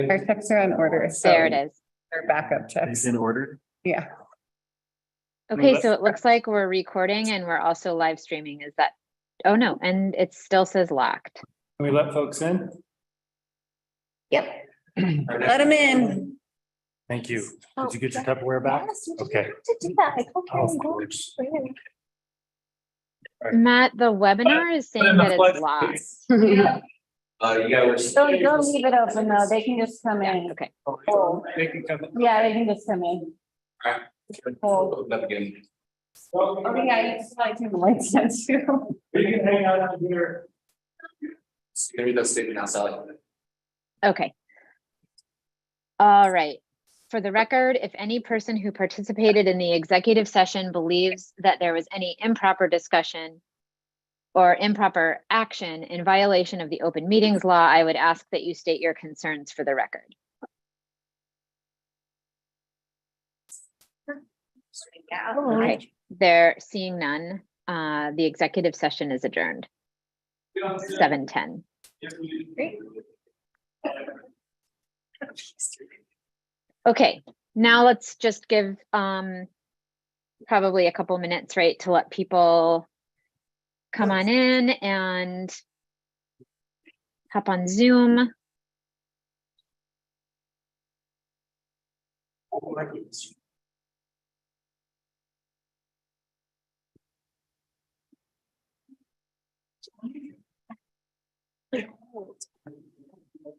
Our checks are in order. So There it is. they're backup checks. It's in order. Yeah. Okay, so it looks like we're recording and we're also live streaming. Is that? Oh no, and it still says locked. Can we let folks in? Yep. Let them in. Thank you. Did you get your Tupperware back? Okay. Oh, of course. Matt, the webinar is saying that it's locked. You guys. Don't leave it open though. They can just come in. Okay. They can come. Yeah, they can just come in. Open up again. Oh, yeah, you just like to the lights on too. We can hang out out here. Maybe that's statement now, Sally. Okay. All right. For the record, if any person who participated in the executive session believes that there was any improper discussion or improper action in violation of the open meetings law, I would ask that you state your concerns for the record. Okay, they're seeing none. The executive session is adjourned. 7:10. Okay, now let's just give probably a couple minutes, right, to let people come on in and hop on Zoom.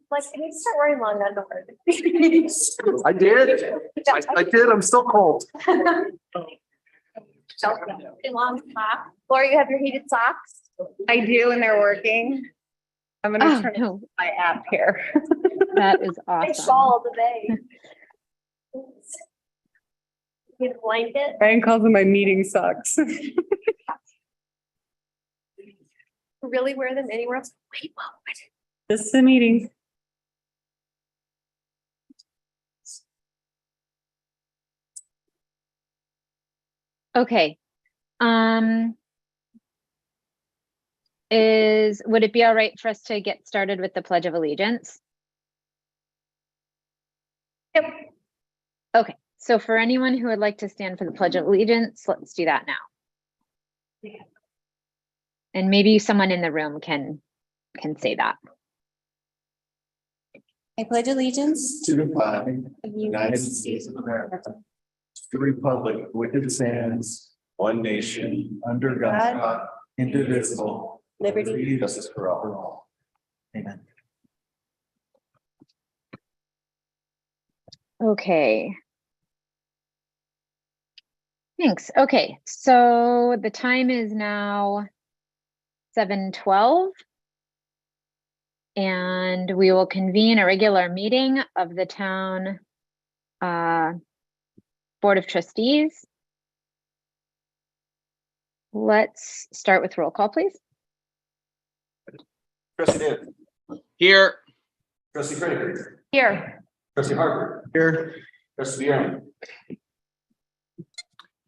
Like, I need to start wearing long underwear. I did. I did. I'm still cold. Long top. Laura, you have your heated socks? I do, and they're working. I'm gonna Oh, turn no. my app here. That is I awesome. shawl today. Get a blanket. Ryan calls them my meeting socks. Really wear them anywhere else? Wait, what? This is a meeting. Okay. Would it be all right for us to get started with the Pledge of Allegiance? Yep. Okay, so for anyone who would like to stand for the Pledge of Allegiance, let's do that now. And maybe someone in the room can say that. I pledge allegiance To the flag of of the United States of America. To the republic which it stands, one nation, under God, indivisible. Liberty. and Justice for all. Amen. Okay. Thanks. Okay, so the time is now 7:12. And we will convene a regular meeting of the town Board of Trustees. Let's start with roll call, please. Trustee Dan. Here. Trustee Frager. here. Trustee Harper. Here. Trustee Bjorn.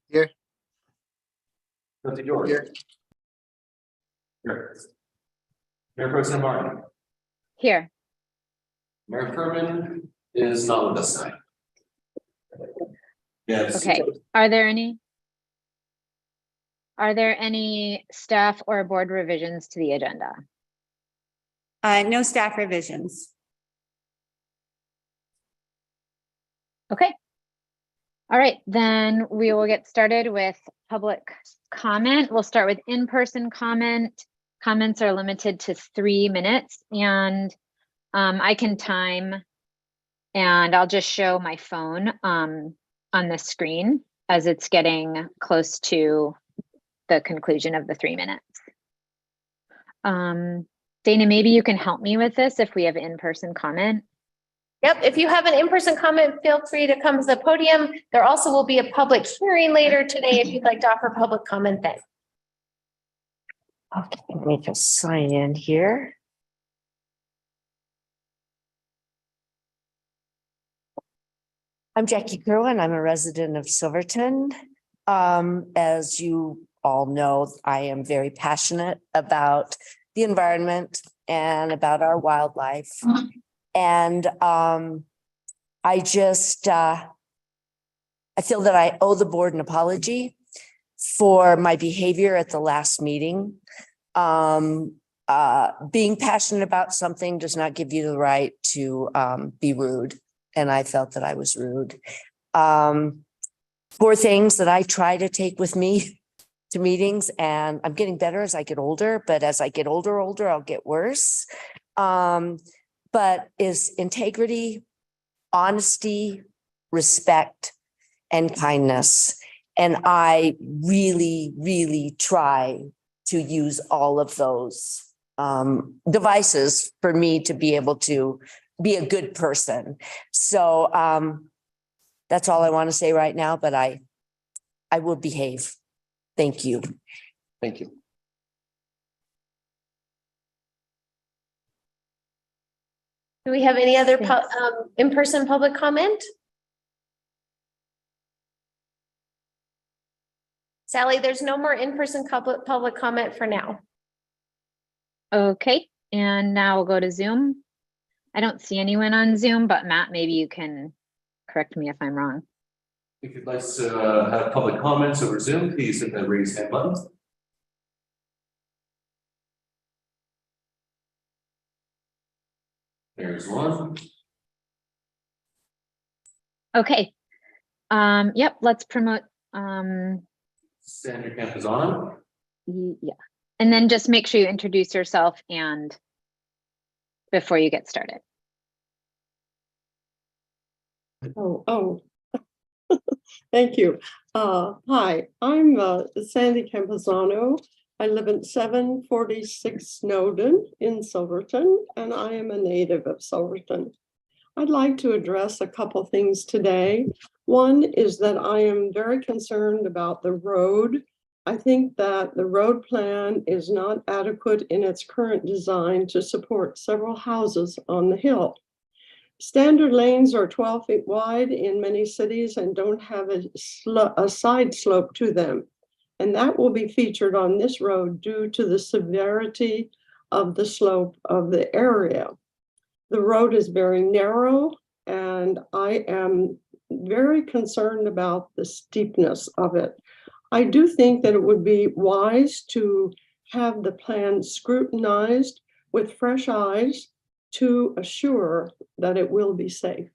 Here. Trustee George. Here. Mayor Pro Tem Martin. Here. Mayor Kerman is not with us tonight. Yes. Okay. Are there any staff or board revisions to the agenda? No staff revisions. Okay. All right, then we will get started with public comment. We'll start with in-person comment. Comments are limited to 3 minutes, and I can time, and I'll just show my phone on the screen as it's getting close to the conclusion of the 3 minutes. Dana, maybe you can help me with this if we have in-person comment. Yep, if you have an in-person comment, feel free to come to the podium. There also will be a public hearing later today if you'd like to offer public comment then. Okay, let me just sign in here. I'm Jackie Kerwin. I'm a resident of Silverton. As you all know, I am very passionate about the environment and about our wildlife. And I just I feel that I owe the board an apology for my behavior at the last meeting. Being passionate about something does not give you the right to be rude. And I felt that I was rude. 4 things that I try to take with me to meetings, and I'm getting better as I get older, but as I get older, I'll get worse. But is integrity, honesty, respect, and kindness. And I really, really try to use all of those devices for me to be able to be a good person. So that's all I want to say right now, but I will behave. Thank you. Thank you. Do we have any other Thanks. in-person public comment? Sally, there's no more in-person public comment for now. Okay, and now we'll go to Zoom. I don't see anyone on Zoom, but Matt, maybe you can correct me if I'm wrong. If you'd like to have public comments over Zoom, please hit the raise hand button. There's one. Okay. Yep, let's promote, Sandra Campuzano. yeah. And then just make sure you introduce yourself and before you get started. Oh, thank you. Hi, I'm Sandy Campuzano. I live at 746 Snowden in Silverton, and I am a native of Silverton. I'd like to address a couple things today. One is that I am very concerned about the road. I think that the road plan is not adequate in its current design to support several houses on the hill. Standard lanes are 12 feet wide in many cities and don't have a side slope to them. And that will be featured on this road due to the severity of the slope of the area. The road is very narrow, and I am very concerned about the steepness of it. I do think that it would be wise to have the plan scrutinized with fresh eyes to assure that it will be safe.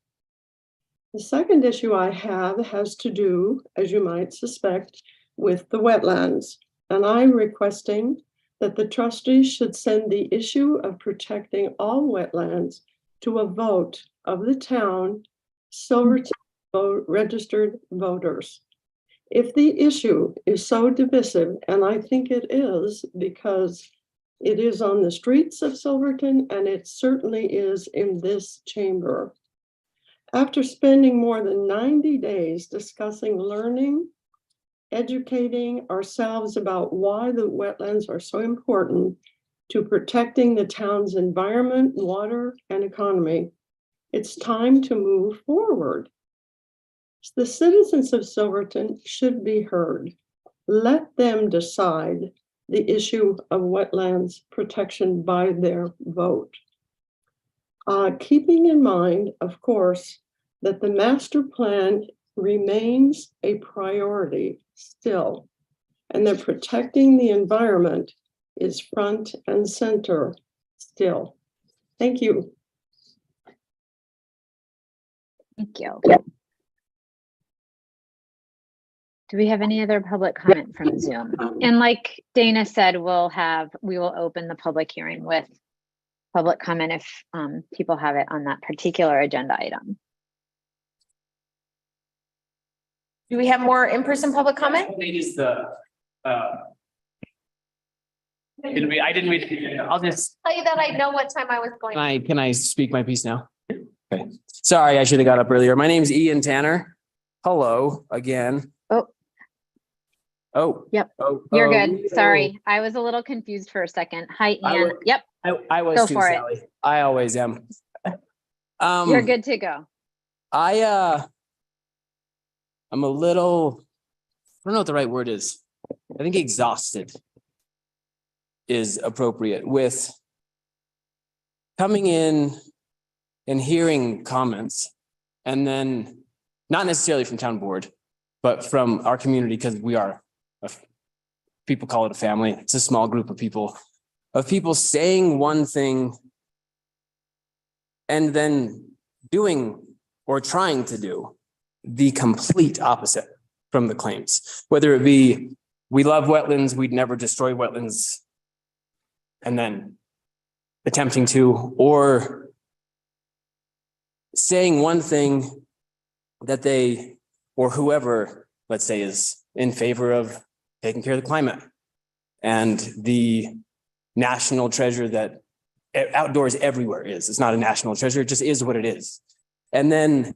The second issue I have has to do, as you might suspect, with the wetlands. And I'm requesting that the trustees should send the issue of protecting all wetlands to a vote of the town Silverton registered voters. If the issue is so divisive, and I think it is because it is on the streets of Silverton, and it certainly is in this chamber. After spending more than 90 days discussing learning, educating ourselves about why the wetlands are so important to protecting the town's environment, water, and economy, it's time to move forward. The citizens of Silverton should be heard. Let them decide the issue of wetlands protection by their vote. Keeping in mind, of course, that the master plan remains a priority still, and that protecting the environment is front and center still. Thank you. Thank you. Do we have any other public comment from Zoom? And like Dana said, we will open the public hearing with public comment if people have it on that particular agenda item. Do we have more in-person public comment? It is the, I didn't read it. I'll just, Tell you that I know what time I was going. can I speak my piece now? Okay. Sorry, I should have got up earlier. My name's Ian Tanner. Hello again. Oh. Oh. Yep. Oh, You're oh, good. Sorry. I was a little confused for a second. Hi, I Ian. was- Yep. I was Go too, for it. Sally. I always am. You're good to go. I'm a little, I don't know what the right word is. I think exhausted is appropriate with coming in and hearing comments, and then not necessarily from town board, but from our community, because we are, people call it a family. It's a small group of people saying one thing and then doing or trying to do the complete opposite from the claims, whether it be, we love wetlands, we'd never destroy wetlands, and then attempting to, or saying one thing that they, or whoever, let's say, is in favor of taking care of the climate and the national treasure that outdoors everywhere is. It's not a national treasure, it just is what it is. And then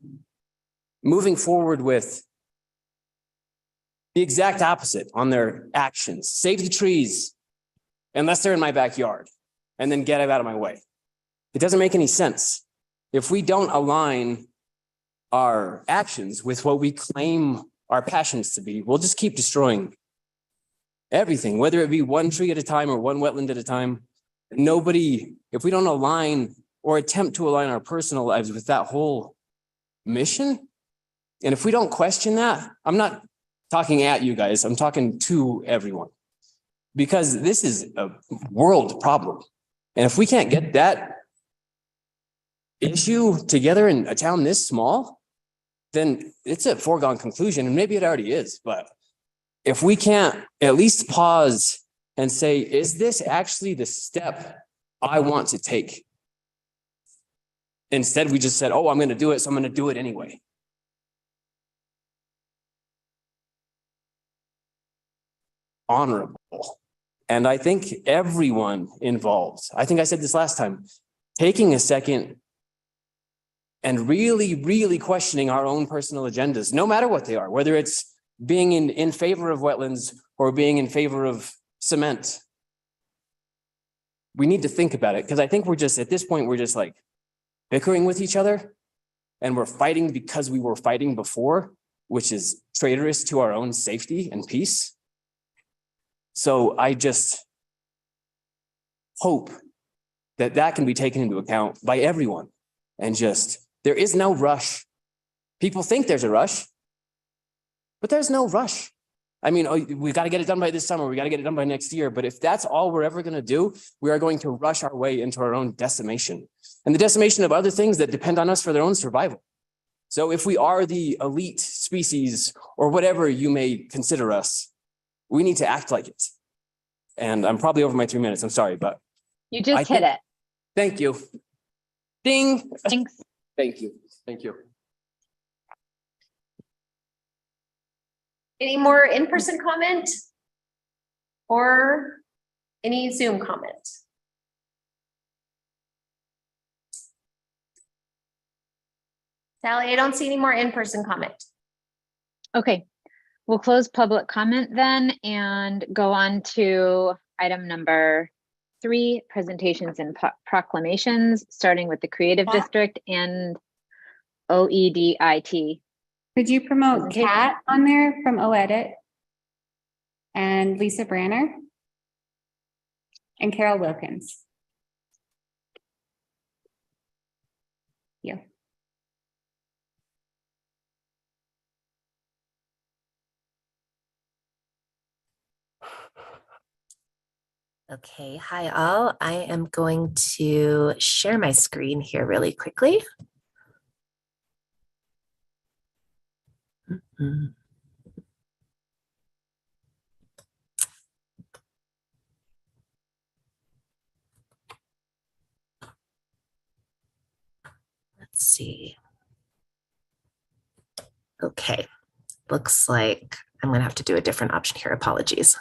moving forward with the exact opposite on their actions. Save the trees unless they're in my backyard, and then get out of my way. It doesn't make any sense. If we don't align our actions with what we claim our passions to be, we'll just keep destroying everything, whether it be one tree at a time or one wetland at a time. Nobody, if we don't align or attempt to align our personal lives with that whole mission, and if we don't question that, I'm not talking at you guys, I'm talking to everyone, because this is a world problem. And if we can't get that issue together in a town this small, then it's a foregone conclusion, and maybe it already is. But if we can't at least pause and say, is this actually the step I want to take? Instead, we just said, oh, I'm going to do it, so I'm going to do it anyway. Honorable. And I think everyone involved, I think I said this last time, taking a second and really questioning our own personal agendas, no matter what they are, whether it's being in favor of wetlands or being in favor of cement. We need to think about it, because I think we're just, at this point, we're just like bickering with each other, and we're fighting because we were fighting before, which is traitorous to our own safety and peace. So I just hope that that can be taken into account by everyone, and just, there is no rush. People think there's a rush, but there's no rush. I mean, we got to get it done by this summer. We got to get it done by next year. But if that's all we're ever going to do, we are going to rush our way into our own decimation, and the decimation of other things that depend on us for their own survival. So if we are the elite species, or whatever you may consider us, we need to act like it. And I'm probably over my 3 minutes. I'm sorry, but You just hit it. thank you. Ding. Thanks. Thank you. Thank you. Any more in-person comment? Or any Zoom comment? Sally, I don't see any more in-person comment. Okay, we'll close public comment then and go on to item number 3, presentations and proclamations, starting with the Creative District and OEDIT. Could you promote Presentation. Kat on there from OEdit? And Lisa Branner? And Carol Wilkins? Yeah. Okay, hi all. I am going to share my screen here really quickly. Let's see. Okay, looks like I'm going to have to do a different option here. Apologies.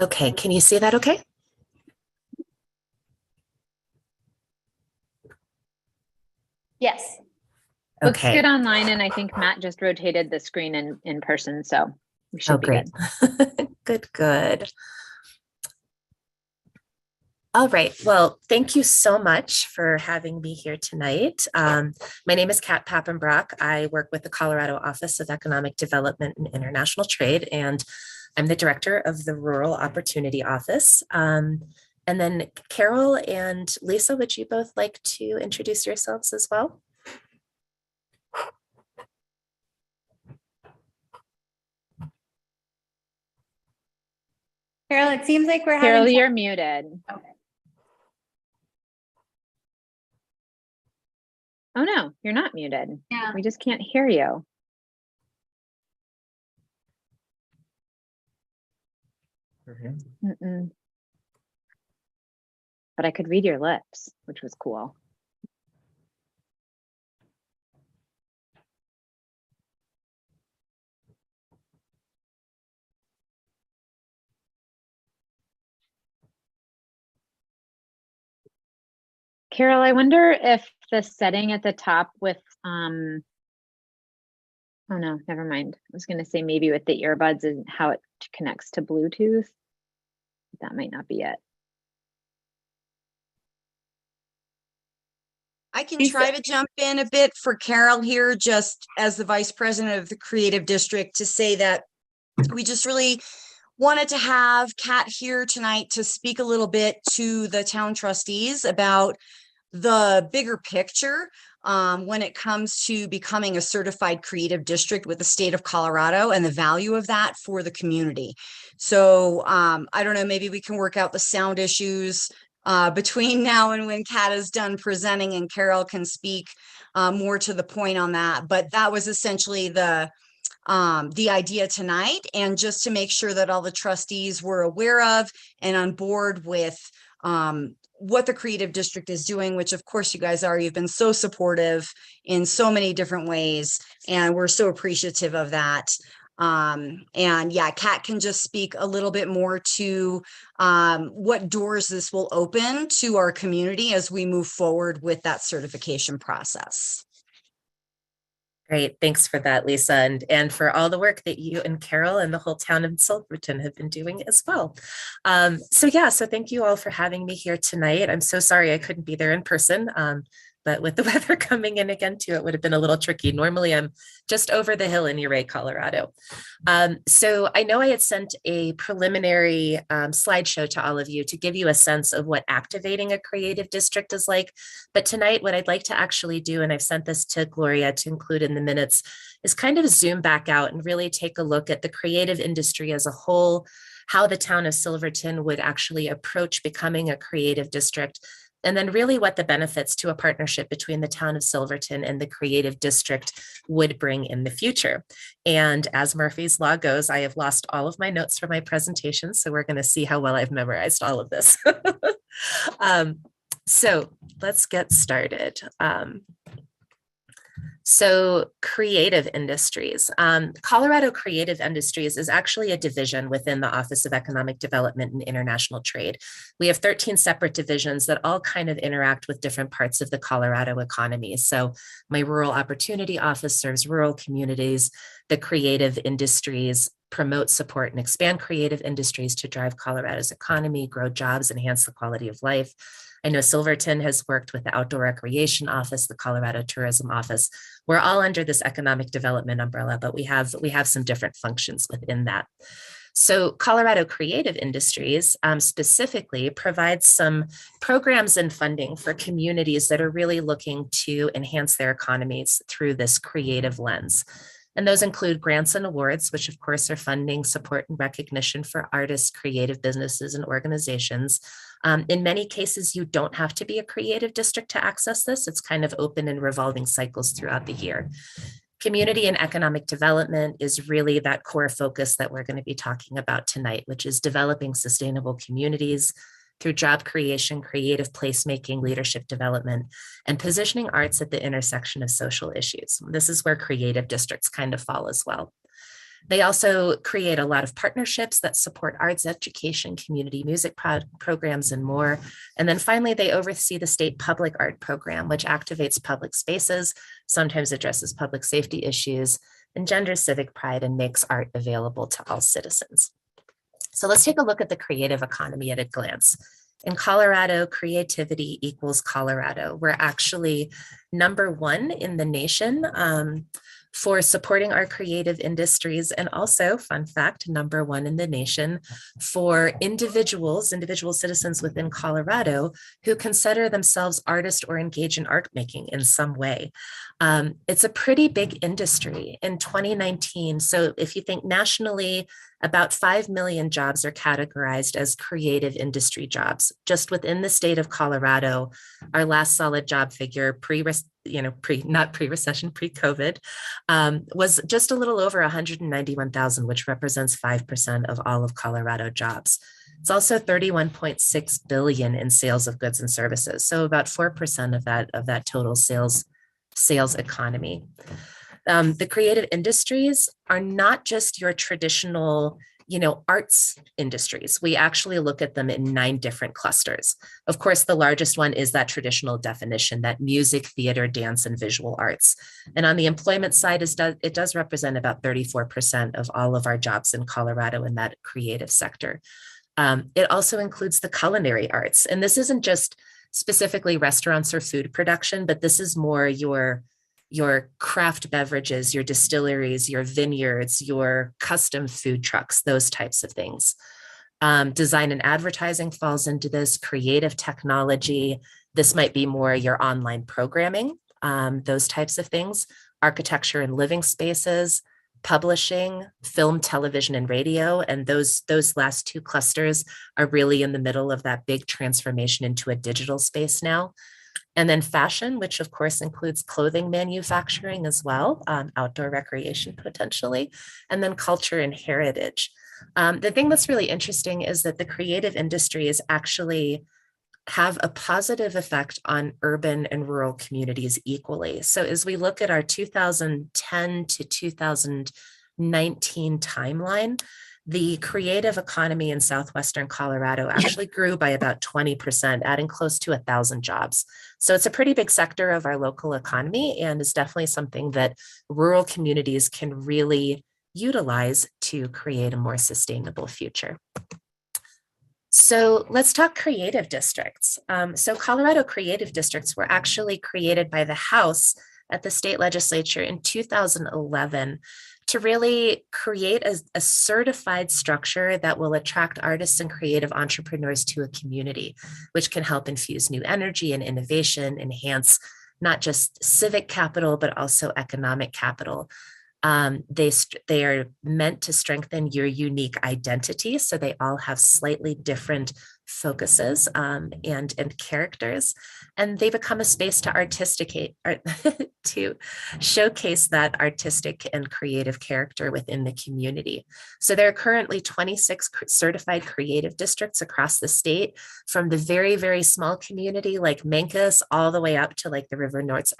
Okay, can you see that okay? Yes. Looks Okay. good online, and I think Matt just rotated the screen in person, so we should Oh, be great. good. Good. All right. Well, thank you so much for having me here tonight. My name is Kat Pappenbrock. I work with the Colorado Office of Economic Development and International Trade, and I'm the director of the Rural Opportunity Office. And then Carol and Lisa, would you both like to introduce yourselves as well? Carol, it seems like we're Carol, having. you're muted. Okay. Oh, no, you're not muted. Yeah. We just can't hear you. Mm-mm. But I could read your lips, which was cool. Carol, I wonder if the setting at the top with, oh no, never mind. I was going to say maybe with the earbuds and how it connects to Bluetooth. That might not be it. I can try to jump in a bit for Carol here, just as the Vice President of the Creative District, to say that we just really wanted to have Kat here tonight to speak a little bit to the town trustees about the bigger picture when it comes to becoming a certified creative district with the state of Colorado and the value of that for the community. So I don't know, maybe we can work out the sound issues between now and when Kat is done presenting, and Carol can speak more to the point on that. But that was essentially the idea tonight, and just to make sure that all the trustees were aware of and on board with what the creative district is doing, which of course you guys are. You've been so supportive in so many different ways, and we're so appreciative of that. And yeah, Kat can just speak a little bit more to what doors this will open to our community as we move forward with that certification process. Great. Thanks for that, Lisa, and for all the work that you and Carol and the whole town of Silverton have been doing as well. So thank you all for having me here tonight. I'm so sorry I couldn't be there in person, but with the weather coming in again too, it would have been a little tricky. Normally I'm just over the hill in Ouray, Colorado. So I know I had sent a preliminary slideshow to all of you to give you a sense of what activating a creative district is like. But tonight, what I'd like to actually do, and I've sent this to Gloria to include in the minutes, is kind of zoom back out and really take a look at the creative industry as a whole, how the town of Silverton would actually approach becoming a creative district, and then really what the benefits to a partnership between the town of Silverton and the creative district would bring in the future. And as Murphy's Law goes, I have lost all of my notes for my presentation, so we're going to see how well I've memorized all of this. So let's get started. So creative industries. Colorado Creative Industries is actually a division within the Office of Economic Development and International Trade. We have 13 separate divisions that all kind of interact with different parts of the Colorado economy. So my Rural Opportunity Office serves rural communities. The creative industries promote, support, and expand creative industries to drive Colorado's economy, grow jobs, enhance the quality of life. I know Silverton has worked with the Outdoor Recreation Office, the Colorado Tourism Office. We're all under this economic development umbrella, but we have some different functions within that. So Colorado Creative Industries specifically provides some programs and funding for communities that are really looking to enhance their economies through this creative lens. And those include grants and awards, which of course are funding, support, and recognition for artists, creative businesses, and organizations. In many cases, you don't have to be a creative district to access this. It's kind of open and revolving cycles throughout the year. Community and economic development is really that core focus that we're going to be talking about tonight, which is developing sustainable communities through job creation, creative placemaking, leadership development, and positioning arts at the intersection of social issues. This is where creative districts kind of fall as well. They also create a lot of partnerships that support arts education, community music programs, and more. And then finally, they oversee the state public art program, which activates public spaces, sometimes addresses public safety issues, engenders civic pride, and makes art available to all citizens. So let's take a look at the creative economy at a glance. In Colorado, creativity equals Colorado. We're actually #1 in the nation for supporting our creative industries, and also, fun fact, #1 in the nation for individual citizens within Colorado who consider themselves artists or engage in art making in some way. It's a pretty big industry in 2019. So if you think nationally, about 5 million jobs are categorized as creative industry jobs. Just within the state of Colorado, our last solid job figure not pre-recession, pre-COVID, was just a little over 191,000, which represents 5% of all of Colorado jobs. It's also 31.6 billion in sales of goods and services. So about 4% of that total sales economy. The creative industries are not just your traditional, arts industries. We actually look at them in 9 different clusters. Of course, the largest one is that traditional definition, that music, theater, dance, and visual arts. And on the employment side, it does represent about 34% of all of our jobs in Colorado in that creative sector. It also includes the culinary arts. And this isn't just specifically restaurants or food production, but this is more your craft beverages, your distilleries, your vineyards, your custom food trucks, those types of things. Design and advertising falls into this, creative technology. This might be more your online programming, those types of things, architecture and living spaces, publishing, film, television, and radio. And those last 2 clusters are really in the middle of that big transformation into a digital space now. And then fashion, which of course includes clothing manufacturing as well, outdoor recreation potentially, and then culture and heritage. The thing that's really interesting is that the creative industries actually have a positive effect on urban and rural communities equally. So as we look at our 2010 to 2019 timeline, the creative economy in southwestern Colorado actually grew by about 20%, adding close to 1,000 jobs. So it's a pretty big sector of our local economy and is definitely something that rural communities can really utilize to create a more sustainable future. So let's talk creative districts. So Colorado creative districts were actually created by the House at the state legislature in 2011 to really create a certified structure that will attract artists and creative entrepreneurs to a community, which can help infuse new energy and innovation, enhance not just civic capital, but also economic capital. They are meant to strengthen your unique identity. So they all have slightly different focuses and characters, and they become a space to to showcase that artistic and creative character within the community. So there are currently 26 certified creative districts across the state, from the very, very small community like Mancos all the way up to like the River North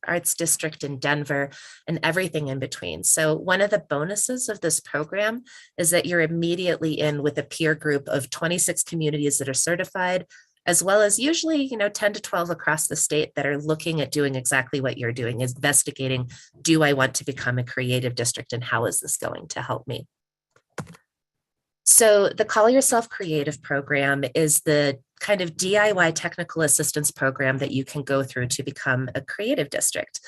Arts District in Denver and everything in between. So one of the bonuses of this program is that you're immediately in with a peer group of 26 communities that are certified, as well as usually, 10 to 12 across the state that are looking at doing exactly what you're doing, is investigating, do I want to become a creative district and how is this going to help me? So the Call Yourself Creative program is the kind of DIY technical assistance program that you can go through to become a creative district.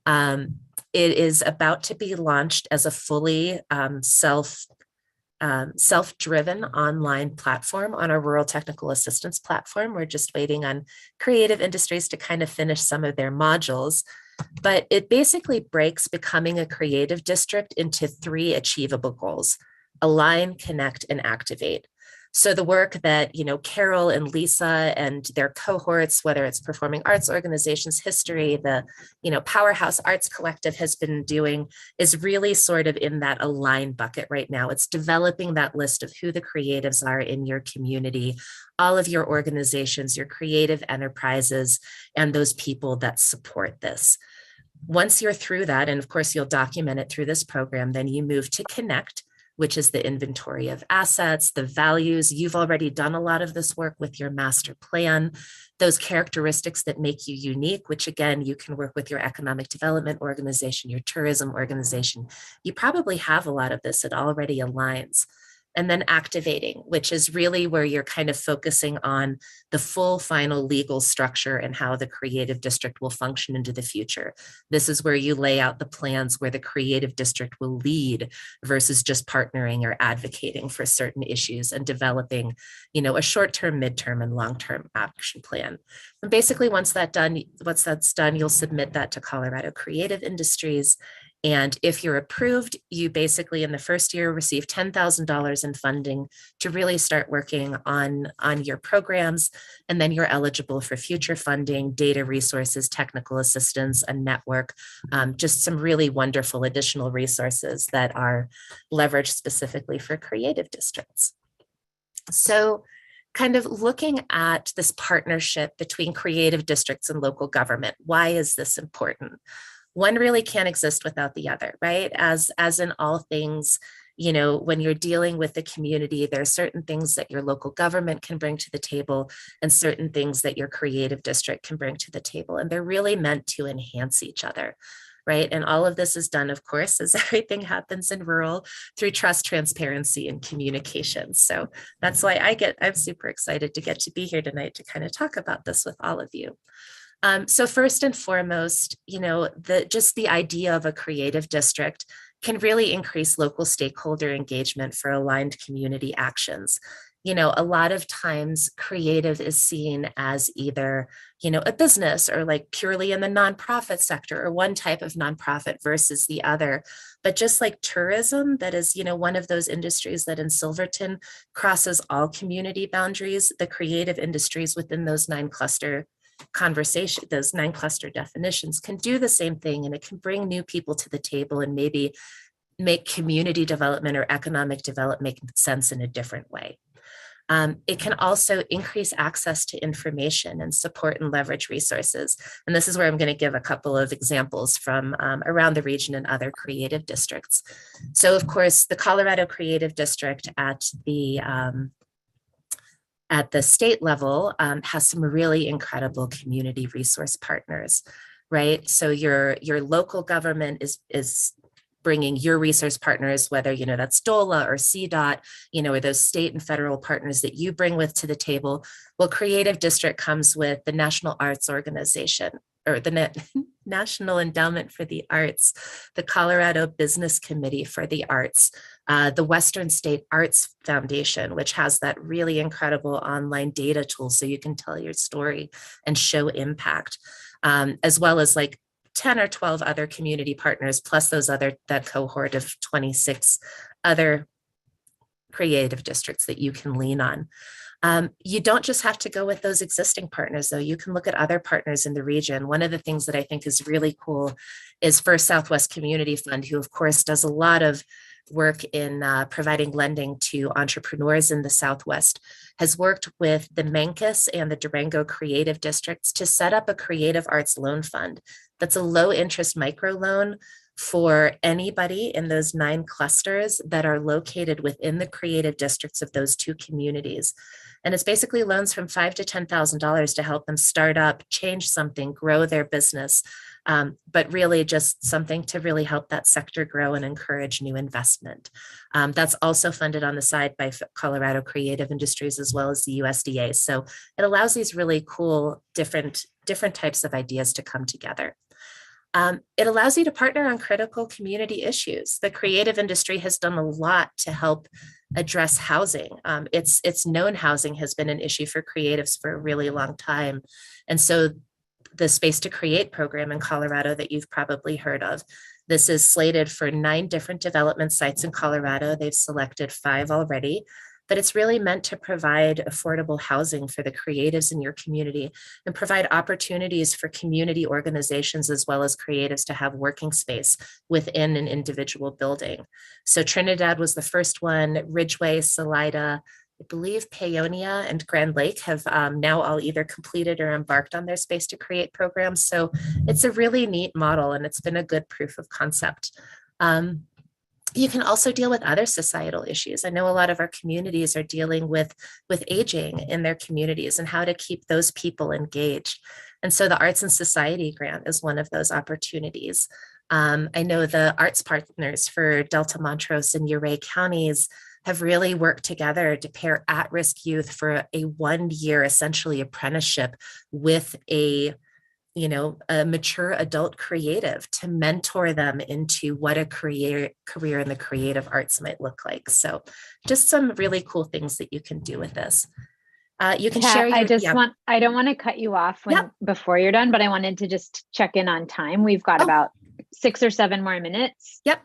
It is about to be launched as a fully self-driven online platform on our rural technical assistance platform. We're just waiting on creative industries to kind of finish some of their modules, but it basically breaks becoming a creative district into 3 achievable goals: align, connect, and activate. So the work that, Carol and Lisa and their cohorts, whether it's performing arts organizations, history, the, Powerhouse Arts Collective has been doing, is really sort of in that align bucket right now. It's developing that list of who the creatives are in your community, all of your organizations, your creative enterprises, and those people that support this. Once you're through that, and of course you'll document it through this program, then you move to connect, which is the inventory of assets, the values. You've already done a lot of this work with your master plan, those characteristics that make you unique, which again, you can work with your economic development organization, your tourism organization. You probably have a lot of this, it already aligns. and then activating, which is really where you're kind of focusing on the full final legal structure and how the creative district will function into the future. This is where you lay out the plans where the creative district will lead versus just partnering or advocating for certain issues and developing, you know, a short-term, midterm, and long-term action plan. And basically, once that's done, you'll submit that to Colorado Creative Industries. And if you're approved, you basically in the first year receive $10,000 in funding to really start working on your programs. And then you're eligible for future funding, data resources, technical assistance, a network, just some really wonderful additional resources that are leveraged specifically for creative districts. So kind of looking at this partnership between creative districts and local government, why is this important? One really can't exist without the other, right? As in all things, you know, when you're dealing with the community, there are certain things that your local government can bring to the table and certain things that your creative district can bring to the table. And they're really meant to enhance each other, right? And all of this is done, of course, as everything happens in rural, through trust, transparency, and communication. So that's why I'm super excited to get to be here tonight to kind of talk about this with all of you. So first and foremost, you know, just the idea of a creative district can really increase local stakeholder engagement for aligned community actions. You know, a lot of times creative is seen as either, you know, a business or like purely in the nonprofit sector or one type of nonprofit versus the other. But just like tourism, that is, you know, one of those industries that in Silverton crosses all community boundaries, the creative industries within those 9 cluster definitions can do the same thing, and it can bring new people to the table and maybe make community development or economic development make sense in a different way. It can also increase access to information and support and leverage resources. And this is where I'm going to give a couple of examples from around the region and other creative districts. So of course, the Colorado Creative District at the state level has some really incredible community resource partners, right? So your local government is bringing your resource partners, whether, you know, that's DOLA or CDOT, you know, or those state and federal partners that you bring with to the table. Well, Creative District comes with the National Arts Organization, or the National Endowment for the Arts, the Colorado Business Committee for the Arts, the Western State Arts Foundation, which has that really incredible online data tool so you can tell your story and show impact, as well as like 10 or 12 other community partners, plus that cohort of 26 other creative districts that you can lean on. You don't just have to go with those existing partners, though. You can look at other partners in the region. One of the things that I think is really cool is First Southwest Community Fund, who of course does a lot of work in providing lending to entrepreneurs in the Southwest, has worked with the Mancos and the Durango Creative Districts to set up a creative arts loan fund. That's a low interest microloan for anybody in those 9 clusters that are located within the creative districts of those 2 communities. And it's basically loans from $5,000 to $10,000 to help them start up, change something, grow their business, but really just something to really help that sector grow and encourage new investment. That's also funded on the side by Colorado Creative Industries as well as the USDA. So it allows these really cool different types of ideas to come together. It allows you to partner on critical community issues. The creative industry has done a lot to help address housing. It's known housing has been an issue for creatives for a really long time. And so the Space to Create program in Colorado that you've probably heard of, this is slated for 9 different development sites in Colorado. They've selected 5 already. But it's really meant to provide affordable housing for the creatives in your community and provide opportunities for community organizations as well as creatives to have working space within an individual building. So Trinidad was the first one. Ridgeway, Salida, I believe Paonia and Grand Lake have now all either completed or embarked on their Space to Create programs. So it's a really neat model and it's been a good proof of concept. You can also deal with other societal issues. I know a lot of our communities are dealing with aging in their communities and how to keep those people engaged. And so the Arts and Society Grant is one of those opportunities. I know the arts partners for Delta Montrose and Uray counties have really worked together to pair at-risk youth for a 1-year essentially apprenticeship with a mature adult creative to mentor them into what a career in the creative arts might look like. So just some really cool things that you can do with this. You can share your, I don't want to cut you off before you're done, but I wanted to just check in on time. We've got about 6 or 7 more minutes. Yep.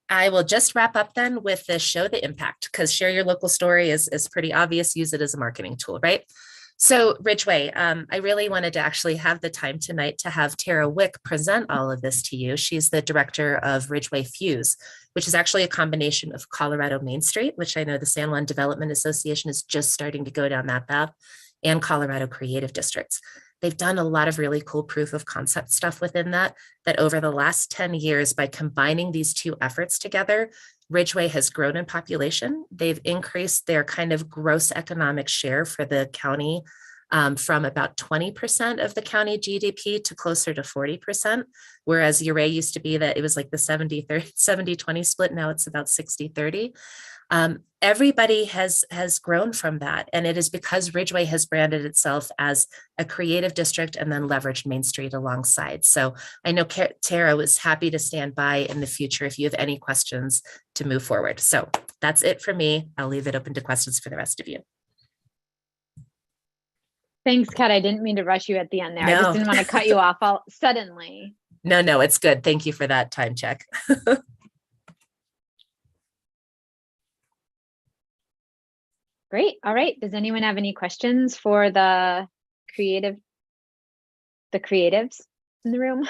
I will just wrap up then with the show the impact, because share your local story is pretty obvious. Use it as a marketing tool, right? So Ridgeway, I really wanted to actually have the time tonight to have Tara Wick present all of this to you. She's the director of Ridgeway Fuse, which is actually a combination of Colorado Main Street, which I know the San Juan Development Association is just starting to go down that path, and Colorado Creative Districts. They've done a lot of really cool proof of concept stuff within that over the last 10 years, by combining these two efforts together, Ridgeway has grown in population. They've increased their kind of gross economic share for the county from about 20% of the county GDP to closer to 40%, whereas Uray used to be that it was like the 70-20 split. Now it's about 60-30. Everybody has grown from that. And it is because Ridgeway has branded itself as a creative district and then leveraged Main Street alongside. So I know Tara was happy to stand by in the future if you have any questions to move forward. So that's it for me. I'll leave it open to questions for the rest of you. Thanks, Kat. I didn't mean to rush you at the end there. No. I just didn't want to cut you off all suddenly. No, it's good. Thank you for that time check. Great. All right. Does anyone have any questions for the creatives in the room?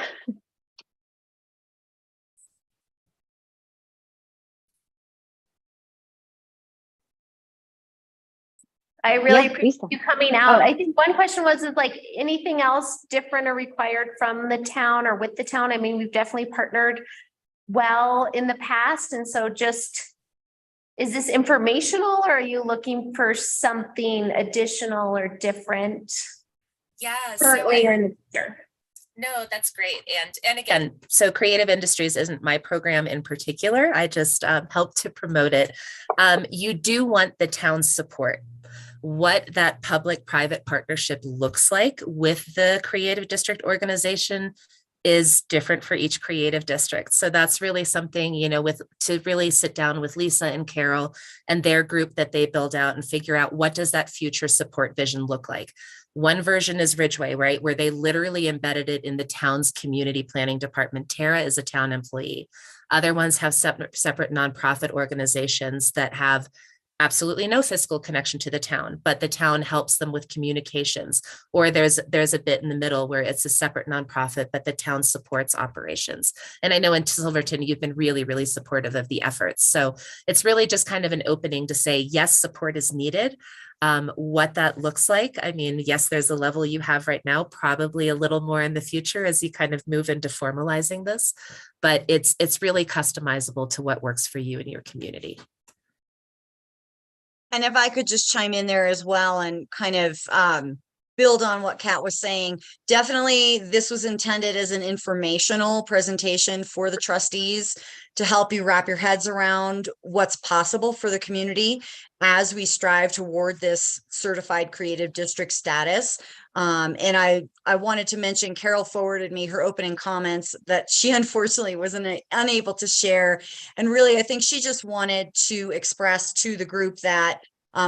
I really Yeah, appreciate Lisa. you coming out. Oh. I think one question was, is like anything else different or required from the town or with the town? I mean, we've definitely partnered well in the past. And so just, is this informational or are you looking for something additional or different? Yeah. Currently or in the future? No, that's great. And again, so Creative Industries isn't my program in particular. I just help to promote it. You do want the town's support. What that public-private partnership looks like with the creative district organization is different for each creative district. So that's really something, to really sit down with Lisa and Carol and their group that they build out and figure out, what does that future support vision look like? One version is Ridgeway, right? Where they literally embedded it in the town's community planning department. Tara is a town employee. Other ones have separate nonprofit organizations that have absolutely no fiscal connection to the town, but the town helps them with communications. Or there's a bit in the middle where it's a separate nonprofit, but the town supports operations. And I know in Silverton, you've been really, really supportive of the efforts. So it's really just kind of an opening to say, yes, support is needed. What that looks like. I mean, yes, there's a level you have right now, probably a little more in the future as you kind of move into formalizing this, but it's really customizable to what works for you and your community. And if I could just chime in there as well and kind of build on what Kat was saying, definitely this was intended as an informational presentation for the trustees to help you wrap your heads around what's possible for the community as we strive toward this certified creative district status. And I wanted to mention, Carol forwarded me her opening comments that she unfortunately was unable to share. And really, I think she just wanted to express to the group that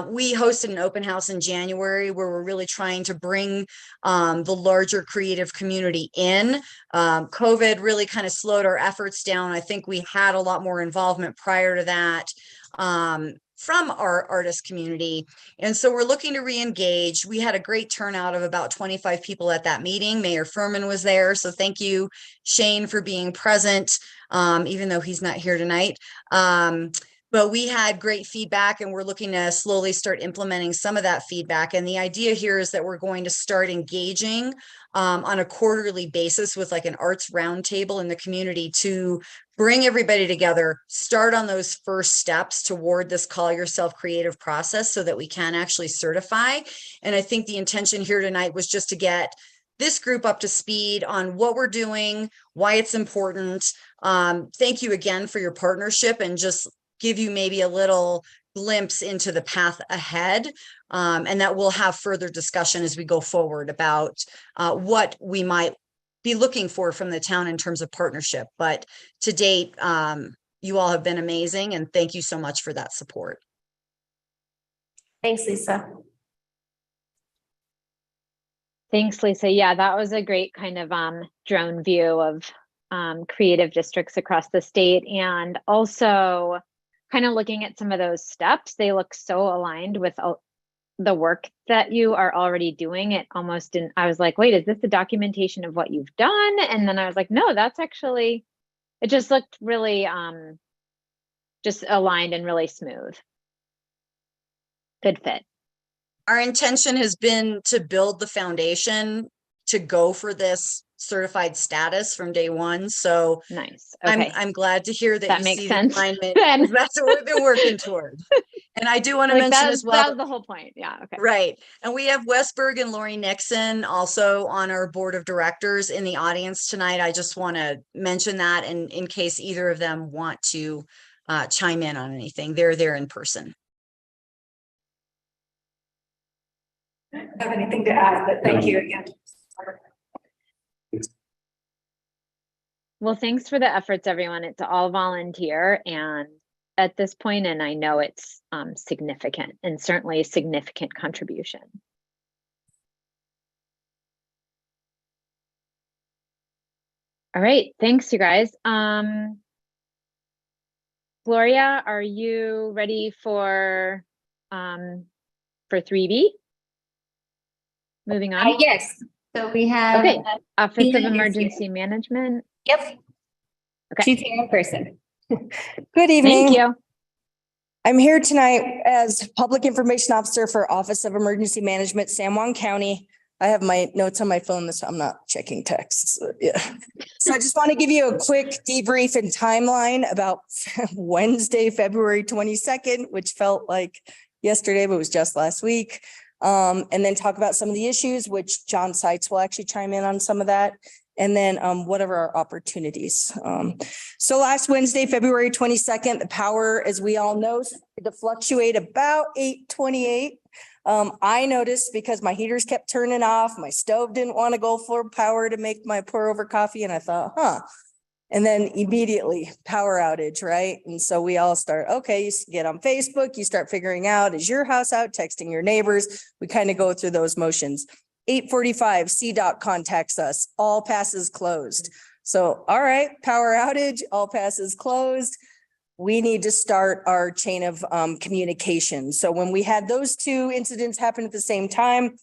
we hosted an open house in January where we're really trying to bring the larger creative community in. COVID really kind of slowed our efforts down. I think we had a lot more involvement prior to that from our artist community. And so we're looking to re-engage. We had a great turnout of about 25 people at that meeting. Mayor Furman was there. So thank you, Shane, for being present, even though he's not here tonight. But we had great feedback and we're looking to slowly start implementing some of that feedback. And the idea here is that we're going to start engaging on a quarterly basis with like an arts roundtable in the community to bring everybody together, start on those first steps toward this call yourself creative process so that we can actually certify. And I think the intention here tonight was just to get this group up to speed on what we're doing, why it's important. Thank you again for your partnership and just give you maybe a little glimpse into the path ahead. And that we'll have further discussion as we go forward about what we might be looking for from the town in terms of partnership. But to date, you all have been amazing, and thank you so much for that support. Thanks, Lisa. Thanks, Lisa. Yeah, that was a great kind of drone view of creative districts across the state, and also kind of looking at some of those steps. They look so aligned with the work that you are already doing. It almost didn't, I was like, wait, is this the documentation of what you've done? And then I was like, no, that's actually, it just looked really just aligned and really smooth. Good fit. Our intention has been to build the foundation to go for this certified status from day one. So nice. Okay. I'm glad to hear that That you makes see sense. the alignment. Because that's what we've been working toward. And I do want to mention as well. That was the whole point. Yeah. Okay. Right. And we have Westberg and Lori Nixon also on our board of directors in the audience tonight. I just want to mention that, and in case either of them want to chime in on anything, they're there in person. I don't have anything to add, but thank you again. Well, thanks for the efforts, everyone. It's all volunteer, and at this point, and I know it's significant, and certainly a significant contribution. All right, thanks, you guys. Gloria, are you ready for 3B? Moving on. Yes. So we have. Okay, Office of Tina is Emergency Management. Yep. Okay. She's here in person. Good evening. Thank you. I'm here tonight as Public Information Officer for Office of Emergency Management, San Juan County. I have my notes on my phone, so I'm not checking texts. Yeah. So I just want to give you a quick debrief and timeline about Wednesday, February 22nd, which felt like yesterday, but was just last week. And then talk about some of the issues, which John Seitz will actually chime in on some of that. And then whatever our opportunities. So last Wednesday, February 22nd, the power, as we all know, started to fluctuate about 8:28. I noticed because my heaters kept turning off, my stove didn't want to go for power to make my pour over coffee. And I thought, and then immediately power outage, right? And so we all start, okay, you get on Facebook, you start figuring out, is your house out, texting your neighbors? We kind of go through those motions. 8:45, CDOT contacts us, all passes closed. So, all right, power outage, all passes closed. We need to start our chain of communication. So when we had those two incidents happen at the same time,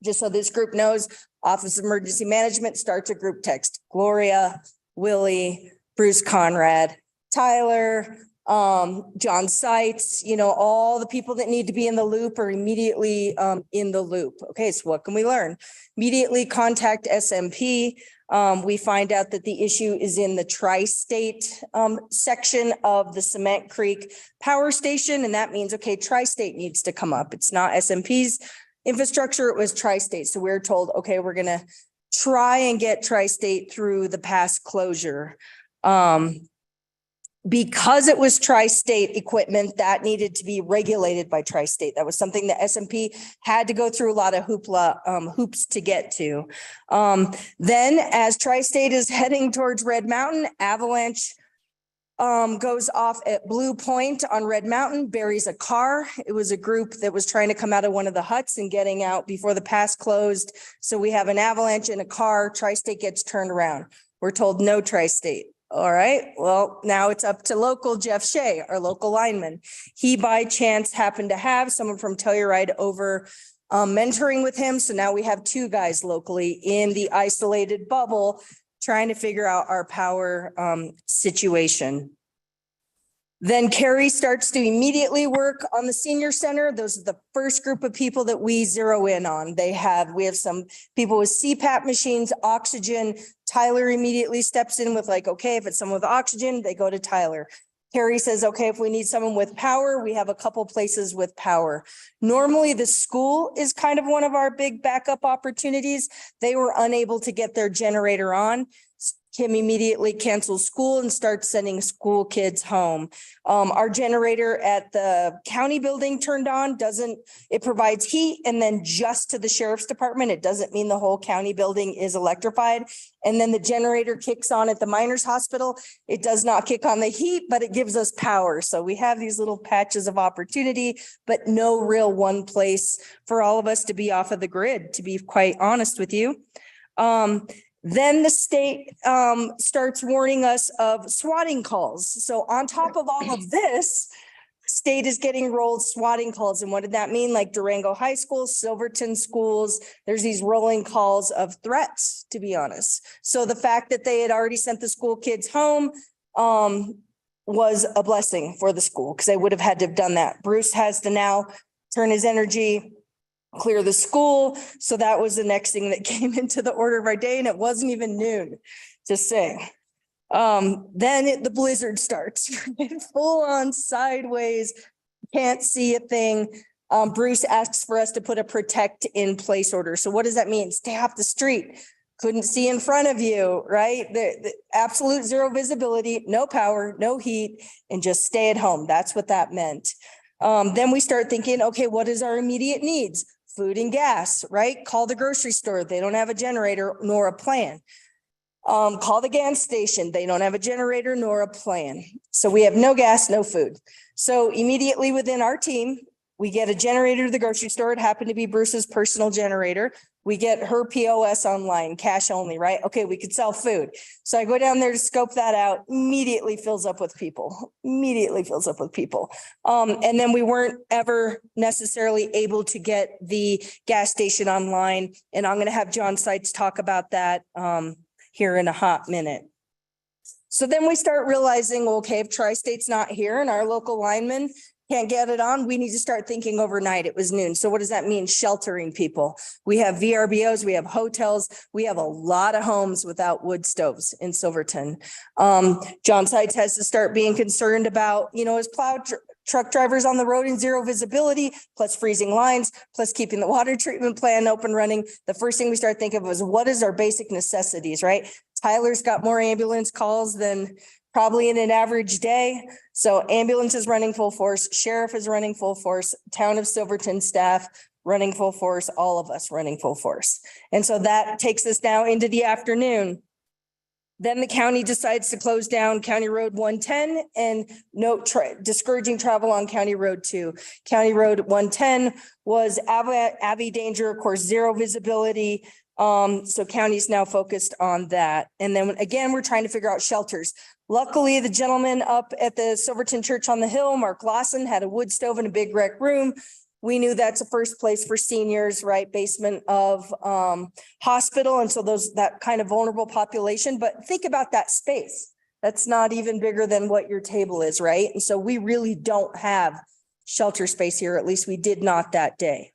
just so this group knows, Office of Emergency Management starts a group text. Gloria, Willie, Bruce Conrad, Tyler, John Seitz, all the people that need to be in the loop are immediately in the loop. Okay, so what can we learn? Immediately contact SMP. We find out that the issue is in the tri-state section of the Cement Creek Power Station. And that means, okay, tri-state needs to come up. It's not SMP's infrastructure, it was tri-state. So we're told, okay, we're gonna try and get tri-state through the past closure. Because it was tri-state equipment that needed to be regulated by tri-state. That was something that SMP had to go through a lot of hoops to get to. Then as tri-state is heading towards Red Mountain, avalanche goes off at Blue Point on Red Mountain, buries a car. It was a group that was trying to come out of one of the huts and getting out before the pass closed. So we have an avalanche in a car, tri-state gets turned around. We're told no tri-state. All right, well, now it's up to local Jeff Shea, our local lineman. He by chance happened to have someone from Telluride over mentoring with him. So now we have two guys locally in the isolated bubble trying to figure out our power situation. Then Carrie starts to immediately work on the senior center. Those are the first group of people that we zero in on. We have some people with CPAP machines, oxygen. Tyler immediately steps in with like, okay, if it's someone with oxygen, they go to Tyler. Carrie says, okay, if we need someone with power, we have a couple places with power. Normally the school is kind of one of our big backup opportunities. They were unable to get their generator on. Kim immediately cancels school and starts sending school kids home. Our generator at the county building turned on, it provides heat and then just to the sheriff's department. It doesn't mean the whole county building is electrified. And then the generator kicks on at the miners hospital. It does not kick on the heat, but it gives us power. So we have these little patches of opportunity, but no real one place for all of us to be off of the grid, to be quite honest with you. Then the state starts warning us of swatting calls. So on top of all of this, state is getting rolled swatting calls. And what did that mean? Like Durango High School, Silverton schools, there's these rolling calls of threats, to be honest. So the fact that they had already sent the school kids home was a blessing for the school because they would have had to have done that. Bruce has to now turn his energy, clear the school. So that was the next thing that came into the order of our day, and it wasn't even noon, just saying. Then the blizzard starts, full on sideways, can't see a thing. Bruce asks for us to put a protect in place order. So what does that mean? Stay off the street. Couldn't see in front of you, right? The absolute zero visibility, no power, no heat, and just stay at home. That's what that meant. Then we start thinking, okay, what is our immediate needs? Food and gas, right? Call the grocery store. They don't have a generator nor a plan. Call the gas station. They don't have a generator nor a plan. So we have no gas, no food. So immediately within our team, we get a generator to the grocery store. It happened to be Bruce's personal generator. We get her POS online, cash only, right? Okay, we could sell food. So I go down there to scope that out, immediately fills up with people, And then we weren't ever necessarily able to get the gas station online. And I'm going to have John Seitz talk about that here in a hot minute. So then we start realizing, well, okay, if Tri-State's not here and our local linemen can't get it on, we need to start thinking overnight. It was noon. So what does that mean? Sheltering people. We have VRBOs, we have hotels, we have a lot of homes without wood stoves in Silverton. John Seitz has to start being concerned about, his truck drivers on the road in zero visibility, plus freezing lines, plus keeping the water treatment plant open running. The first thing we start thinking of was what is our basic necessities, right? Tyler's got more ambulance calls than probably in an average day. So ambulance is running full force, sheriff is running full force, town of Silverton staff running full force, all of us running full force. And so that takes us now into the afternoon. Then the county decides to close down County Road 110 and discouraging travel on County Road 2. County Road 110 was Abbey danger, of course, zero visibility. So county's now focused on that. And then again, we're trying to figure out shelters. Luckily, the gentleman up at the Silverton Church on the Hill, Mark Lawson, had a wood stove and a big rec room. We knew that's a first place for seniors, right? Basement of hospital. And so that kind of vulnerable population. But think about that space. That's not even bigger than what your table is, right? And so we really don't have shelter space here. At least we did not that day.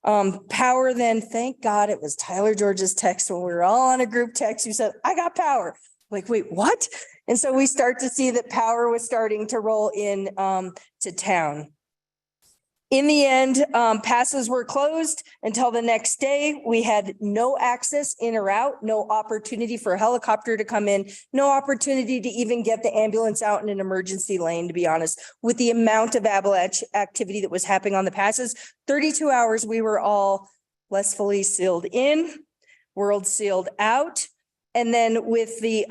Power then, thank God it was Tyler George's text when we were all on a group text. You said, I got power. Like, wait, what? And so we start to see that power was starting to roll in to town. In the end, passes were closed until the next day. We had no access in or out, no opportunity for a helicopter to come in, no opportunity to even get the ambulance out in an emergency lane, to be honest. With the amount of avalanche activity that was happening on the passes, 32 hours, we were all blissfully sealed in, world sealed out. And then with the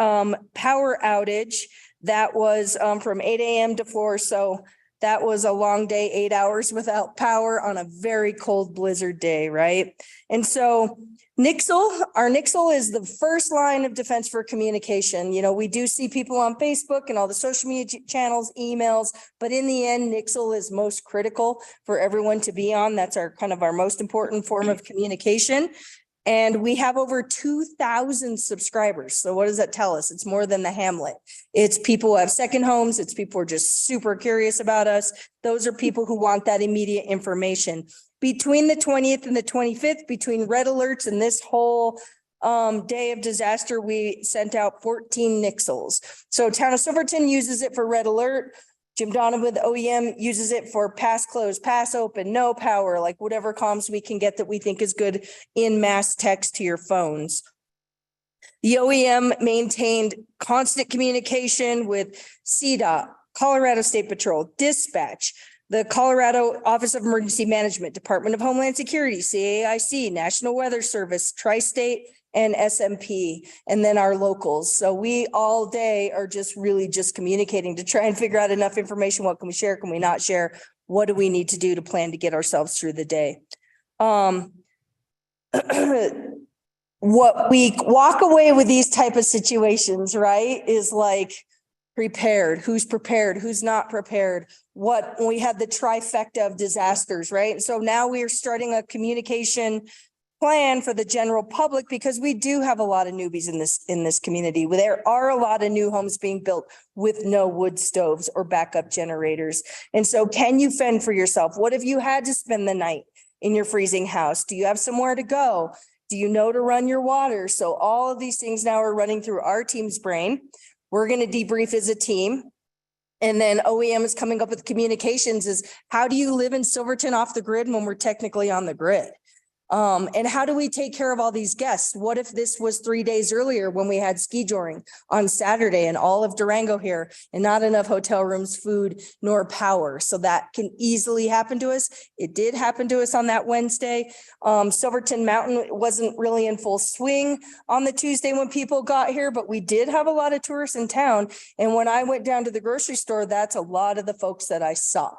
power outage, that was from 8 a.m. to 4. So that was a long day, 8 hours without power on a very cold blizzard day, right? And so our Nixle is the first line of defense for communication. We do see people on Facebook and all the social media channels, emails, but in the end, Nixle is most critical for everyone to be on. That's our most important form of communication. And we have over 2,000 subscribers. So what does that tell us? It's more than the Hamlet. It's people who have second homes. It's people who are just super curious about us. Those are people who want that immediate information. Between the 20th and the 25th, between red alerts and this whole day of disaster, we sent out 14 Nixles. So town of Silverton uses it for red alert. Jim Donovan with OEM uses it for pass close, pass open, no power, like whatever comms we can get that we think is good in mass text to your phones. The OEM maintained constant communication with CDOT, Colorado State Patrol, Dispatch, the Colorado Office of Emergency Management, Department of Homeland Security, CAIC, National Weather Service, Tri-State, and SMP, and then our locals. So we all day are just really just communicating to try and figure out enough information. What can we share? Can we not share? What do we need to do to plan to get ourselves through the day? What we walk away with these type of situations, right, is like prepared, who's not prepared. What, we had the trifecta of disasters, right? So now we are starting a communication plan for the general public because we do have a lot of newbies in this community. There are a lot of new homes being built with no wood stoves or backup generators. And so can you fend for yourself? What if you had to spend the night in your freezing house? Do you have somewhere to go? Do you know to run your water? So all of these things now are running through our team's brain. We're going to debrief as a team. And then OEM is coming up with communications is how do you live in Silverton off the grid when we're technically on the grid? And how do we take care of all these guests? What if this was 3 days earlier when we had ski joring on Saturday and all of Durango here and not enough hotel rooms, food, nor power? So that can easily happen to us. It did happen to us on that Wednesday. Silverton Mountain wasn't really in full swing on the Tuesday when people got here, but we did have a lot of tourists in town. And when I went down to the grocery store, that's a lot of the folks that I saw.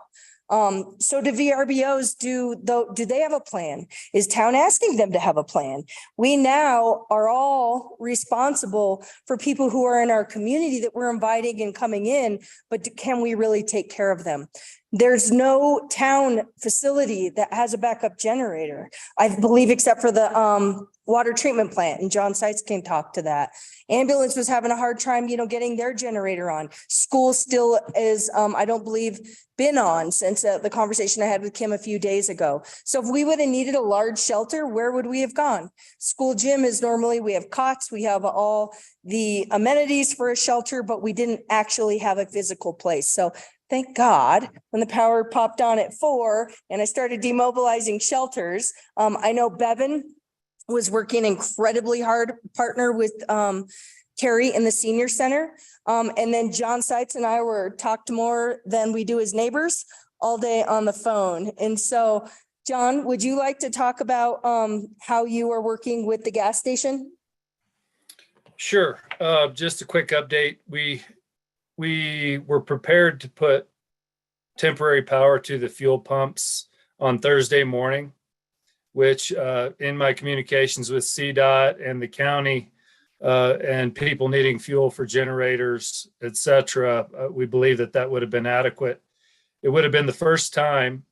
So do VRBOs do they have a plan? Is town asking them to have a plan? We now are all responsible for people who are in our community that we're inviting and coming in, but can we really take care of them? There's no town facility that has a backup generator, I believe, except for the water treatment plant, and John Seitz can talk to that. Ambulance was having a hard time, getting their generator on. School still is, I don't believe, been on since the conversation I had with Kim a few days ago. So if we would have needed a large shelter, where would we have gone? School gym is normally, we have cots, we have all the amenities for a shelter, but we didn't actually have a physical place. So thank God when the power popped on at 4 and I started demobilizing shelters. I know Bevan was working incredibly hard, partner with Carrie in the senior center. And then John Seitz and I talked more than we do as neighbors all day on the phone. And so, John, would you like to talk about how you are working with the gas station? Sure. Just a quick update. We were prepared to put temporary power to the fuel pumps on Thursday morning, which in my communications with CDOT and the county and people needing fuel for generators, et cetera, we believe that would have been adequate. It would have been the first time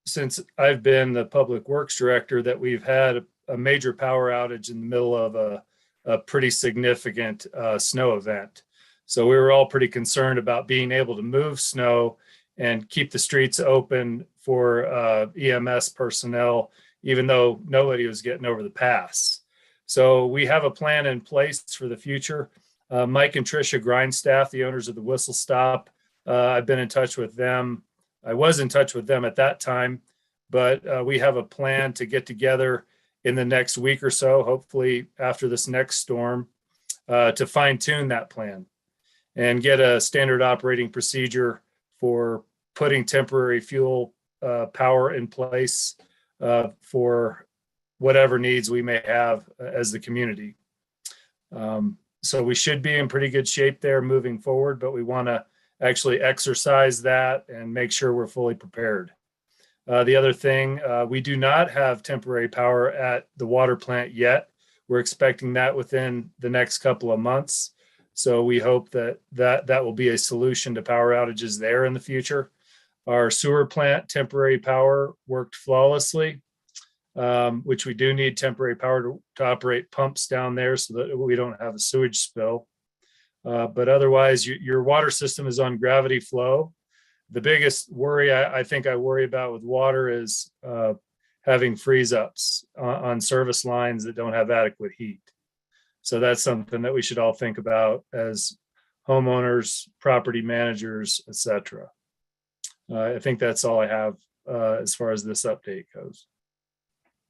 since I've been the public works director that we've had a major power outage in the middle of a pretty significant snow event. So we were all pretty concerned about being able to move snow and keep the streets open for EMS personnel, even though nobody was getting over the pass. So we have a plan in place for the future. Mike and Tricia Grindstaff, the owners of the Whistle Stop, I've been in touch with them. I was in touch with them at that time, but we have a plan to get together in the next week or so, hopefully after this next storm, to fine tune that plan and get a standard operating procedure for putting temporary fuel power in place for whatever needs we may have as the community. So we should be in pretty good shape there moving forward, but we want to actually exercise that and make sure we're fully prepared. The other thing, we do not have temporary power at the water plant yet. We're expecting that within the next couple of months. So we hope that will be a solution to power outages there in the future. Our sewer plant temporary power worked flawlessly, which we do need temporary power to operate pumps down there so that we don't have a sewage spill. But otherwise, your water system is on gravity flow. The biggest worry I think I worry about with water is having freeze ups on service lines that don't have adequate heat. So that's something that we should all think about as homeowners, property managers, et cetera. I think that's all I have as far as this update goes.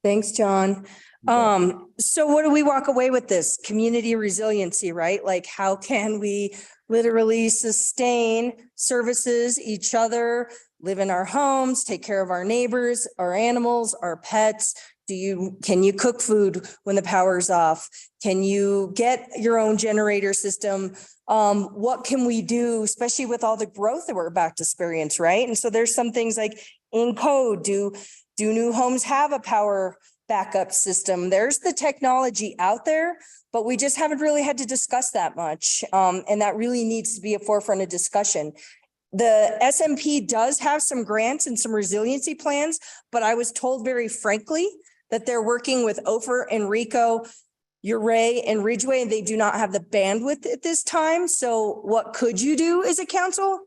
Thanks, John. So what do we walk away with this? Community resiliency, right? Like how can we literally sustain services, each other, live in our homes, take care of our neighbors, our animals, our pets? Can you cook food when the power's off? Can you get your own generator system? What can we do, especially with all the growth that we're about to experience, right? And so there's some things like in code, do new homes have a power backup system? There's the technology out there, but we just haven't really had to discuss that much. And that really needs to be a forefront of discussion. The SMP does have some grants and some resiliency plans, but I was told very frankly that they're working with Ophir, Enrico, Uray, and Ridgeway, and they do not have the bandwidth at this time. So what could you do as a council?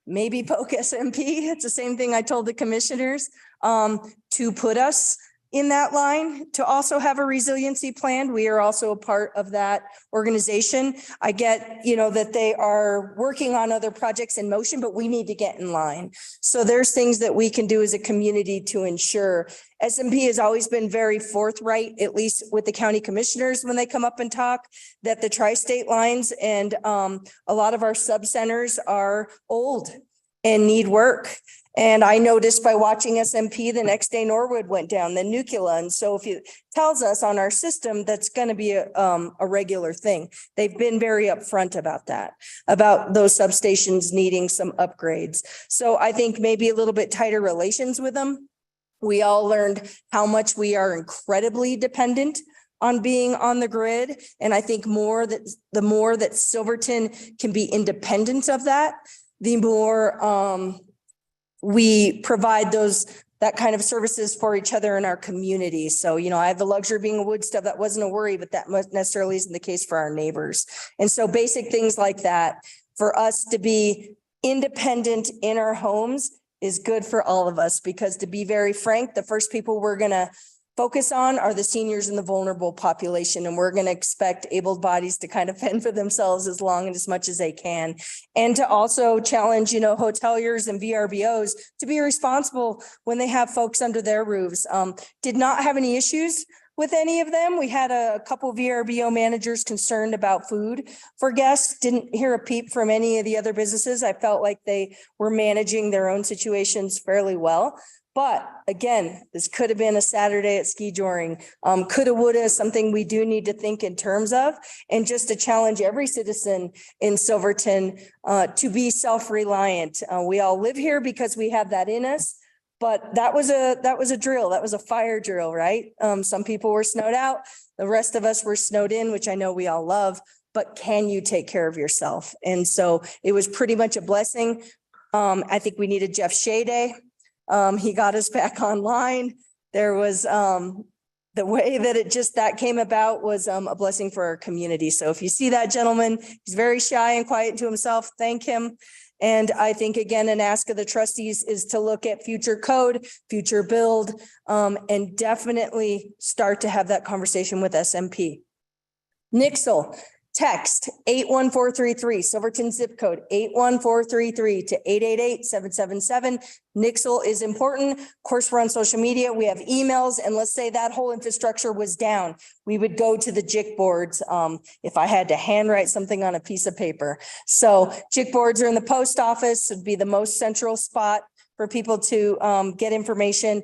Maybe poke SMP. It's the same thing I told the commissioners, to put us in that line, to also have a resiliency plan. We are also a part of that organization. I get, that they are working on other projects in motion, but we need to get in line. So there's things that we can do as a community to ensure. SMP has always been very forthright, at least with the county commissioners when they come up and talk, that the tri-state lines and a lot of our sub-centers are old and need work. And I noticed by watching SMP, the next day Norwood went down, then Nuclear. And so if it tells us on our system, that's going to be a regular thing. They've been very upfront about that, about those substations needing some upgrades. So I think maybe a little bit tighter relations with them. We all learned how much we are incredibly dependent on being on the grid. And I think the more that Silverton can be independent of that, the more we provide that kind of services for each other in our community. So, I have the luxury of being a wood stuff. That wasn't a worry, but that necessarily isn't the case for our neighbors. And so basic things like that, for us to be independent in our homes is good for all of us, because to be very frank, the first people we're going to focus on are the seniors and the vulnerable population. And we're going to expect able bodies to kind of fend for themselves as long and as much as they can. And to also challenge, hoteliers and VRBOs to be responsible when they have folks under their roofs. Did not have any issues with any of them. We had a couple of VRBO managers concerned about food for guests. Didn't hear a peep from any of the other businesses. I felt like they were managing their own situations fairly well. But again, this could have been a Saturday at ski joring. Coulda, woulda, something we do need to think in terms of, and just to challenge every citizen in Silverton to be self-reliant. We all live here because we have that in us. But that was a drill. That was a fire drill, right? Some people were snowed out. The rest of us were snowed in, which I know we all love. But can you take care of yourself? And so it was pretty much a blessing. I think we needed Jeff Shea Day. He got us back online. There was the way that that came about was a blessing for our community. So if you see that gentleman, he's very shy and quiet to himself, thank him. And I think, again, an ask of the trustees is to look at future code, future build, and definitely start to have that conversation with SMP. Nixle, text 81433, Silverton zip code 81433 to 888-777. Nixle is important. Of course, we're on social media. We have emails, and let's say that whole infrastructure was down. We would go to the JIC boards if I had to handwrite something on a piece of paper. So JIC boards are in the post office. Would be the most central spot for people to get information.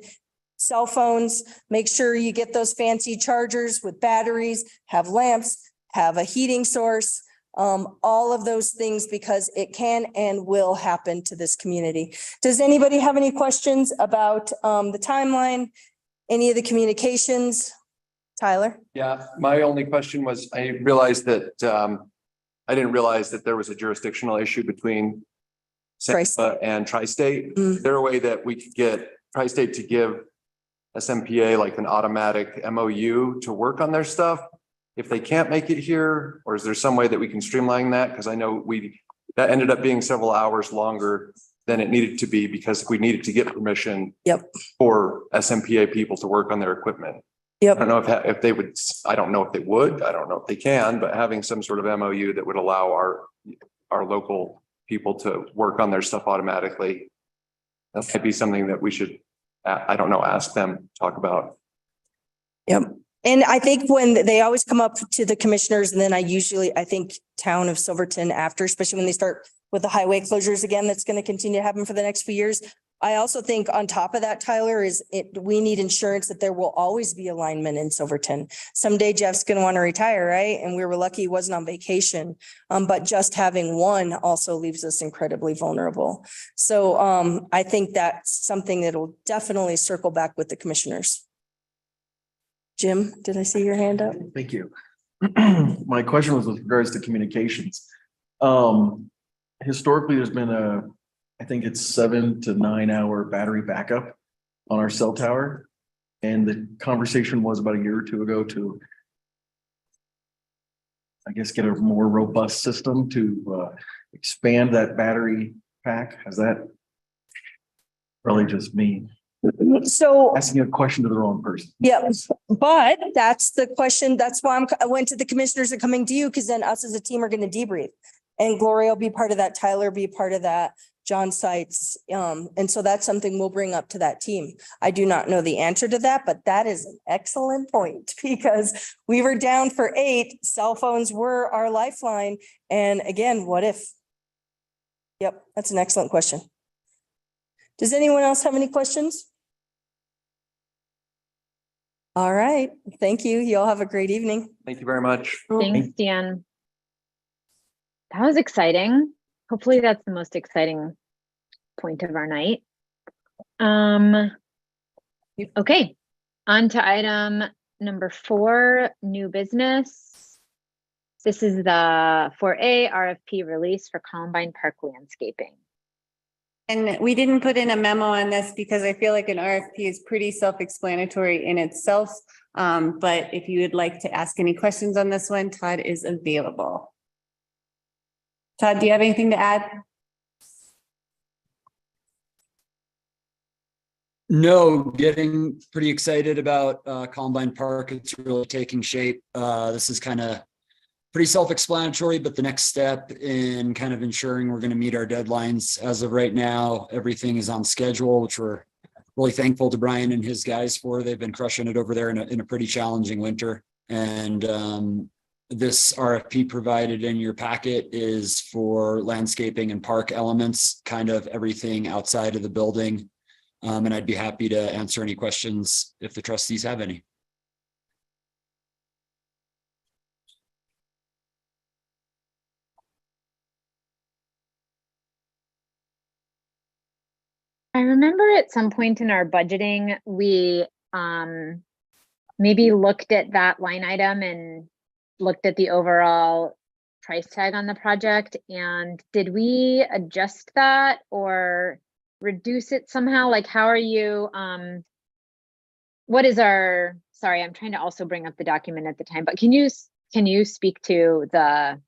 Cell phones, make sure you get those fancy chargers with batteries, have lamps, have a heating source, all of those things, because it can and will happen to this community. Does anybody have any questions about the timeline, any of the communications? Tyler? Yeah, my only question was, I realized that I didn't realize that there was a jurisdictional issue between SEMPA and Tri-State. Is there a way that we could get Tri-State to give SMPA like an automatic MOU to work on their stuff if they can't make it here? Or is there some way that we can streamline that? Because I know that ended up being several hours longer than it needed to be, because we needed to get permission for SMPA people to work on their equipment. I don't know if they would, I don't know if they would, I don't know if they can, but having some sort of MOU that would allow our local people to work on their stuff automatically, that might be something that we should, I don't know, ask them, talk about. Yep. And I think when they always come up to the commissioners, and then I think town of Silverton after, especially when they start with the highway closures again, that's going to continue to happen for the next few years. I also think on top of that, Tyler, we need insurance that there will always be alignment in Silverton. Someday Jeff's going to want to retire, right? And we were lucky he wasn't on vacation. But just having one also leaves us incredibly vulnerable. So I think that's something that'll definitely circle back with the commissioners. Jim, did I see your hand up? Thank you. My question was with regards to communications. Historically, there's been I think it's 7 to 9 hour battery backup on our cell tower. And the conversation was about a year or two ago to, I guess, get a more robust system to expand that battery pack. Has that really just me? So asking a question to the wrong person. Yeah, but that's the question. That's why I went to the commissioners and coming to you, because then us as a team are going to debrief. And Gloria will be part of that. Tyler be part of that. John Seitz. And so that's something we'll bring up to that team. I do not know the answer to that, but that is an excellent point because we were down for 8. Cell phones were our lifeline. And again, what if? Yep, that's an excellent question. Does anyone else have any questions? All right. Thank you. You all have a great evening. Thank you very much. Thanks, Dan. That was exciting. Hopefully that's the most exciting point of our night. Okay, on to item number 4, new business. This is the 4A RFP release for Columbine Park landscaping. And we didn't put in a memo on this because I feel like an RFP is pretty self-explanatory in itself. But if you would like to ask any questions on this one, Todd is available. Todd, do you have anything to add? No, getting pretty excited about Columbine Park. It's really taking shape. This is kind of pretty self-explanatory, but the next step in kind of ensuring we're going to meet our deadlines. As of right now, everything is on schedule, which we're really thankful to Brian and his guys for. They've been crushing it over there in a pretty challenging winter. And this RFP provided in your packet is for landscaping and park elements, kind of everything outside of the building. And I'd be happy to answer any questions if the trustees have any. I remember at some point in our budgeting, we maybe looked at that line item and looked at the overall price tag on the project. And did we adjust that or reduce it somehow? Like, how are you, what is our, sorry, I'm trying to also bring up the document at the time, but can you speak to the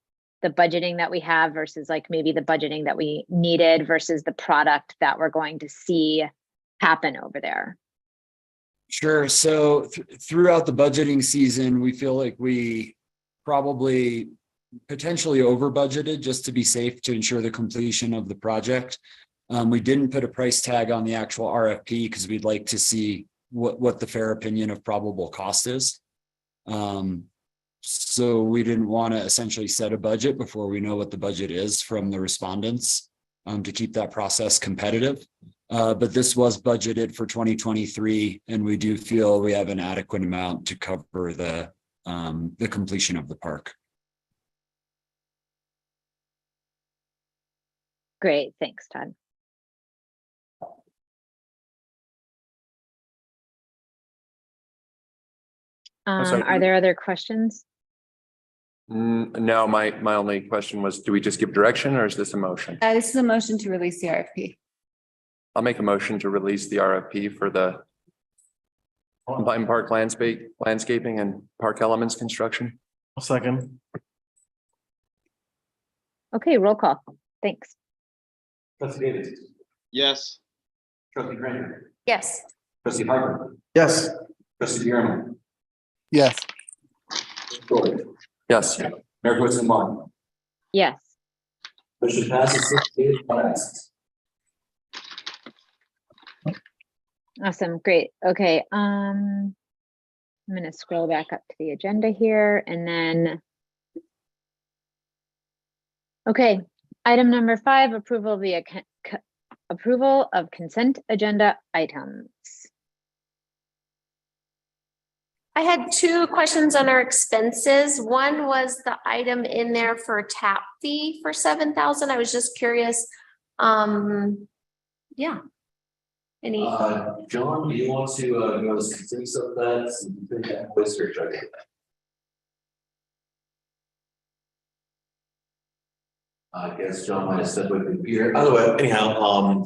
budgeting that we have versus like maybe the budgeting that we needed versus the product that we're going to see happen over there? Sure. So throughout the budgeting season, we feel like we probably potentially over budgeted just to be safe to ensure the completion of the project. We didn't put a price tag on the actual RFP because we'd like to see what the fair opinion of probable cost is. So we didn't want to essentially set a budget before we know what the budget is from the respondents to keep that process competitive. But this was budgeted for 2023, and we do feel we have an adequate amount to cover the completion of the park. Great, thanks, Todd. Are there other questions? No, my only question was, do we just give direction or is this a motion? This is a motion to release the RFP. I'll make a motion to release the RFP for the Columbine Park landscaping and park elements construction. I'll second. Okay, roll call. Thanks. Trustee Davis. Yes. Trustee Grant. Yes. Trustee Harper. Yes. Trustee Guillermo. Yes. Yes. Mayor Witzenbaum. Yes. Motion passes 6-5. Awesome, great. Okay, I'm going to scroll back up to the agenda here and then. Okay, item number 5, approval via approval of consent agenda items. I had 2 questions on our expenses. One was the item in there for a tap fee for 7,000. I was just curious. Yeah. Any, John, do you want to go to specifics of that? So you think that voice or should I get that? I guess John might have stepped away from the computer. Otherwise, anyhow,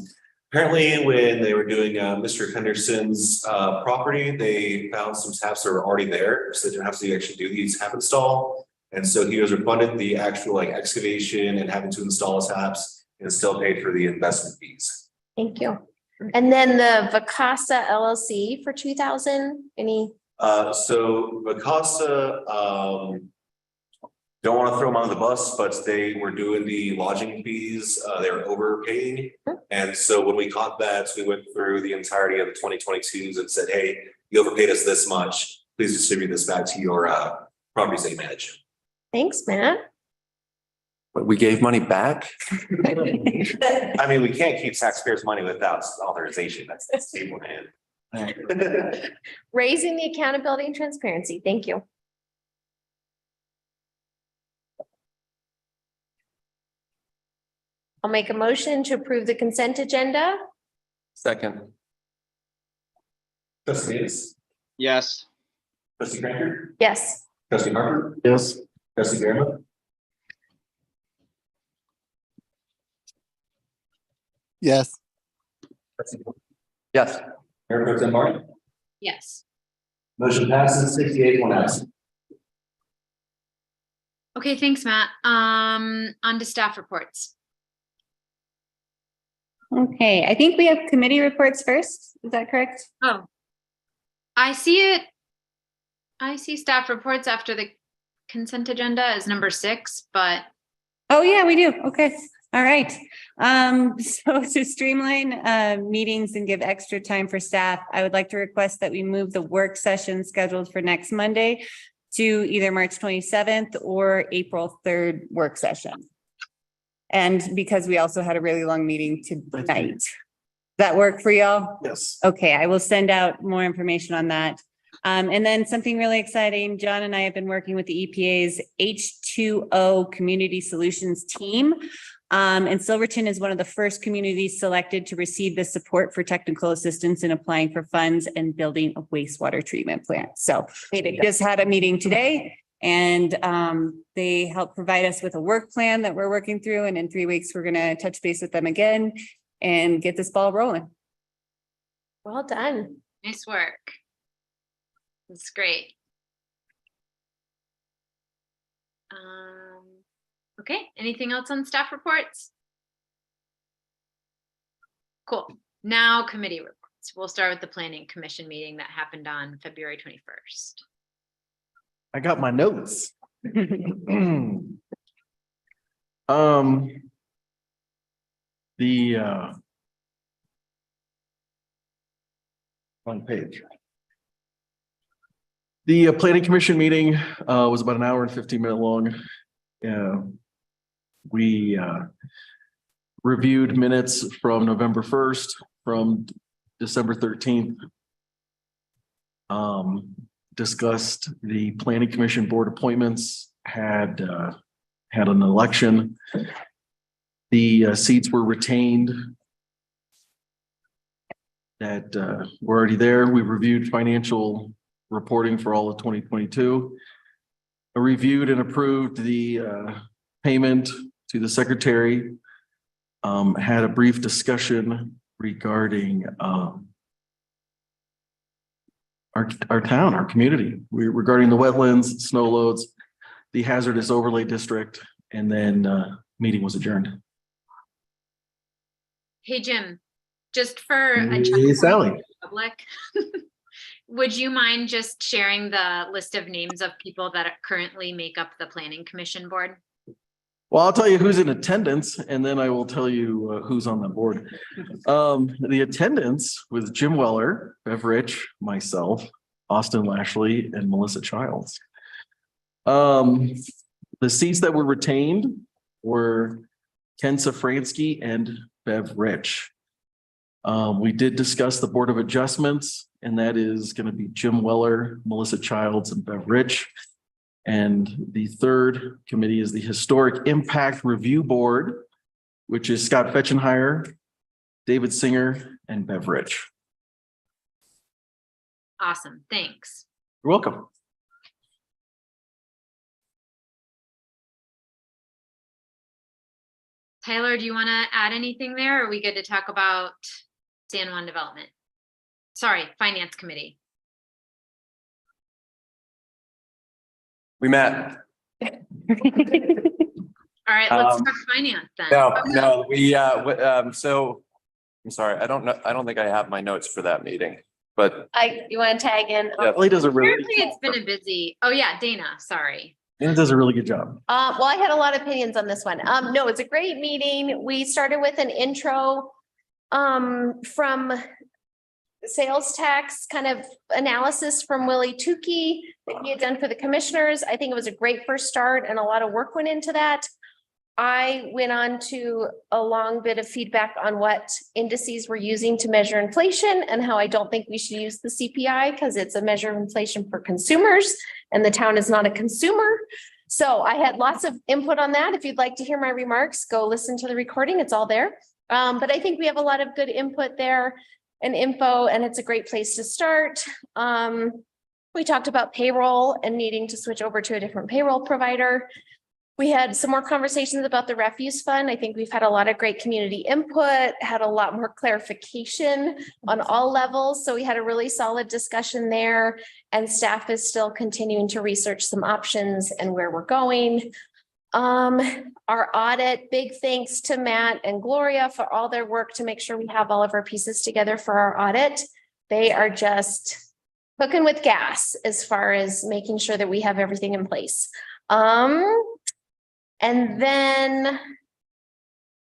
apparently when they were doing Mr. Henderson's property, they found some taps that were already there, so they didn't have to actually do these tap install. And so he was refunded the actual like excavation and having to install his taps and still paid for the investment fees. thank you. And then the Vacasa LLC for 2,000, any? So Vacasa, don't want to throw them on the bus, but they were doing the lodging fees. They were overpaying. And so when we caught that, we went through the entirety of the 2022s and said, hey, you overpaid us this much. Please distribute this back to your properties that you manage. Thanks, Matt. But we gave money back? I mean, we can't keep taxpayers' money without authorization. That's stable, man. Raising the accountability and transparency. Thank you. I'll make a motion to approve the consent agenda. Second. Trustee Davis? Yes. Trustee Cranker? Yes. Trustee Harper? Yes. Trustee Graham? Yes. Yes. Mayor Pro Tem Martin? Yes. Motion passes 68, 1 absent. Okay, thanks, Matt. On to staff reports. Okay, I think we have committee reports first. Is that correct? Oh, I see it. I see staff reports after the consent agenda as number 6, but. Oh, yeah, we do. Okay. All right. So to streamline meetings and give extra time for staff, I would like to request that we move the work session scheduled for next Monday to either March 27th or April 3rd work session. And because we also had a really long meeting tonight. Does that work for y'all? Yes. Okay, I will send out more information on that. And then something really exciting, John and I have been working with the EPA's H2O Community Solutions team. And Silverton is one of the first communities selected to receive the support for technical assistance in applying for funds and building a wastewater treatment plant. So we just had a meeting today and they helped provide us with a work plan that we're working through. And in 3 weeks, we're going to touch base with them again and get this ball rolling. Well done. Nice work. That's great. Okay, anything else on staff reports? Cool. Now committee reports. We'll start with the planning commission meeting that happened on February 21st. I got my notes. Wrong page. The planning commission meeting was about an hour and 15-minute long. We reviewed minutes from November 1st, from December 13th. Discussed the planning commission board appointments, had an election. The seats were retained that were already there. We reviewed financial reporting for all of 2022. I reviewed and approved the payment to the secretary. Had a brief discussion regarding our town, our community, regarding the wetlands, snow loads, the hazardous overlay district, and then meeting was adjourned. Hey, Jim, just for a Hey, Sally. public, would you mind just sharing the list of names of people that currently make up the planning commission board? Well, I'll tell you who's in attendance, and then I will tell you who's on the board. The attendance was Jim Weller, Bev Rich, myself, Austin Lashley and Melissa Childs. The seats that were retained were Ken Safransky and Bev Rich. We did discuss the Board of Adjustments, and that is going to be Jim Weller, Melissa Childs, and Bev Rich. And the third committee is the Historic Impact Review Board, which is Scott Fetchenheimer, David Singer, and Bev Rich. Awesome, thanks. You're welcome. Tyler, do you want to add anything there? Or are we good to talk about San Juan Development? Sorry, Finance Committee. We met. All right, let's talk finance then. So I'm sorry, I don't know. I don't think I have my notes for that meeting, but You want to tag in? Yeah, Lee does a really, Apparently it's been a busy, oh yeah, Dana, sorry. Dana does a really good job. Well, I had a lot of opinions on this one. No, it's a great meeting. We started with an intro from sales tax kind of analysis from Willie Tukey that he had done for the commissioners. I think it was a great first start and a lot of work went into that. I went on to a long bit of feedback on what indices we're using to measure inflation and how I don't think we should use the CPI because it's a measure of inflation for consumers and the town is not a consumer. So I had lots of input on that. If you'd like to hear my remarks, go listen to the recording. It's all there. But I think we have a lot of good input there and info, and it's a great place to start. We talked about payroll and needing to switch over to a different payroll provider. We had some more conversations about the refuse fund. I think we've had a lot of great community input, had a lot more clarification on all levels. So we had a really solid discussion there, and staff is still continuing to research some options and where we're going. Our audit, big thanks to Matt and Gloria for all their work to make sure we have all of our pieces together for our audit. They are just cooking with gas as far as making sure that we have everything in place. And then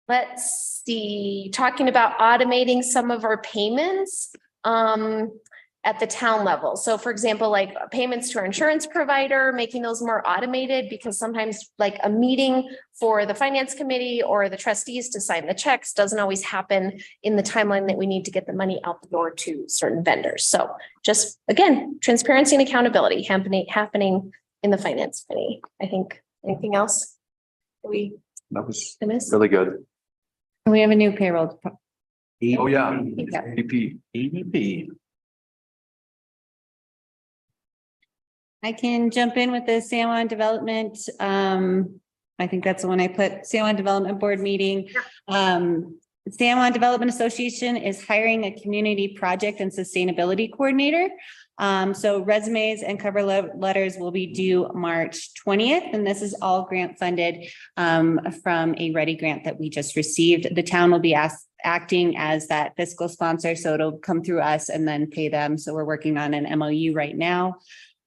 let's see, talking about automating some of our payments at the town level. So for example, like payments to our insurance provider, making those more automated because sometimes like a meeting for the finance committee or the trustees to sign the checks doesn't always happen in the timeline that we need to get the money out the door to certain vendors. So just again, transparency and accountability happening in the finance committee. I think anything else? That was really good. We have a new payroll. Oh, yeah. AVP. I can jump in with the San Juan Development. I think that's the one I put, San Juan Development Board meeting. San Juan Development Association is hiring a community project and sustainability coordinator. So resumes and cover letters will be due March 20th, and this is all grant funded from a READY grant that we just received. The town will be acting as that fiscal sponsor, so it'll come through us and then pay them. So we're working on an MOU right now.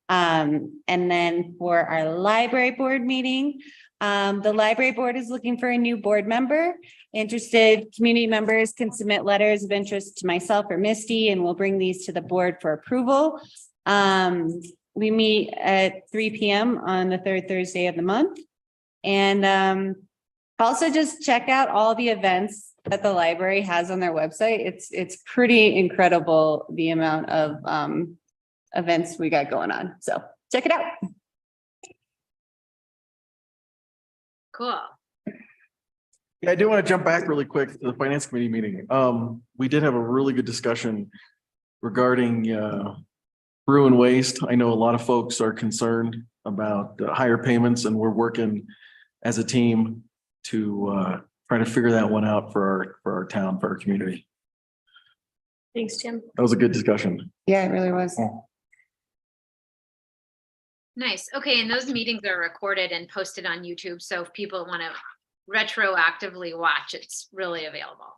And then for our library board meeting, the library board is looking for a new board member. Interested community members can submit letters of interest to myself or Misty, and we'll bring these to the board for approval. We meet at 3 p.m. on the third Thursday of the month. And also just check out all the events that the library has on their website. It's pretty incredible the amount of events we got going on. So check it out. Cool. Yeah, I do want to jump back really quick to the finance committee meeting. We did have a really good discussion regarding brew and waste. I know a lot of folks are concerned about higher payments, and we're working as a team to try to figure that one out for our town, for our community. Thanks, Jim. That was a good discussion. Yeah, it really was. Nice. Okay, and those meetings are recorded and posted on YouTube. So if people want to retroactively watch, it's really available.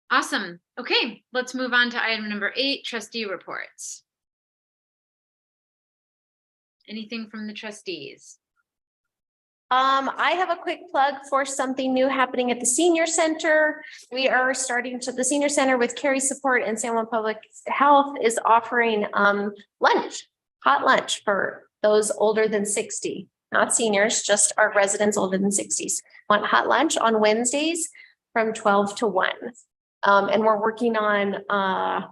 Awesome. Okay, let's move on to item number 8, trustee reports. Anything from the trustees? I have a quick plug for something new happening at the senior center. We are starting to, the senior center with Carrie's support and San Juan Public Health is offering lunch, hot lunch for those older than 60, not seniors, just our residents older than 60s. Want hot lunch on Wednesdays from 12 to 1. And we're working on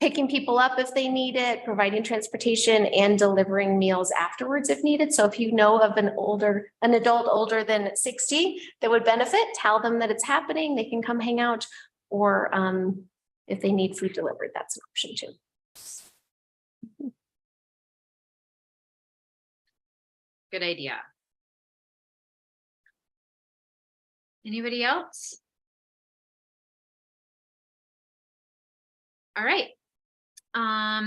picking people up if they need it, providing transportation and delivering meals afterwards if needed. So if you know of an adult older than 60 that would benefit, tell them that it's happening. They can come hang out, or if they need food delivered, that's an option too. Good idea. Anybody else? All right.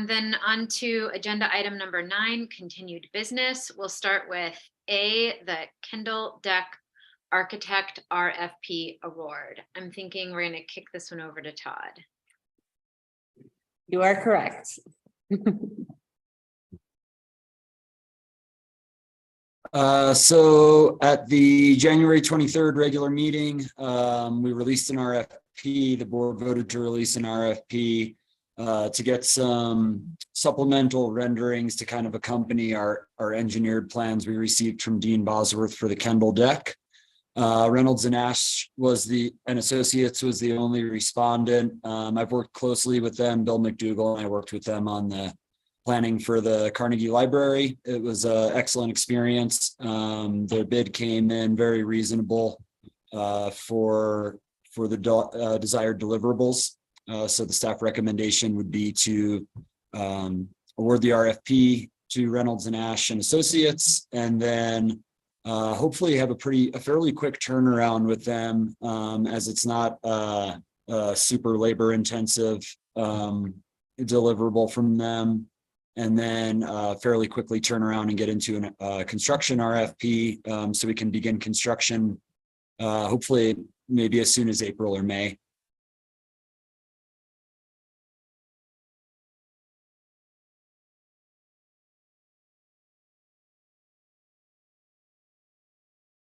Then on to agenda item number 9, continued business. We'll start with the Kendall Deck Architect RFP Award. I'm thinking we're going to kick this one over to Todd. You are correct. So at the January 23rd regular meeting, we released an RFP. The board voted to release an RFP to get some supplemental renderings to kind of accompany our engineered plans we received from Dean Bosworth for the Kendall Deck. Reynolds and Ash and Associates was the only respondent. I've worked closely with them. Bill McDougall and I worked with them on the planning for the Carnegie Library. It was an excellent experience. Their bid came in very reasonable for the desired deliverables. So the staff recommendation would be to award the RFP to Reynolds and Ash and Associates, and then hopefully have a fairly quick turnaround with them, as it's not a super labor intensive deliverable from them. And then fairly quickly turn around and get into a construction RFP, so we can begin construction hopefully maybe as soon as April or May.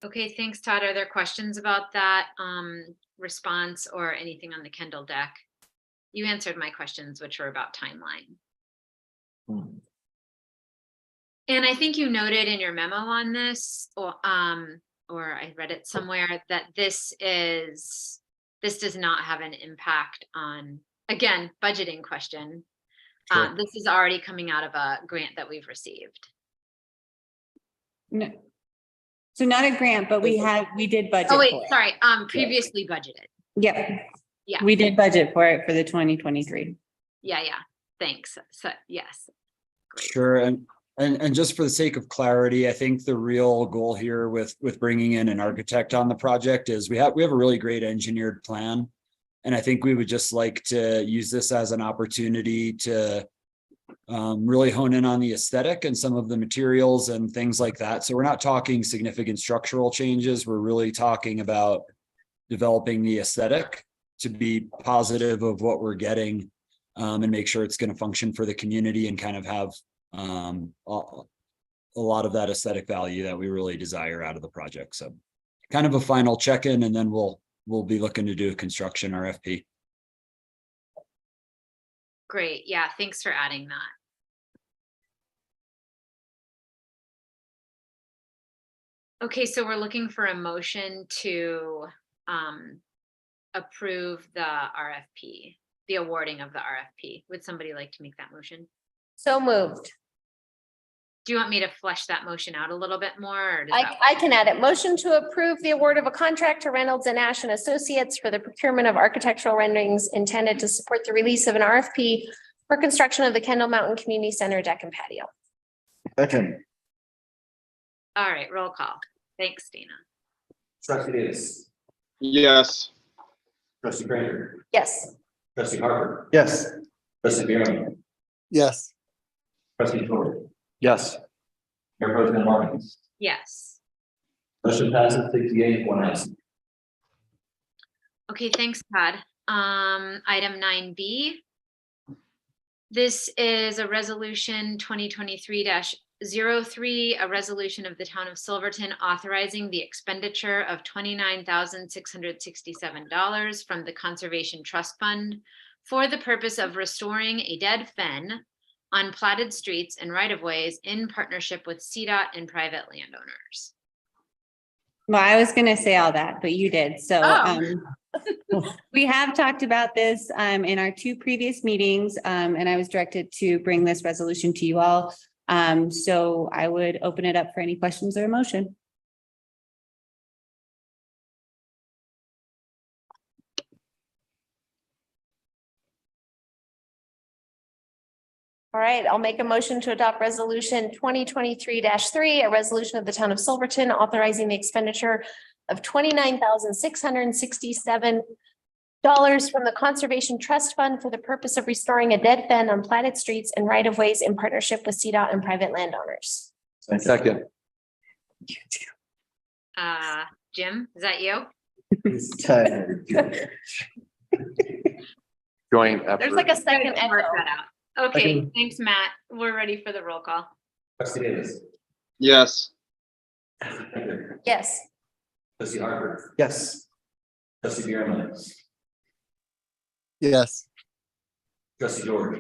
Okay, thanks, Todd. Are there questions about that response or anything on the Kendall Deck? You answered my questions, which were about timeline. And I think you noted in your memo on this, or I read it somewhere, that this does not have an impact on, again, budgeting question. Sure. This is already coming out of a grant that we've received. No. So not a grant, but we did budget. Oh wait, for it. sorry. Previously budgeted. Yep. Yeah. We did budget for it for the 2023. Yeah. Thanks. So yes. Great. Sure. And just for the sake of clarity, I think the real goal here with bringing in an architect on the project is we have a really great engineered plan. And I think we would just like to use this as an opportunity to really hone in on the aesthetic and some of the materials and things like that. So we're not talking significant structural changes. We're really talking about developing the aesthetic to be positive of what we're getting, and make sure it's going to function for the community and kind of have a lot of that aesthetic value that we really desire out of the project. So kind of a final check-in, and then we'll be looking to do a construction RFP. Great. Yeah. Thanks for adding that. Okay. So we're looking for a motion to approve the RFP, the awarding of the RFP. Would somebody like to make that motion? So moved. Do you want me to flesh that motion out a little bit more? Or does I can add it. Motion to approve the award of a contract to Reynolds and Ash and Associates for the procurement of architectural renderings intended to support the release of an RFP for construction of the Kendall Mountain Community Center deck and patio. Second. All right, roll call. Thanks, Dana. Trustee Davis, Yes. trustee Granger, Yes. trustee Harper, Yes. trustee Bureau, Yes. trustee Short, Yes. Mayor Pro Tem Martin. Yes. Motion passes 68, 1 absent. Okay, thanks, Todd. Item 9B. This is a resolution 2023 03, a resolution of the town of Silverton authorizing the expenditure of $29,667 from the Conservation Trust Fund for the purpose of restoring a dead fen on platted streets and right-of-ways in partnership with CDOT and private landowners. Well, I was gonna say all that, but you did. So, Oh. we have talked about this, in our two previous meetings, and I was directed to bring this resolution to you all. So I would open it up for any questions or a motion. All right, I'll make a motion to adopt resolution 2023-3, a resolution of the town of Silverton authorizing the expenditure of $29,667 from the Conservation Trust Fund for the purpose of restoring a dead fen on platted streets and right-of-ways in partnership with CDOT and private landowners. Second. Jim, is that you? Joint There's effort. like a second Good, work echo. that out. Okay, thanks, Matt. We're ready for the roll call. Trustee Davis. Yes. Yes. Trustee Harper. Yes. Trustee Bierman. Yes. Trustee George.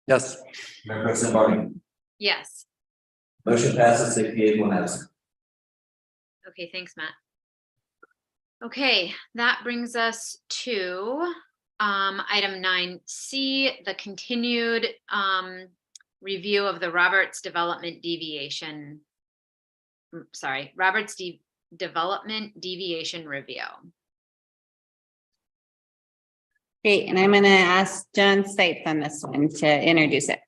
Yes. Mayor Pro Tem Barney. Yes. Motion passes 6-1 absent. Okay, thanks, Matt. Okay, that brings us to item 9C, the continued review of the Roberts Development Deviation. Roberts Development Deviation Review. Great, and I'm gonna ask John Stites on this one to introduce it.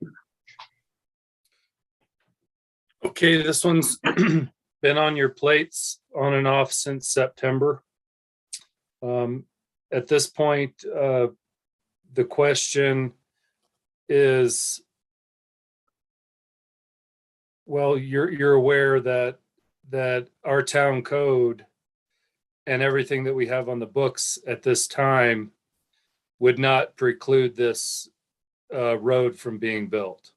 Okay, this one's been on your plates on and off since September. At this point, the question is, well, you're aware that our town code and everything that we have on the books at this time would not preclude this road from being built.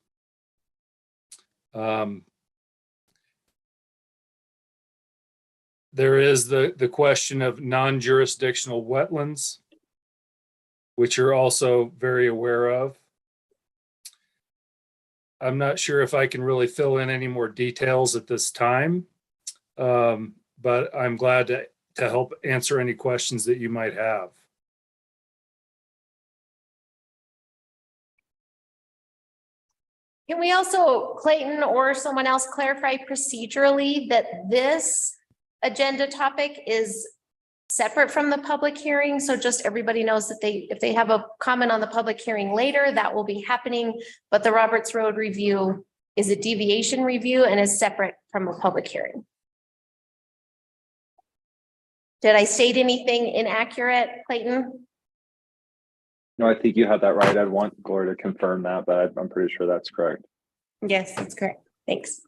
There is the question of non-jurisdictional wetlands, which you're also very aware of. I'm not sure if I can really fill in any more details at this time, but I'm glad to help answer any questions that you might have. Can we also, Clayton or someone else, clarify procedurally that this agenda topic is separate from the public hearing? So just everybody knows that if they have a comment on the public hearing later, that will be happening. But the Roberts Road review is a deviation review and is separate from a public hearing. Did I state anything inaccurate, Clayton? No, I think you had that right. I'd want Gloria to confirm that, but I'm pretty sure that's correct. Yes, that's correct. Thanks.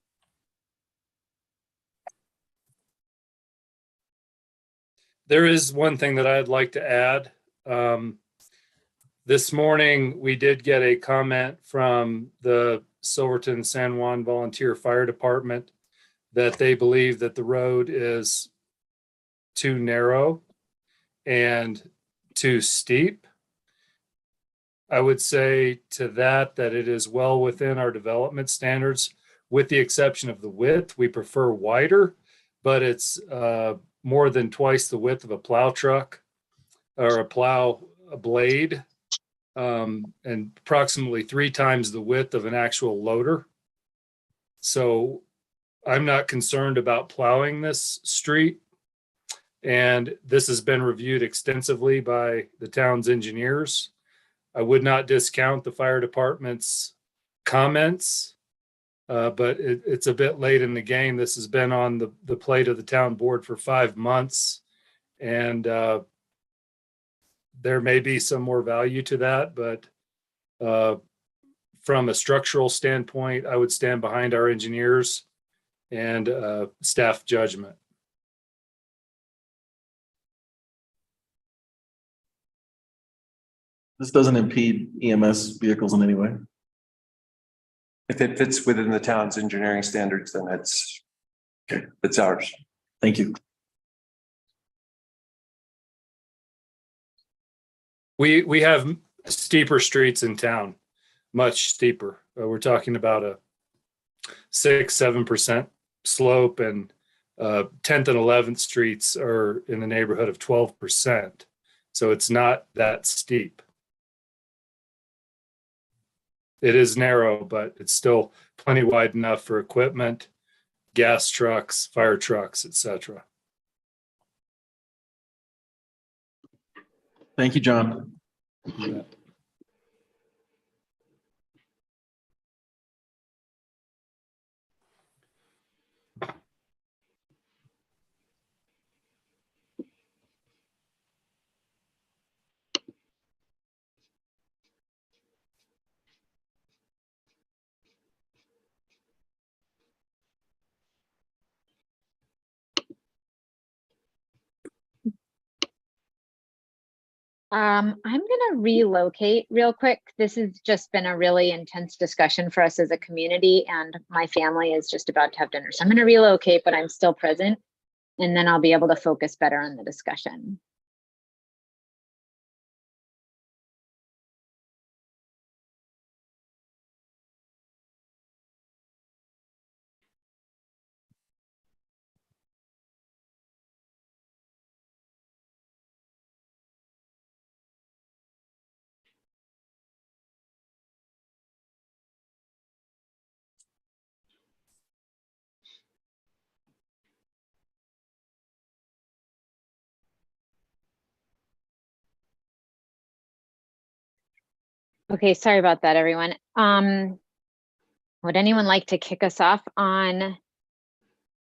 There is one thing that I'd like to add. This morning, we did get a comment from the Silverton San Juan Volunteer Fire Department that they believe that the road is too narrow and too steep. I would say to that it is well within our development standards, with the exception of the width. We prefer wider, but it's more than twice the width of a plow truck or a plow blade, and approximately 3 times the width of an actual loader. So I'm not concerned about plowing this street. And this has been reviewed extensively by the town's engineers. I would not discount the fire department's comments, but it's a bit late in the game. This has been on the plate of the town board for 5 months, and there may be some more value to that, but from a structural standpoint, I would stand behind our engineers and staff judgment. This doesn't impede EMS vehicles in any way. If it fits within the town's engineering standards, then it's ours. Thank you. We have steeper streets in town, much steeper. We're talking about a 6-7% slope, and 10th and 11th streets are in the neighborhood of 12%. So it's not that steep. It is narrow, but it's still plenty wide enough for equipment, gas trucks, fire trucks, etc. Thank you, John. I'm gonna relocate real quick. This has just been a really intense discussion for us as a community, and my family is just about to have dinner. So I'm gonna relocate, but I'm still present, and then I'll be able to focus better on the discussion. Okay, sorry about that, everyone. Would anyone like to kick us off on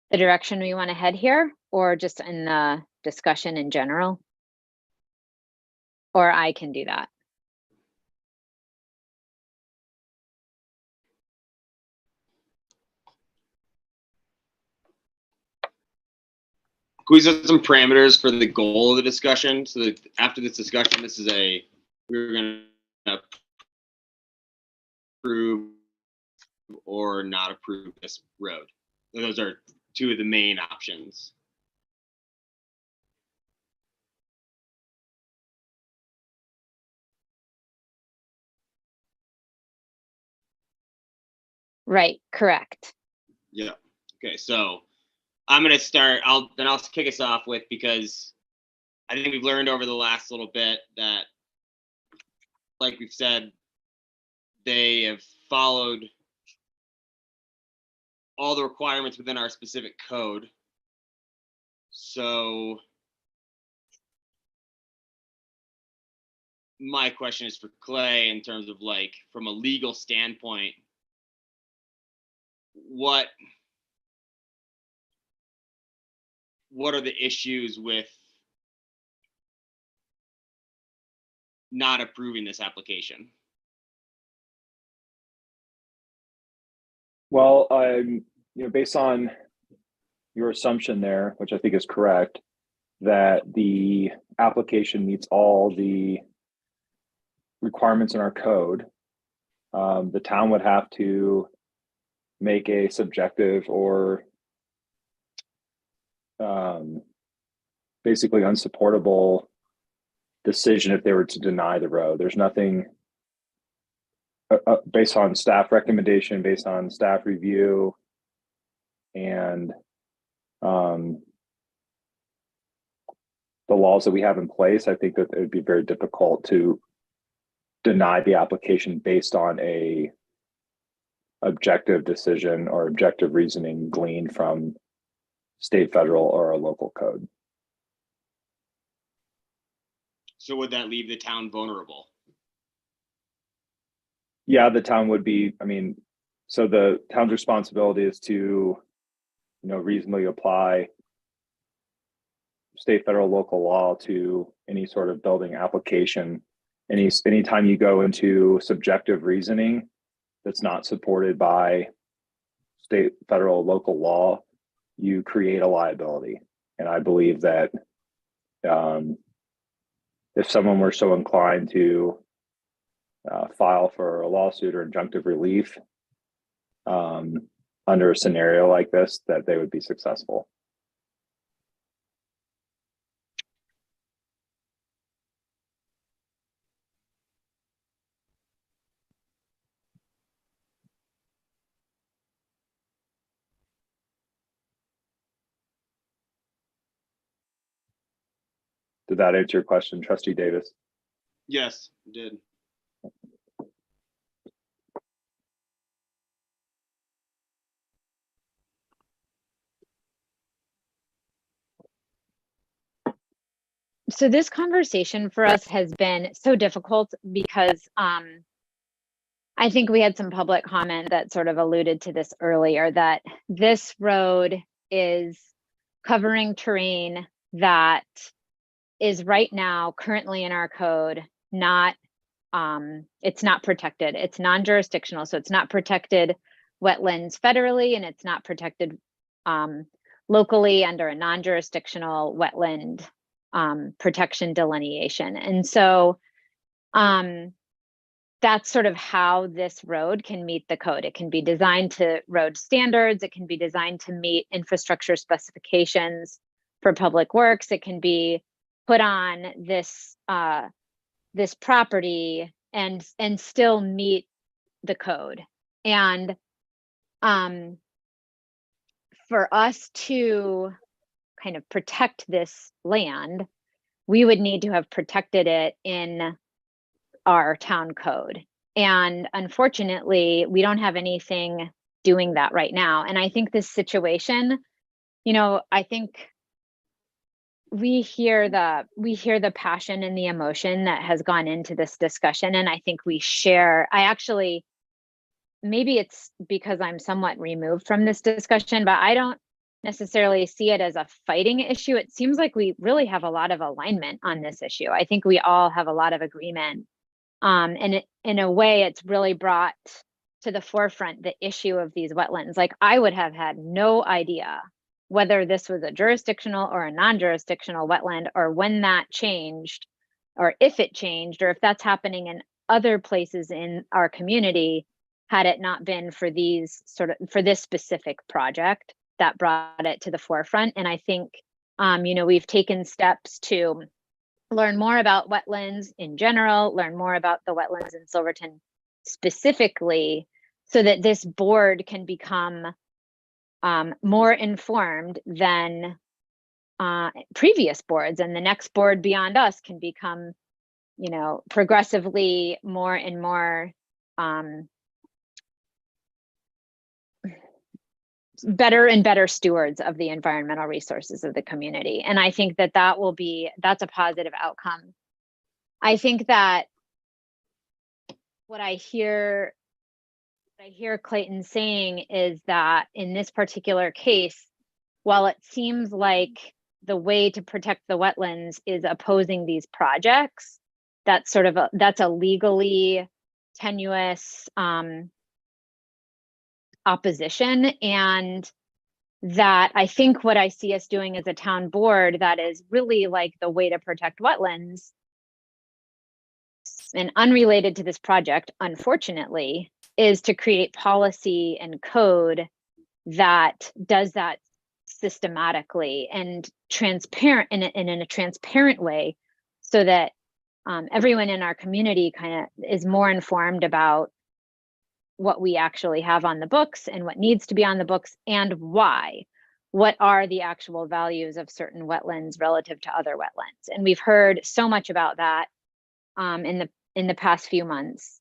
the direction we want to head here, or just in the discussion in general? Or I can do that. Can we set some parameters for the goal of the discussion? So that after this discussion, we're going to approve or not approve this road. So those are two of the main options. Right, correct. Yeah. Okay, so I'm gonna start. I'll kick us off with, because I think we've learned over the last little bit that, like we've said, they have followed all the requirements within our specific code. So my question is for Clay, in terms of, like, from a legal standpoint, what are the issues with not approving this application? Well, based on your assumption there, which I think is correct, that the application meets all the requirements in our code, the town would have to make a subjective or basically unsupportable decision if they were to deny the road. There's nothing based on staff recommendation, based on staff review, and the laws that we have in place. I think that it would be very difficult to deny the application based on a objective decision or objective reasoning gleaned from state, federal, or a local code. So would that leave the town vulnerable? Yeah, the town would be, so the town's responsibility is to, reasonably apply state, federal, local law to any sort of building application. Anytime you go into subjective reasoning that's not supported by state, federal, local law, you create a liability. And I believe that if someone were so inclined to file for a lawsuit or injunctive relief under a scenario like this, that they would be successful. Did that answer your question, Trustee Davis? Yes, it did. So this conversation for us has been so difficult because I think we had some public comment that sort of alluded to this earlier, that this road is covering terrain that is right now currently in our code, not it's not protected. It's non-jurisdictional, so it's not protected wetlands federally, and it's not protected locally under a non-jurisdictional wetland protection delineation. And so that's sort of how this road can meet the code. It can be designed to road standards. It can be designed to meet infrastructure specifications for public works. It can be put on this this property and still meet the code. And for us to kind of protect this land, we would need to have protected it in our town code. And unfortunately, we don't have anything doing that right now. And I think this situation, you know, I think we hear the passion and the emotion that has gone into this discussion. And I think we share, maybe it's because I'm somewhat removed from this discussion, but I don't necessarily see it as a fighting issue. It seems like we really have a lot of alignment on this issue. I think we all have a lot of agreement. And in a way, it's really brought to the forefront the issue of these wetlands. Like, I would have had no idea whether this was a jurisdictional or a non-jurisdictional wetland, or when that changed, or if it changed, or if that's happening in other places in our community, had it not been for for this specific project that brought it to the forefront. And I think, you know, we've taken steps to learn more about wetlands in general, learn more about the wetlands in Silverton specifically, so that this board can become more informed than previous boards, and the next board beyond us can become, you know, progressively more and more better and better stewards of the environmental resources of the community. And I think that that's a positive outcome. I think that what I hear Clayton saying is that in this particular case, while it seems like the way to protect the wetlands is opposing these projects, that's a legally tenuous opposition. And that I think what I see us doing as a town board that is really like the way to protect wetlands, and unrelated to this project, unfortunately, is to create policy and code that does that systematically and transparent in a transparent way, so that everyone in our community kind of is more informed about what we actually have on the books and what needs to be on the books, and why. What are the actual values of certain wetlands relative to other wetlands? And we've heard so much about that in the past few months.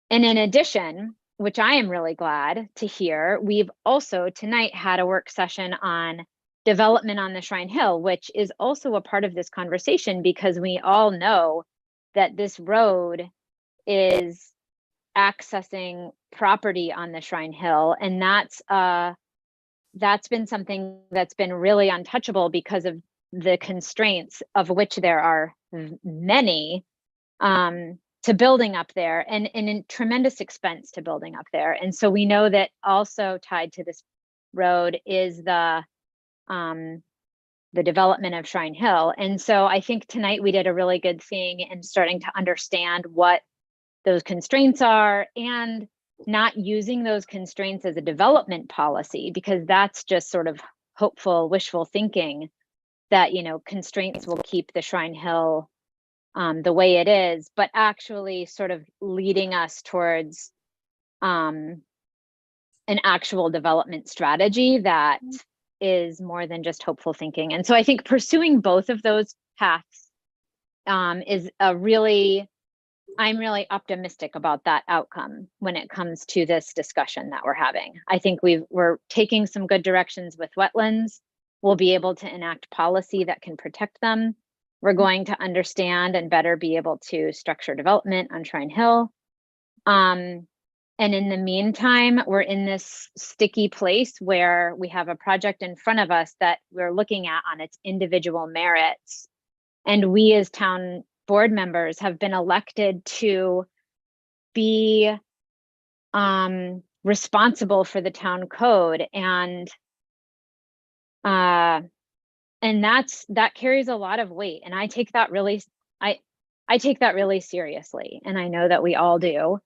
And in addition, which I am really glad to hear, we've also tonight had a work session on development on the Shrine Hill, which is also a part of this conversation, because we all know that this road is accessing property on the Shrine Hill, and that's been something that's been really untouchable because of the constraints, of which there are many, to building up there, and in tremendous expense to building up there. And so we know that also tied to this road is the development of Shrine Hill. And so I think tonight we did a really good thing in starting to understand what those constraints are, and not using those constraints as a development policy, because that's just sort of hopeful, wishful thinking that, you know, constraints will keep the Shrine Hill the way it is, but actually sort of leading us towards an actual development strategy that is more than just hopeful thinking. And so I think pursuing both of those paths is a really, I'm really optimistic about that outcome when it comes to this discussion that we're having. I think we're taking some good directions with wetlands. We'll be able to enact policy that can protect them. We're going to understand and better be able to structure development on Shrine Hill. And in the meantime, we're in this sticky place where we have a project in front of us that we're looking at on its individual merits. And we as town board members have been elected to be responsible for the town code. And that carries a lot of weight. And I take that really, I take that really seriously. And I know that we all do.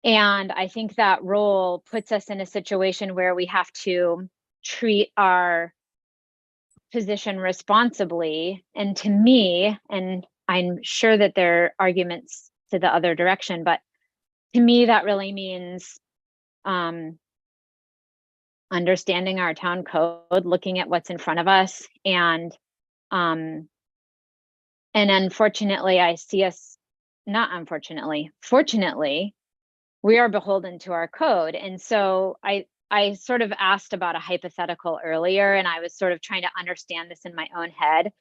And I think that role puts us in a situation where we have to treat our position responsibly. And to me, and I'm sure that there are arguments to the other direction, but to me, that really means understanding our town code, looking at what's in front of us. And unfortunately, I see us, not unfortunately, fortunately, we are beholden to our code. And so I sort of asked about a hypothetical earlier, and I was sort of trying to understand this in my own head,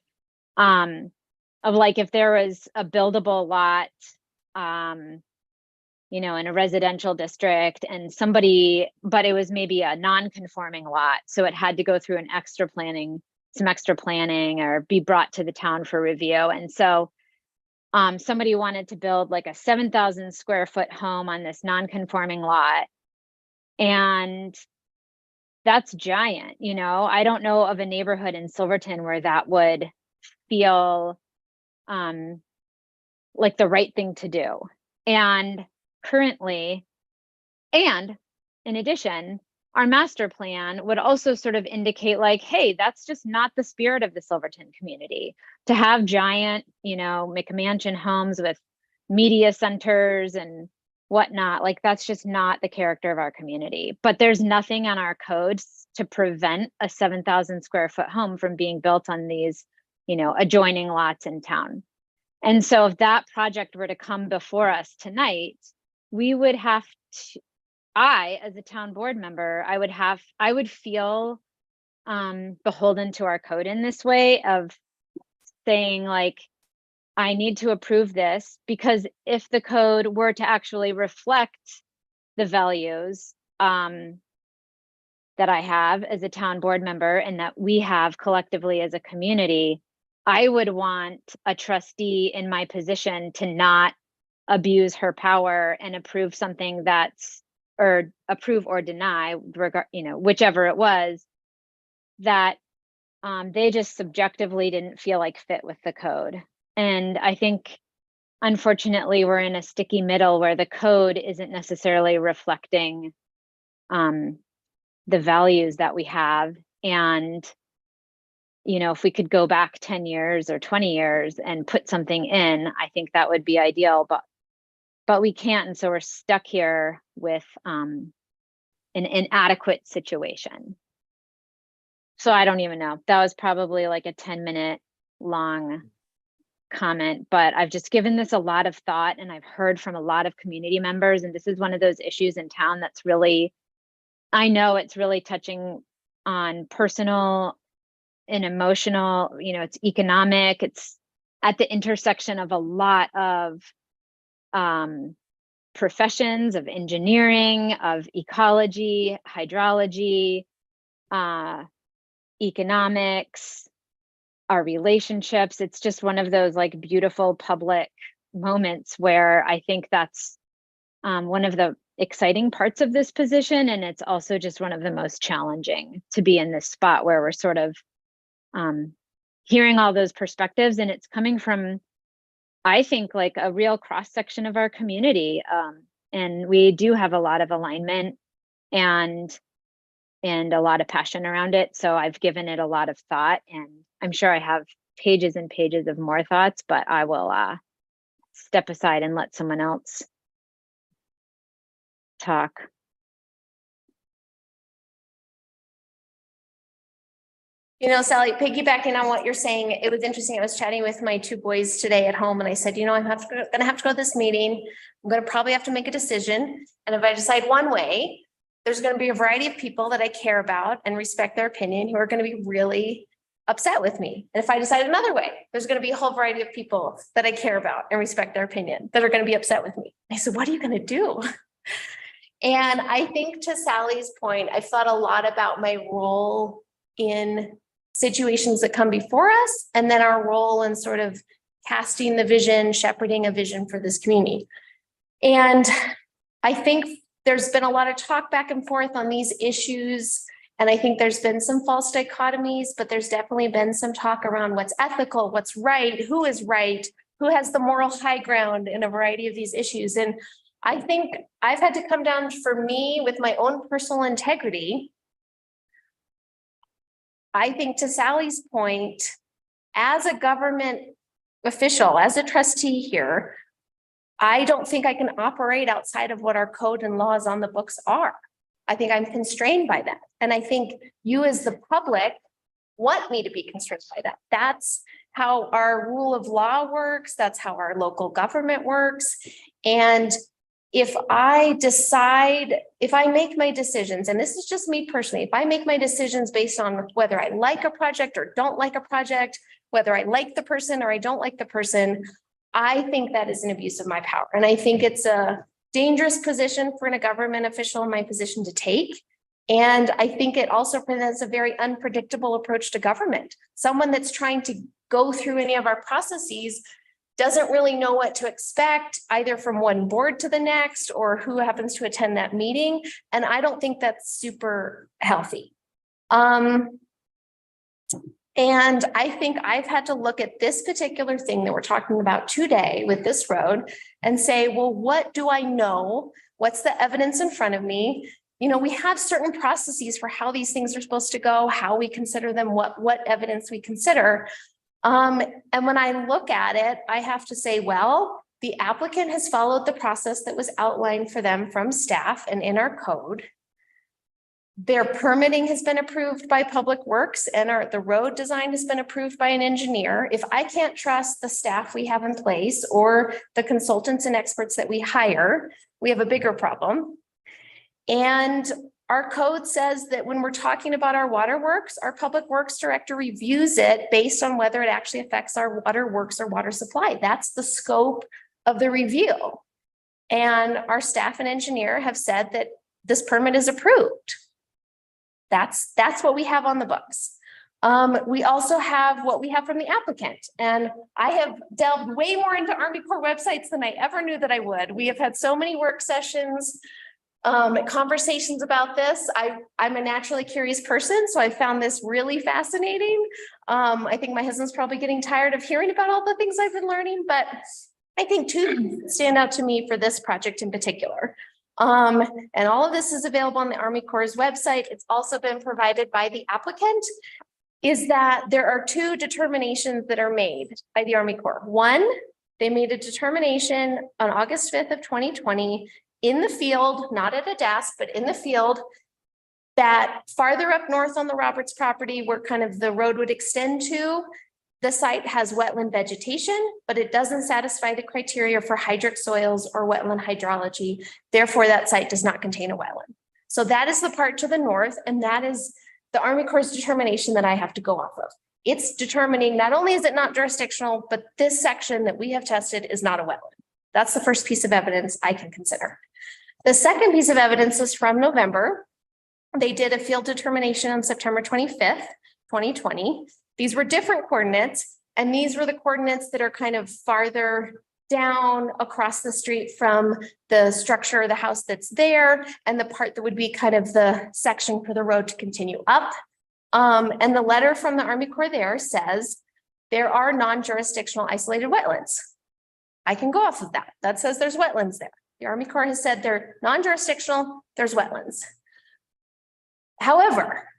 of like, if there was a buildable lot, you know, in a residential district and somebody, but it was maybe a non-conforming lot. So it had to go through some extra planning or be brought to the town for review. And so somebody wanted to build like a 7,000 square foot home on this non-conforming lot. And that's giant, you know. I don't know of a neighborhood in Silverton where that would feel like the right thing to do. And currently, and in addition, our master plan would also sort of indicate like, hey, that's just not the spirit of the Silverton community to have giant, you know, McMansion homes with media centers and whatnot. Like, that's just not the character of our community. But there's nothing on our codes to prevent a 7,000 square foot home from being built on these, you know, adjoining lots in town. And so if that project were to come before us tonight, we would have to, I, as a town board member, I would feel beholden to our code in this way of saying like, I need to approve this, because if the code were to actually reflect the values that I have as a town board member and that we have collectively as a community, I would want a trustee in my position to not abuse her power and approve something or approve or deny, you know, whichever it was, that they just subjectively didn't feel like fit with the code. And I think, unfortunately, we're in a sticky middle where the code isn't necessarily reflecting the values that we have. And, you know, if we could go back 10 years or 20 years and put something in, I think that would be ideal, but we can't. And so we're stuck here with an inadequate situation. So I don't even know. That was probably like a 10-minute long comment, but I've just given this a lot of thought, and I've heard from a lot of community members, and this is one of those issues in town that's really, I know it's really touching on personal and emotional, you know, it's economic, it's at the intersection of a lot of professions, of engineering, of ecology, hydrology, economics, our relationships. It's just one of those like beautiful public moments where I think that's one of the exciting parts of this position. And it's also just one of the most challenging to be in this spot where we're sort of hearing all those perspectives, and it's coming from, I think, like a real cross section of our community. and we do have a lot of alignment and a lot of passion around it. So I've given it a lot of thought, and I'm sure I have pages and pages of more thoughts, but I will step aside and let someone else talk. You know, Sally, piggybacking on what you're saying, it was interesting. I was chatting with my two boys today at home and I said, you know, gonna have to go to this meeting. I'm gonna probably have to make a decision. And if I decide one way, there's gonna be a variety of people that I care about and respect their opinion who are gonna be really upset with me. And if I decide another way, there's gonna be a whole variety of people that I care about and respect their opinion that are gonna be upset with me. I said, what are you gonna do? And I think to Sally's point, I've thought a lot about my role in situations that come before us, and then our role in sort of casting the vision, shepherding a vision for this community. And I think there's been a lot of talk back and forth on these issues. And I think there's been some false dichotomies, but there's definitely been some talk around what's ethical, what's right, who has the moral high ground in a variety of these issues. And I think I've had to come down for me with my own personal integrity. I think to Sally's point, as a government official, as a trustee here, I don't think I can operate outside of what our code and laws on the books are. I think I'm constrained by that. And I think you as the public want me to be constrained by that. That's how our rule of law works. That's how our local government works. And if I make my decisions, and this is just me personally, if I make my decisions based on whether I like a project or don't like a project, whether I like the person or I don't like the person, I think that is an abuse of my power. And I think it's a dangerous position for a government official in my position to take. And I think it also presents a very unpredictable approach to government. Someone that's trying to go through any of our processes doesn't really know what to expect either from one board to the next or who happens to attend that meeting. And I don't think that's super healthy. And I think I've had to look at this particular thing that we're talking about today with this road and say, well, what do I know? What's the evidence in front of me? You know, we have certain processes for how these things are supposed to go, how we consider them, what evidence we consider. And when I look at it, I have to say, well, the applicant has followed the process that was outlined for them from staff and in our code. Their permitting has been approved by Public Works and the road design has been approved by an engineer. If I can't trust the staff we have in place or the consultants and experts that we hire, we have a bigger problem. And our code says that when we're talking about our waterworks, our Public Works director reviews it based on whether it actually affects our waterworks or water supply. That's the scope of the review. And our staff and engineer have said that this permit is approved. That's what we have on the books. We also have what we have from the applicant. And I have delved way more into Army Corps websites than I ever knew that I would. We have had so many work sessions, conversations about this. I'm a naturally curious person, so I found this really fascinating. I think my husband's probably getting tired of hearing about all the things I've been learning, but I think two stand out to me for this project in particular. And all of this is available on the Army Corps' website. It's also been provided by the applicant, is that there are two determinations that are made by the Army Corps. One, they made a determination on August 5th of 2020 in the field, not at a desk, but in the field, that farther up north on the Roberts property where kind of the road would extend to, the site has wetland vegetation, but it doesn't satisfy the criteria for hydric soils or wetland hydrology. Therefore, that site does not contain a wetland. So that is the part to the north, and that is the Army Corps' determination that I have to go off of. It's determining not only is it not jurisdictional, but this section that we have tested is not a wetland. That's the first piece of evidence I can consider. The second piece of evidence is from November. They did a field determination on September 25th, 2020. These were different coordinates, and these were the coordinates that are kind of farther down across the street from the structure of the house that's there, and the part that would be kind of the section for the road to continue up. And the letter from the Army Corps there says there are non-jurisdictional isolated wetlands. I can go off of that. That says there's wetlands there. The Army Corps has said they're non-jurisdictional, there's wetlands. However,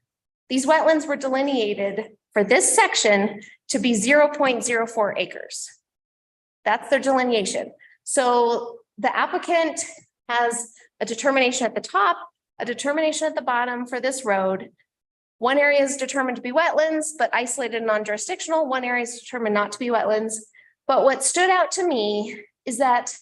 these wetlands were delineated for this section to be 0.04 acres. That's their delineation. So the applicant has a determination at the top, a determination at the bottom for this road. One area is determined to be wetlands, but isolated non-jurisdictional. One area is determined not to be wetlands. But what stood out to me is that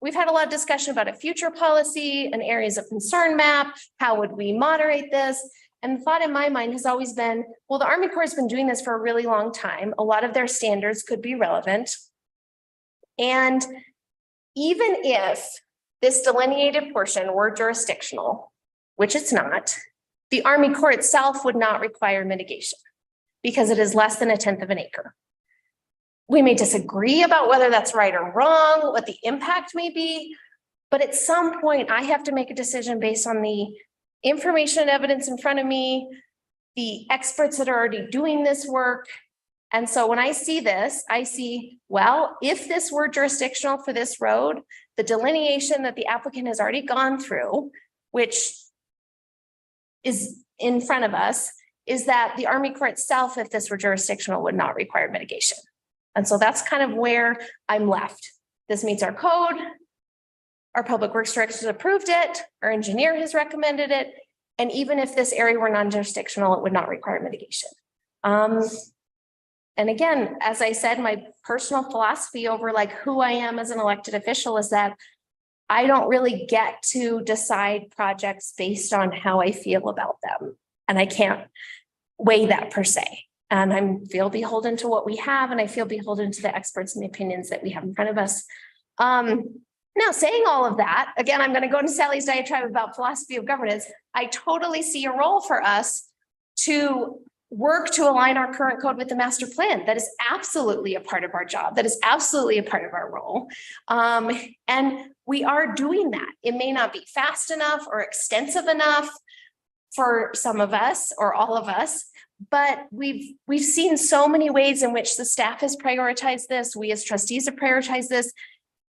we've had a lot of discussion about a future policy, an areas of concern map. How would we moderate this? And the thought in my mind has always been, well, the Army Corps has been doing this for a really long time. A lot of their standards could be relevant. And even if this delineated portion were jurisdictional, which it's not, the Army Corps itself would not require mitigation because it is less than 1/10 of an acre. We may disagree about whether that's right or wrong, what the impact may be, but at some point I have to make a decision based on the information and evidence in front of me, the experts that are already doing this work. And so when I see this, I see, well, if this were jurisdictional for this road, the delineation that the applicant has already gone through, which is in front of us, is that the Army Corps itself, if this were jurisdictional, would not require mitigation. And so that's kind of where I'm left. This meets our code. Our Public Works Director has approved it. Our engineer has recommended it. And even if this area were non-jurisdictional, it would not require mitigation. And again, as I said, my personal philosophy over like who I am as an elected official is that I don't really get to decide projects based on how I feel about them. And I can't weigh that per se. And I feel beholden to what we have, and I feel beholden to the experts and the opinions that we have in front of us. Now, saying all of that, again, I'm going to go into Sally's diatribe about philosophy of governance. I totally see a role for us to work to align our current code with the master plan. That is absolutely a part of our job. That is absolutely a part of our role. And we are doing that. It may not be fast enough or extensive enough for some of us or all of us, but we've seen so many ways in which the staff has prioritized this. We as trustees have prioritized this.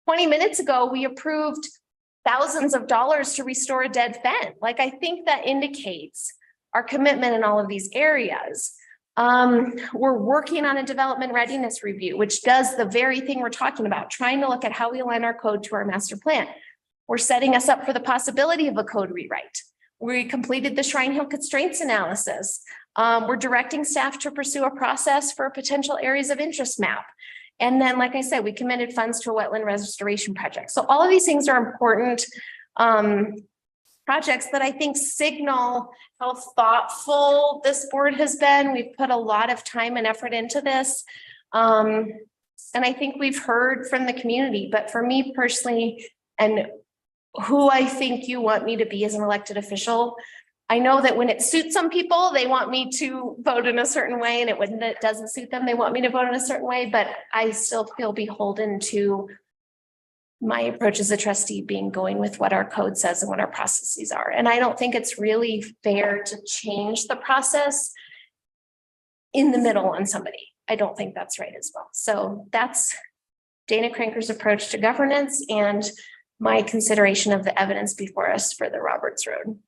20 minutes ago, we approved thousands of dollars to restore a dead fen. Like, I think that indicates our commitment in all of these areas. We're working on a development readiness review, which does the very thing we're talking about, trying to look at how we align our code to our master plan. We're setting us up for the possibility of a code rewrite. We completed the Shrine Hill constraints analysis. We're directing staff to pursue a process for a potential areas of interest map. And then, like I said, we committed funds to a wetland restoration project. So all of these things are important projects that I think signal how thoughtful this board has been. We've put a lot of time and effort into this. And I think we've heard from the community, but for me personally, and who I think you want me to be as an elected official, I know that when it suits some people, they want me to vote in a certain way, and when it doesn't suit them, they want me to vote in a certain way, but I still feel beholden to my approach as a trustee being going with what our code says and what our processes are. And I don't think it's really fair to change the process in the middle on somebody. I don't think that's right as well. So that's Dana Cranker's approach to governance and my consideration of the evidence before us for the Roberts Road.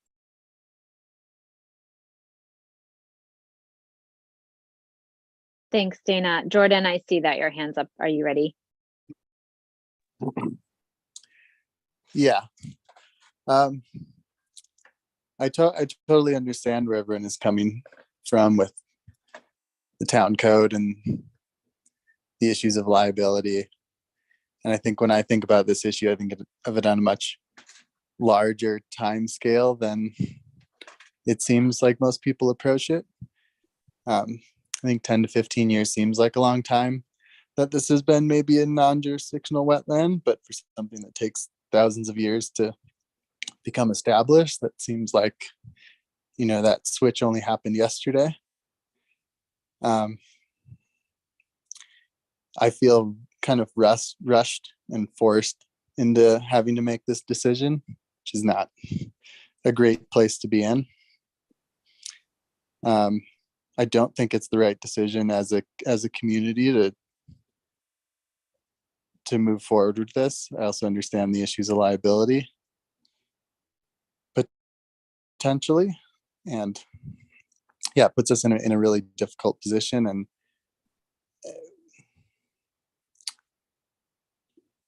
Thanks, Dana. Jordan, I see that your hand's up. Are you ready? Yeah. I totally understand where everyone is coming from with the town code and the issues of liability. And I think when I think about this issue, I think of it on a much larger time scale than it seems like most people approach it. I think 10 to 15 years seems like a long time that this has been maybe a non-jurisdictional wetland, but for something that takes thousands of years to become established, that seems like, you know, that switch only happened yesterday. I feel kind of rushed and forced into having to make this decision, which is not a great place to be in. I don't think it's the right decision as a community to move forward with this. I also understand the issues of liability. Potentially, and yeah, it puts us in a really difficult position. And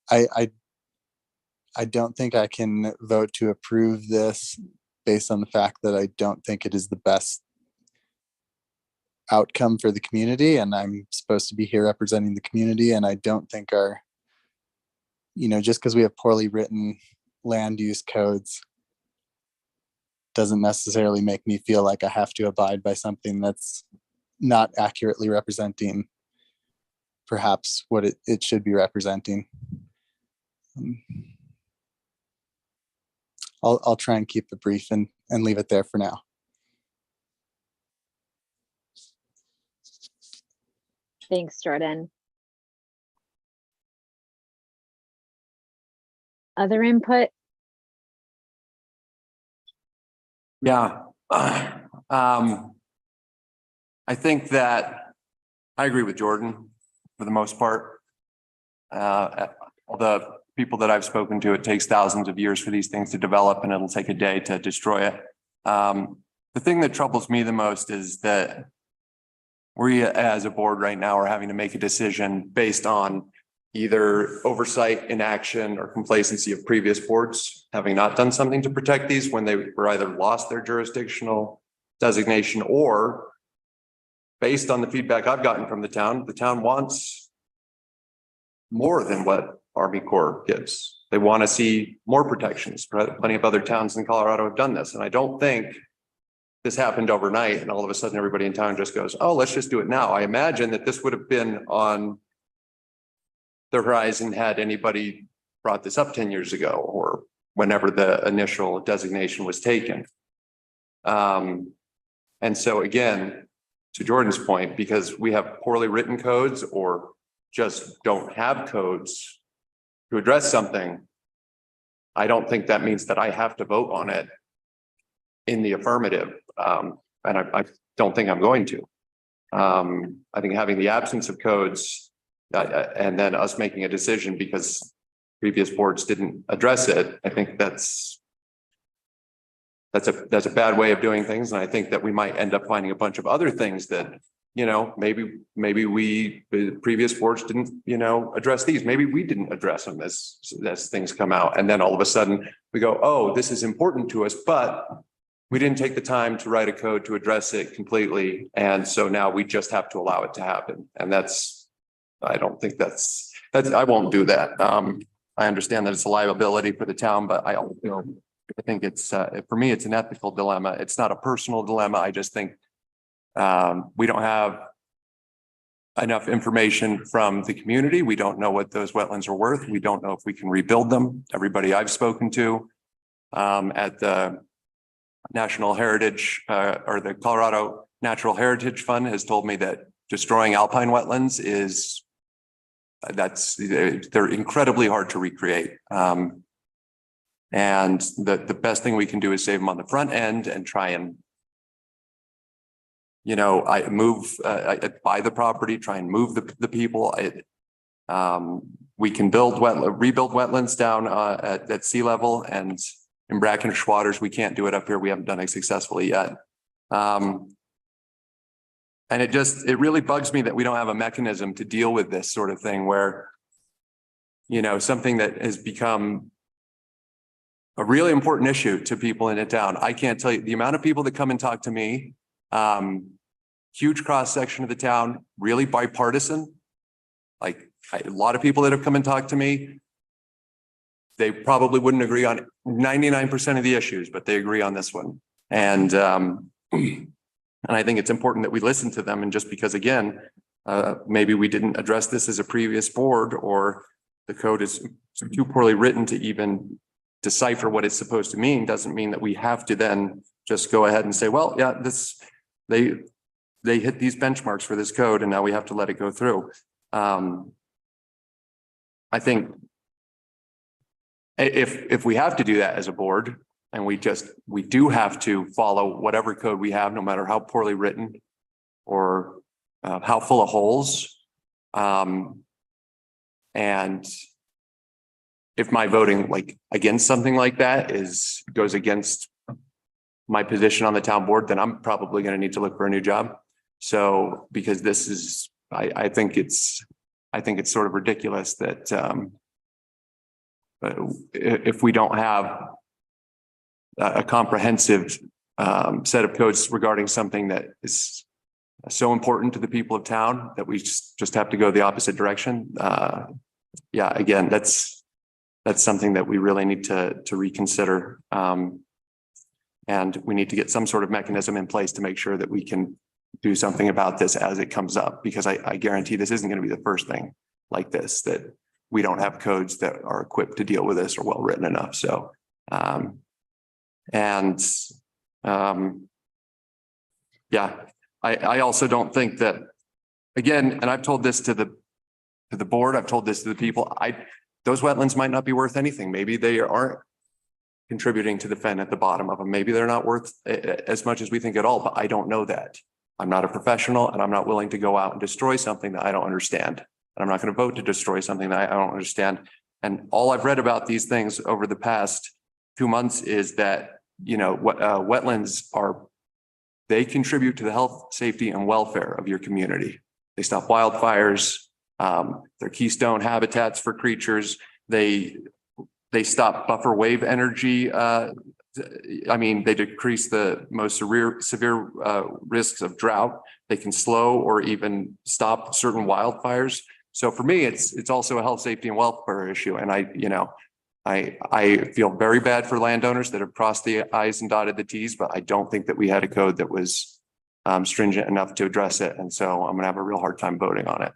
I don't think I can vote to approve this based on the fact that I don't think it is the best outcome for the community, and I'm supposed to be here representing the community, and I don't think our, just because we have poorly written land use codes doesn't necessarily make me feel like I have to abide by something that's not accurately representing perhaps what it should be representing. I'll try and keep it brief and leave it there for now. Thanks, Jordan. Other input? Yeah. I think that I agree with Jordan for the most part. All the people that I've spoken to, it takes thousands of years for these things to develop, and it'll take a day to destroy it. The thing that troubles me the most is that we as a board right now are having to make a decision based on either oversight, inaction, or complacency of previous boards having not done something to protect these when they were either lost their jurisdictional designation, or based on the feedback I've gotten from the town wants more than what Army Corps gives. They want to see more protections. Plenty of other towns in Colorado have done this. And I don't think this happened overnight and all of a sudden everybody in town just goes, oh, let's just do it now. I imagine that this would have been on the horizon had anybody brought this up 10 years ago or whenever the initial designation was taken. And so again, to Jordan's point, because we have poorly written codes or just don't have codes to address something, I don't think that means that I have to vote on it in the affirmative. And I don't think I'm going to. I think having the absence of codes and then us making a decision because previous boards didn't address it, I think that's a bad way of doing things. And I think that we might end up finding a bunch of other things that, maybe the previous boards didn't, address these. Maybe we didn't address them as things come out. And then all of a sudden we go, oh, this is important to us, but we didn't take the time to write a code to address it completely. And so now we just have to allow it to happen. And I don't think that's I won't do that. I understand that it's a liability for the town, but I think it's, for me, it's an ethical dilemma. It's not a personal dilemma. I just think we don't have enough information from the community. We don't know what those wetlands are worth. We don't know if we can rebuild them. Everybody I've spoken to at the National Heritage or the Colorado Natural Heritage Fund has told me that destroying alpine wetlands they're incredibly hard to recreate. And the best thing we can do is save them on the front end and try and, buy the property, try and move the people. We can rebuild wetlands down at sea level, and in brackish waters, we can't do it up here. We haven't done it successfully yet. And it really bugs me that we don't have a mechanism to deal with this sort of thing where, something that has become a really important issue to people in a town. I can't tell you the amount of people that come and talk to me, huge cross section of the town, really bipartisan. Like a lot of people that have come and talked to me, they probably wouldn't agree on 99% of the issues, but they agree on this one. And I think it's important that we listen to them. And just because, again, maybe we didn't address this as a previous board or the code is too poorly written to even decipher what it's supposed to mean, doesn't mean that we have to then just go ahead and say, well, yeah, they hit these benchmarks for this code and now we have to let it go through. I think if we have to do that as a board, and we do have to follow whatever code we have, no matter how poorly written or how full of holes. And And if my voting like against something like that goes against my position on the town board, then I'm probably going to need to look for a new job. So, because this is, I think it's sort of ridiculous that, if we don't have a comprehensive, set of codes regarding something that is so important to the people of town that we just have to go the opposite direction. Yeah, again, that's something that we really need to reconsider. And we need to get some sort of mechanism in place to make sure that we can do something about this as it comes up, because I guarantee this isn't going to be the first thing like this, that we don't have codes that are equipped to deal with this or well written enough. So, yeah, I also don't think that, again, and I've told this to the board, I've told this to the people, those wetlands might not be worth anything. Maybe they aren't contributing to the fen at the bottom of them. Maybe they're not worth as much as we think at all, but I don't know that. I'm not a professional, and I'm not willing to go out and destroy something that I don't understand. And I'm not going to vote to destroy something that I don't understand. And all I've read about these things over the past 2 months is that, wetlands they contribute to the health, safety, and welfare of your community. They stop wildfires. They're keystone habitats for creatures. They stop buffer wave energy. They decrease the most severe risks of drought. They can slow or even stop certain wildfires. So for me, it's also a health, safety, and welfare issue. And I feel very bad for landowners that have crossed the I's and dotted the T's, but I don't think that we had a code that was stringent enough to address it. And so I'm gonna have a real hard time voting on it.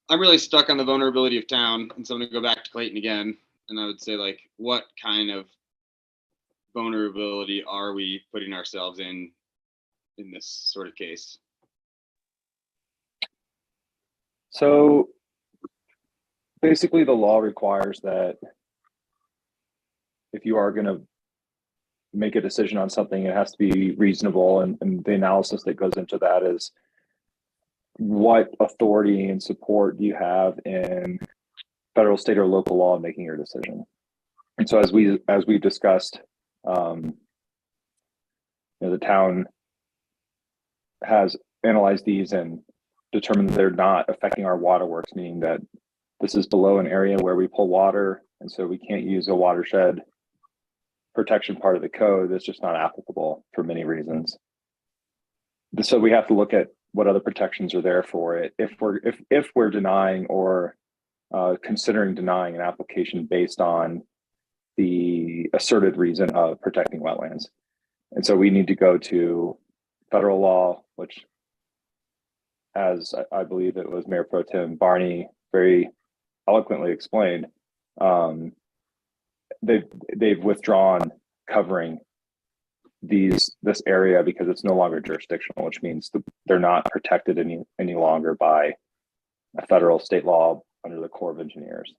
I'm really stuck on the vulnerability of town, and so I'm gonna go back to Clayton again, and I would say, like, what kind of vulnerability are we putting ourselves in this sort of case? So basically, the law requires that if you are going to make a decision on something, it has to be reasonable. And the analysis that goes into that is what authority and support do you have in federal, state, or local law in making your decision. And so as we discussed, the town has analyzed these and determined that they're not affecting our waterworks, meaning that this is below an area where we pull water, and so we can't use a watershed protection part of the code. That's just not applicable for many reasons. So we have to look at what other protections are there for it if we're denying or considering denying an application based on the asserted reason of protecting wetlands. And so we need to go to federal law, which, as I believe it was Mayor Pro Tem Barney very eloquently explained, they've withdrawn covering this area because it's no longer jurisdictional, which means they're not protected any longer by a federal state law under the Corps of Engineers.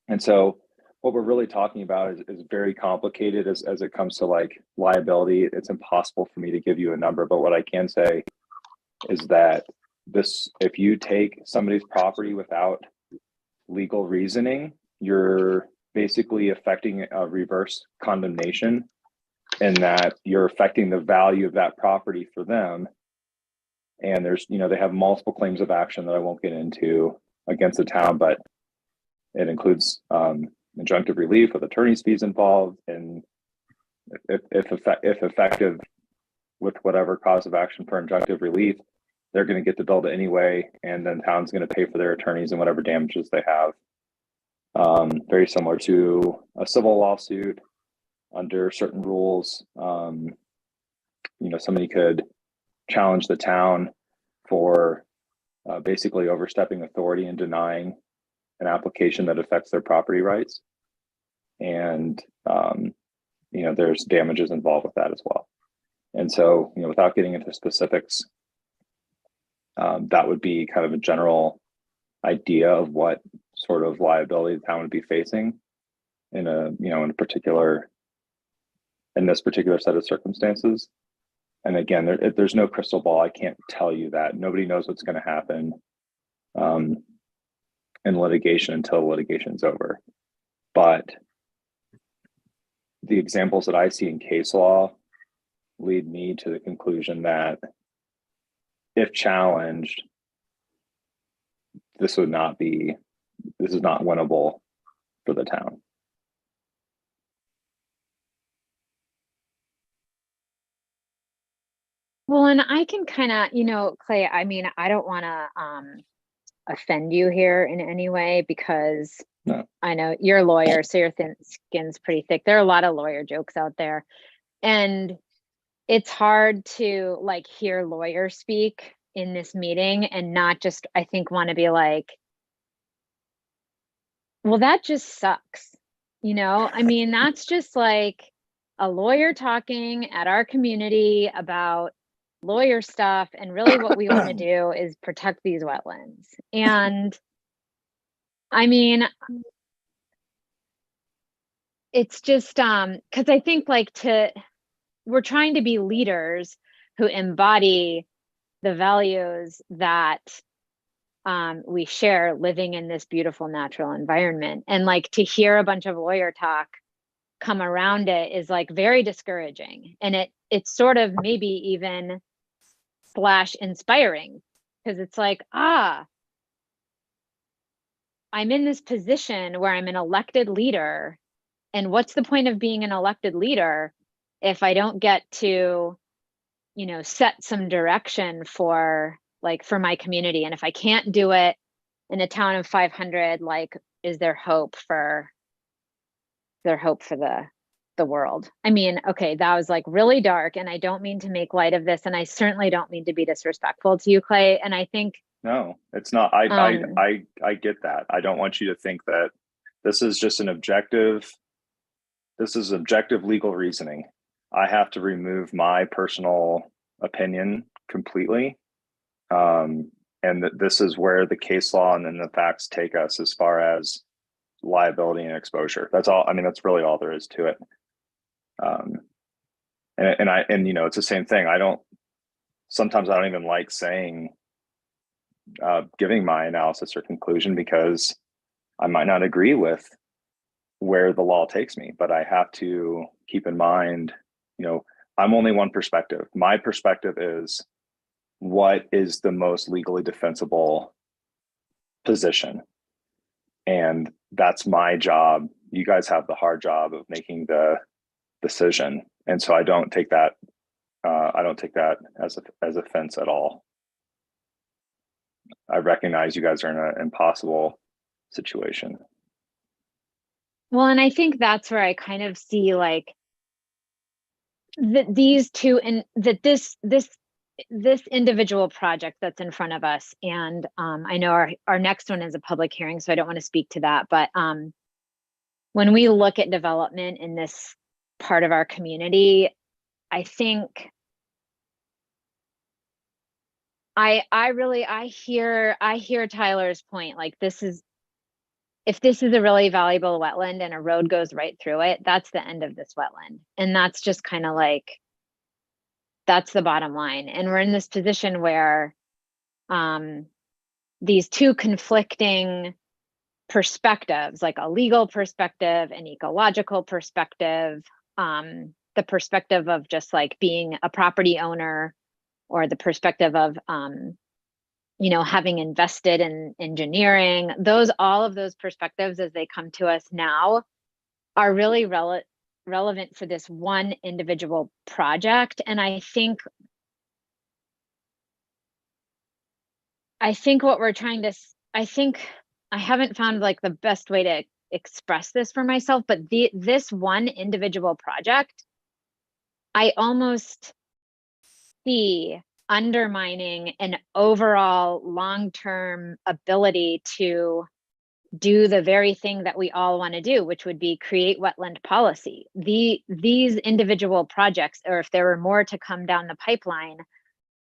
And so what we're really talking about is very complicated as it comes to like liability. It's impossible for me to give you a number, but what I can say is that if you take somebody's property without legal reasoning, you're basically affecting a reverse condemnation, in that you're affecting the value of that property for them. And there's, they have multiple claims of action that I won't get into against the town, but it includes injunctive relief with attorney's fees involved. And if effective with whatever cause of action for injunctive relief, they're going to get the bill anyway, and then town's going to pay for their attorneys and whatever damages they have. Very similar to a civil lawsuit under certain rules. Somebody could challenge the town for basically overstepping authority and denying an application that affects their property rights. And, there's damages involved with that as well. And so, without getting into specifics, That would be kind of a general idea of what sort of liability the town would be facing in in this particular set of circumstances. And again, there's no crystal ball. I can't tell you that. Nobody knows what's going to happen in litigation until litigation's over. But the examples that I see in case law lead me to the conclusion that if challenged, this is not winnable for the town. Well, and I can kind of, Clay, I mean, I don't want to offend you here in any way because I know you're a lawyer, so your thin skin's pretty thick. There are a lot of lawyer jokes out there. And it's hard to like hear lawyers speak in this meeting and not just, I think, want to be like, well, that just sucks. I mean, that's just like a lawyer talking at our community about lawyer stuff, and really what we want to do is protect these wetlands. And I mean, it's just because I think we're trying to be leaders who embody the values that we share living in this beautiful natural environment. And like to hear a bunch of lawyer talk come around it is like very discouraging. And it's sort of maybe even / inspiring, because it's like, I'm in this position where I'm an elected leader. And what's the point of being an elected leader if I don't get to, set some direction for my community? And if I can't do it in a town of 500, is there hope for the world? I mean, okay, that was really dark, and I don't mean to make light of this, and I certainly don't mean to be disrespectful to you, Clay. And I think no, it's not. I get that. I don't want you to think that this is just objective legal reasoning. I have to remove my personal opinion completely. And this is where the case law and then the facts take us as far as liability and exposure. That's all. I mean, that's really all there is to it. It's the same thing. Sometimes I don't even like saying, giving my analysis or conclusion, because I might not agree with where the law takes me, but I have to keep in mind, I'm only one perspective. My perspective is what is the most legally defensible position. And that's my job. You guys have the hard job of making the decision. And so I don't take that as offense at all. I recognize you guys are in an impossible situation. Well, and I think that's where I kind of see these two, and that this individual project that's in front of us. And I know our next one is a public hearing, so I don't want to speak to that. But when we look at development in this part of our community, I think I hear Tyler's point. If this is a really valuable wetland and a road goes right through it, that's the end of this wetland. And that's just kind of that's the bottom line. And we're in this position where these two conflicting perspectives, like a legal perspective, an ecological perspective, the perspective of just being a property owner, or the perspective of having invested in engineering, all of those perspectives as they come to us now are really relevant for this one individual project. And I think what we're trying to, I haven't found the best way to express this for myself, but this one individual project, I almost see undermining an overall long-term ability to do the very thing that we all want to do, which would be create wetland policy. These individual projects, or if there were more to come down the pipeline,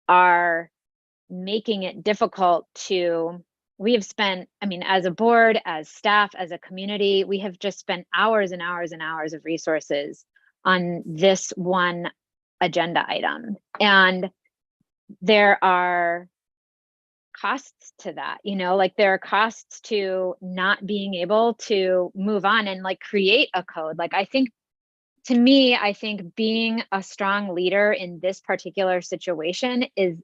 are making it difficult we have spent, I mean, as a board, as staff, as a community, we have just spent hours and hours and hours of resources on this one agenda item. And there are costs to that, like there are costs to not being able to move on and like create a code. Like I think being a strong leader in this particular situation is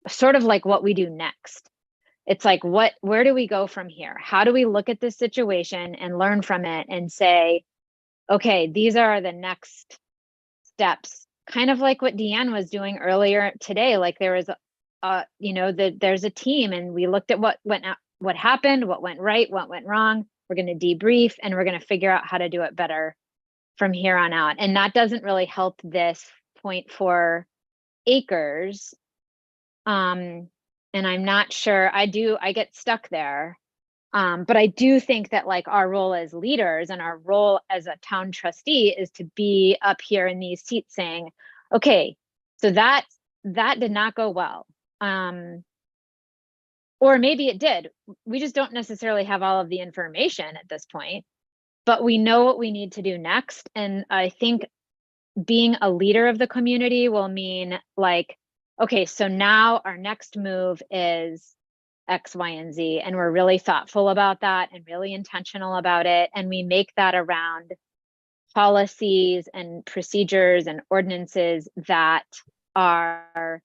sort of like what we do next. It's like, where do we go from here? How do we look at this situation and learn from it and say, okay, these are the next steps, kind of like what Deanne was doing earlier today. Like there was there's a team and we looked at what happened, what went right, what went wrong. We're going to debrief and we're going to figure out how to do it better from here on out. And that doesn't really help this 0.4 acres. And I'm not sure, I get stuck there. But I do think that like our role as leaders and our role as a town trustee is to be up here in these seats saying, okay, so that did not go well. Or maybe it did. We just don't necessarily have all of the information at this point, but we know what we need to do next. And I think being a leader of the community will mean like, okay, so now our next move is X, Y, and Z. And we're really thoughtful about that and really intentional about it. And we make that around policies and procedures and ordinances that are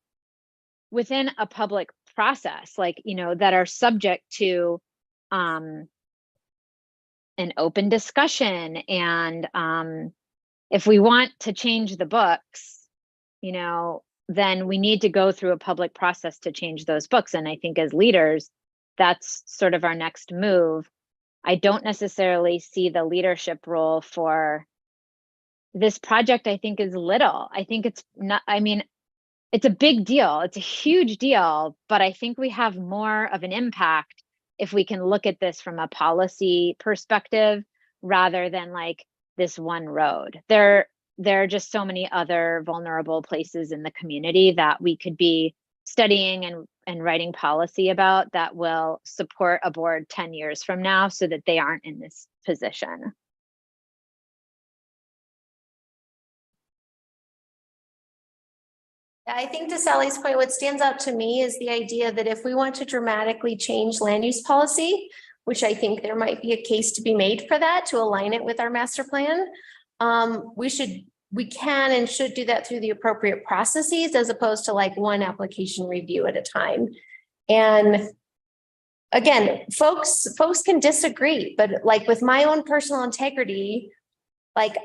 within a public process, like, that are subject to an open discussion. And if we want to change the books, then we need to go through a public process to change those books. And I think as leaders, that's sort of our next move. I don't necessarily see the leadership role for this project. I think is little. I think it's not, it's a big deal. It's a huge deal, but I think we have more of an impact if we can look at this from a policy perspective rather than like this one road. There are just so many other vulnerable places in the community that we could be studying and writing policy about that will support a board 10 years from now so that they aren't in this position. I think to Sally's point, what stands out to me is the idea that if we want to dramatically change land use policy, which I think there might be a case to be made for that, to align it with our master plan, we can and should do that through the appropriate processes as opposed to like one application review at a time. And again, folks can disagree, but like with my own personal integrity, like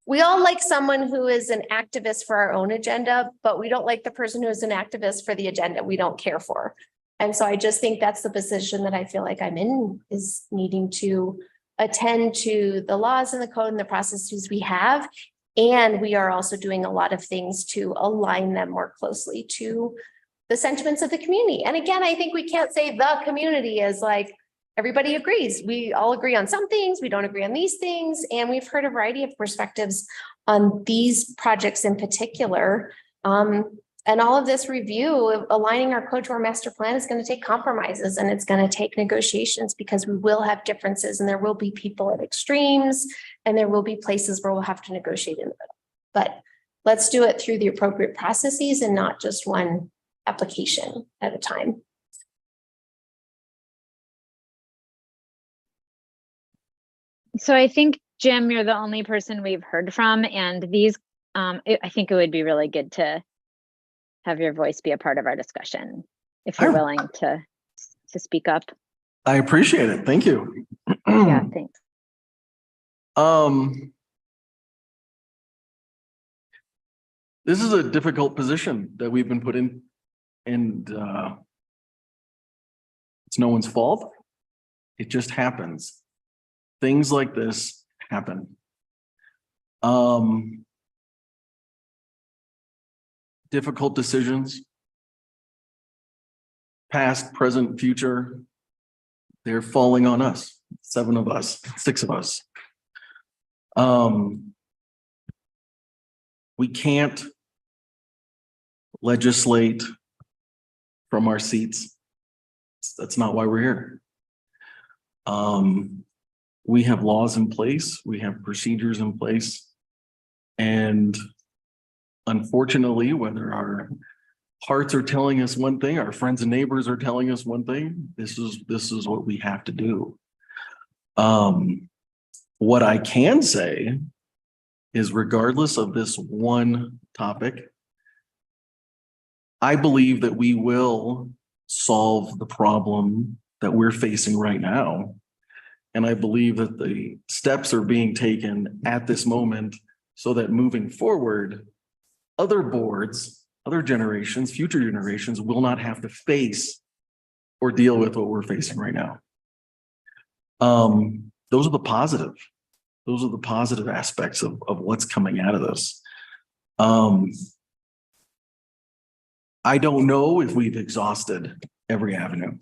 we all like someone who is an activist for our own agenda, but we don't like the person who is an activist for the agenda we don't care for. And so I just think that's the position that I feel like I'm in, is needing to attend to the laws and the code and the processes we have. And we are also doing a lot of things to align them more closely to the sentiments of the community. And again, I think we can't say the community is like, everybody agrees. We all agree on some things. We don't agree on these things. And we've heard a variety of perspectives on these projects in particular. And all of this review of aligning our code to our master plan is going to take compromises and it's going to take negotiations because we will have differences and there will be people at extremes and there will be places where we'll have to negotiate in the middle. But let's do it through the appropriate processes and not just one application at a time. So I think, Jim, you're the only person we've heard from, and these, I think it would be really good to have your voice be a part of our discussion if you're willing to speak up. I appreciate it. Thank you. Yeah, thanks. This is a difficult position that we've been put in, and it's no one's fault. It just happens. Things like this happen. Difficult decisions, past, present, future, they're falling on us, 7 of us, 6 of us. We can't legislate from our seats. That's not why we're here. We have laws in place, we have procedures in place. And unfortunately, whether our hearts are telling us one thing, our friends and neighbors are telling us one thing, this is what we have to do. What I can say is regardless of this one topic, I believe that we will solve the problem that we're facing right now. And I believe that the steps are being taken at this moment so that moving forward, other boards, other generations, future generations will not have to face or deal with what we're facing right now. Those are the positive. Those are the positive aspects of what's coming out of this. I don't know if we've exhausted every avenue.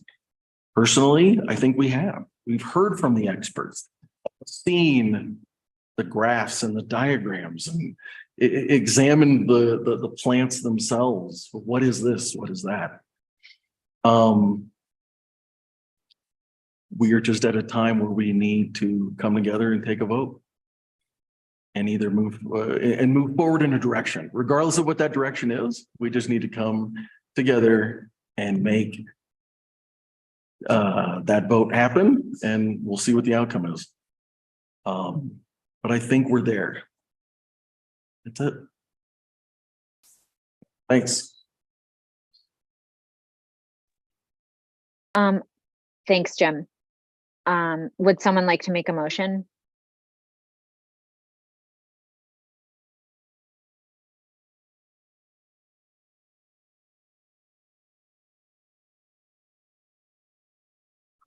Personally, I think we have. We've heard from the experts, seen the graphs and the diagrams, and examined the plants themselves. What is this? What is that? We are just at a time where we need to come together and take a vote and either move forward in a direction. Regardless of what that direction is, we just need to come together and make that vote happen, and we'll see what the outcome is. But I think we're there. That's it. Thanks. Thanks, Jim. Would someone like to make a motion?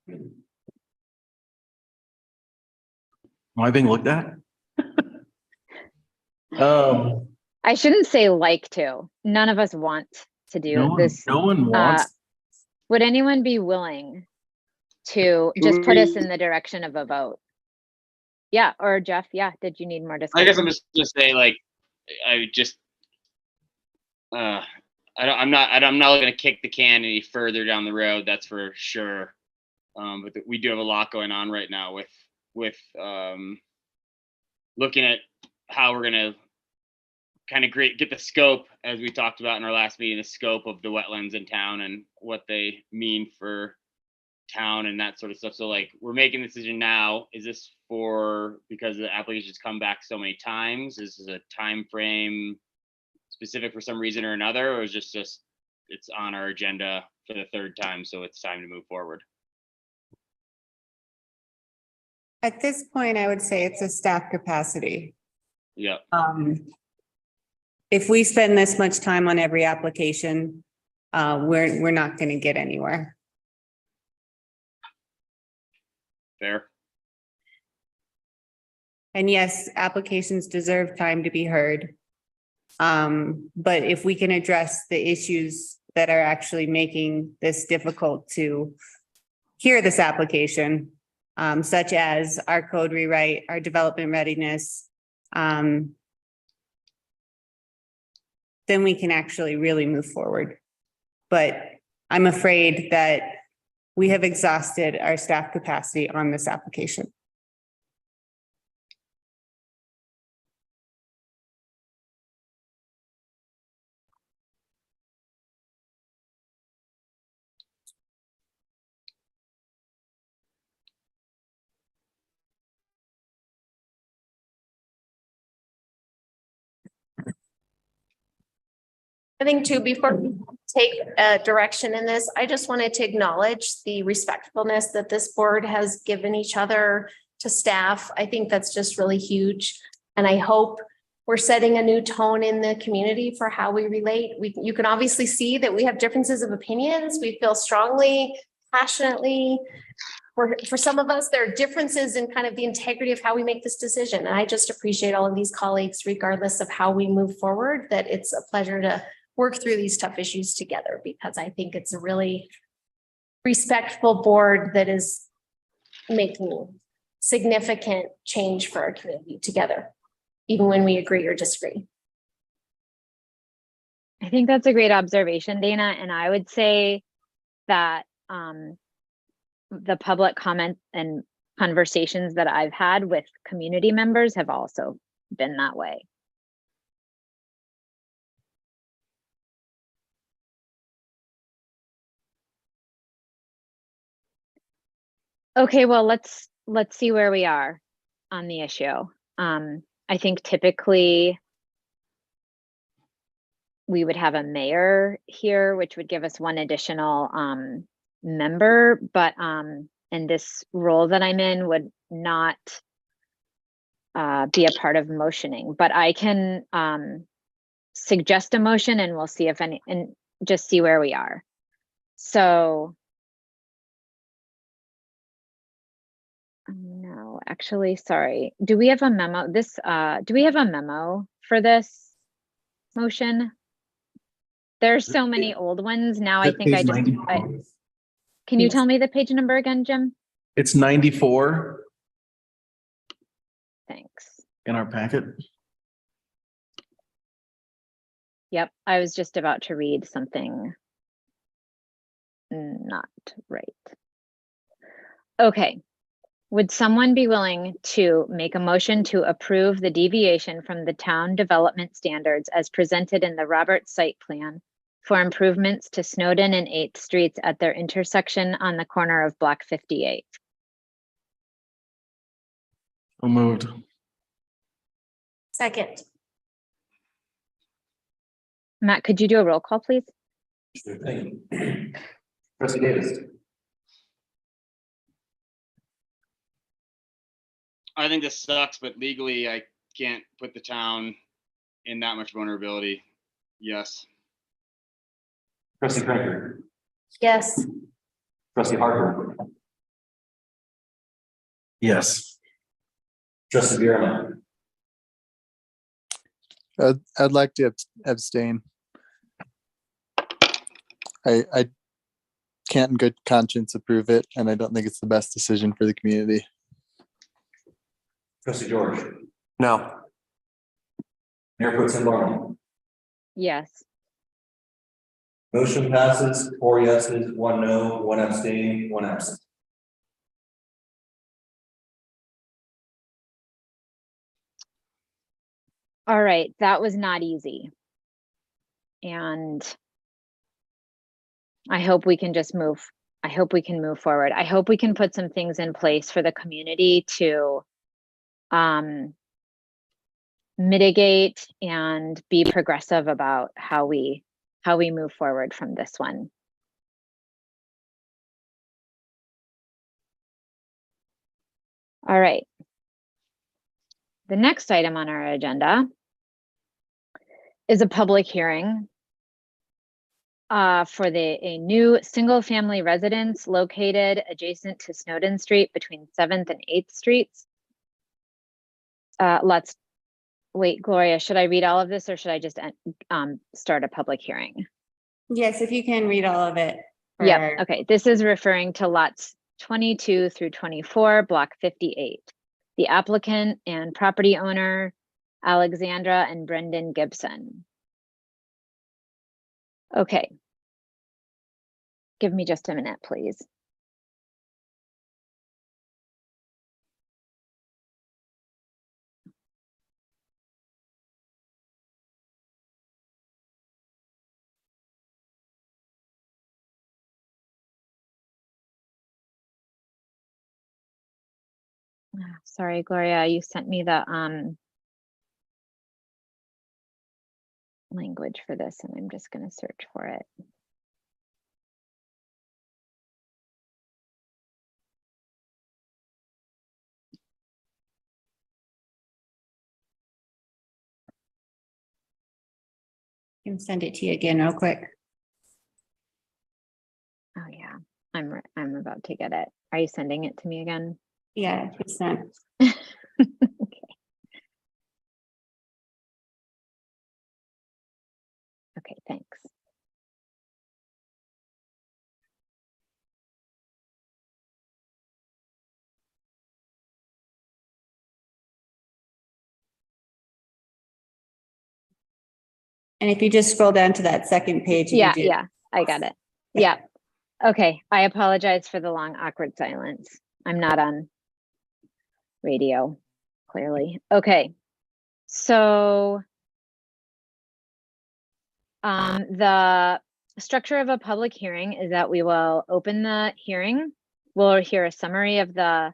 Am I being looked at? I shouldn't say like to. None of us want to do this. No one wants. Would anyone be willing to just put us in the direction of a vote? Yeah, or Jeff, yeah, did you need more discussion? I guess I'm just gonna say, like, I'm not looking to kick the can any further down the road, that's for sure. But we do have a lot going on right now with looking at how we're gonna kind of get the scope, as we talked about in our last meeting, the scope of the wetlands in town and what they mean for town and that sort of stuff. So like, we're making the decision now. Is this because the applications come back so many times? Is this a time frame specific for some reason or another, or is just it's on our agenda for the third time, so it's time to move forward? At this point, I would say it's a staff capacity. Yeah. If we spend this much time on every application, we're not going to get anywhere. Fair. And yes, applications deserve time to be heard. But if we can address the issues that are actually making this difficult to hear this application, such as our code rewrite, our development readiness, then we can actually really move forward. But I'm afraid that we have exhausted our staff capacity on this application. I think too, before we take a direction in this, I just wanted to acknowledge the respectfulness that this board has given each other to staff. I think that's just really huge. And I hope we're setting a new tone in the community for how we relate. You can obviously see that we have differences of opinions. We feel strongly, passionately. For some of us, there are differences in kind of the integrity of how we make this decision. And I just appreciate all of these colleagues, regardless of how we move forward, that it's a pleasure to work through these tough issues together, because I think it's a really respectful board that is making significant change for our community together, even when we agree or disagree. I think that's a great observation, Dana, and I would say that the public comment and conversations that I've had with community members have also been that way. Okay, well, let's see where we are on the issue. I think typically we would have a mayor here, which would give us one additional member, but and this role that I'm in would not be a part of motioning, but I can suggest a motion and we'll see if any, and just see where we are. So no, actually, sorry. Do we have a memo? Do we have a memo for this motion? There's so many old ones now. I think can you tell me the page number again, Jim? It's 94 Thanks. in our packet. Yep, I was just about to read something not right. Okay. Would someone be willing to make a motion to approve the deviation from the town development standards as presented in the Roberts site plan for improvements to Snowden and 8th Streets at their intersection on the corner of Block 58? So moved. Second. Matt, could you do a roll call, please? Sure thing. Trustee Davis. I think this sucks, but legally I can't put the town in that much vulnerability. Yes. Trustee Cranker. Yes. Trustee Harper. Yes. Trustee Bierman. I'd like to abstain. I can't in good conscience approve it, and I don't think it's the best decision for the community. Trustee George. No. Mayor Pro Tem Barney. Yes. Motion passes, 4 yeses, 1 no, 1 abstain, 1 absent. All right, that was not easy. And I hope we can just move. I hope we can move forward. I hope we can put some things in place for the community to mitigate and be progressive about how we move forward from this one. All right. The next item on our agenda is a public hearing for a new single-family residence located adjacent to Snowden Street between 7th and 8th Streets. Let's wait, Gloria, should I read all of this or should I just start a public hearing? Yes, if you can read all of it. Yep, okay. This is referring to lots 22 through 24, block 58. The applicant and property owner, Alexandra and Brendan Gibson. Okay. Give me just a minute, please. Sorry, Gloria, you sent me the language for this and I'm just going to search for it. I can send it to you again real quick. Oh yeah, I'm about to get it. Are you sending it to me again? Yeah, it's not. Okay, thanks. And if you just scroll down to that second page. you Yeah, do- yeah, I got it. Yeah. Okay, I apologize for the long awkward silence. I'm not on radio, clearly. Okay, so the structure of a public hearing is that we will open the hearing. We'll hear a summary of the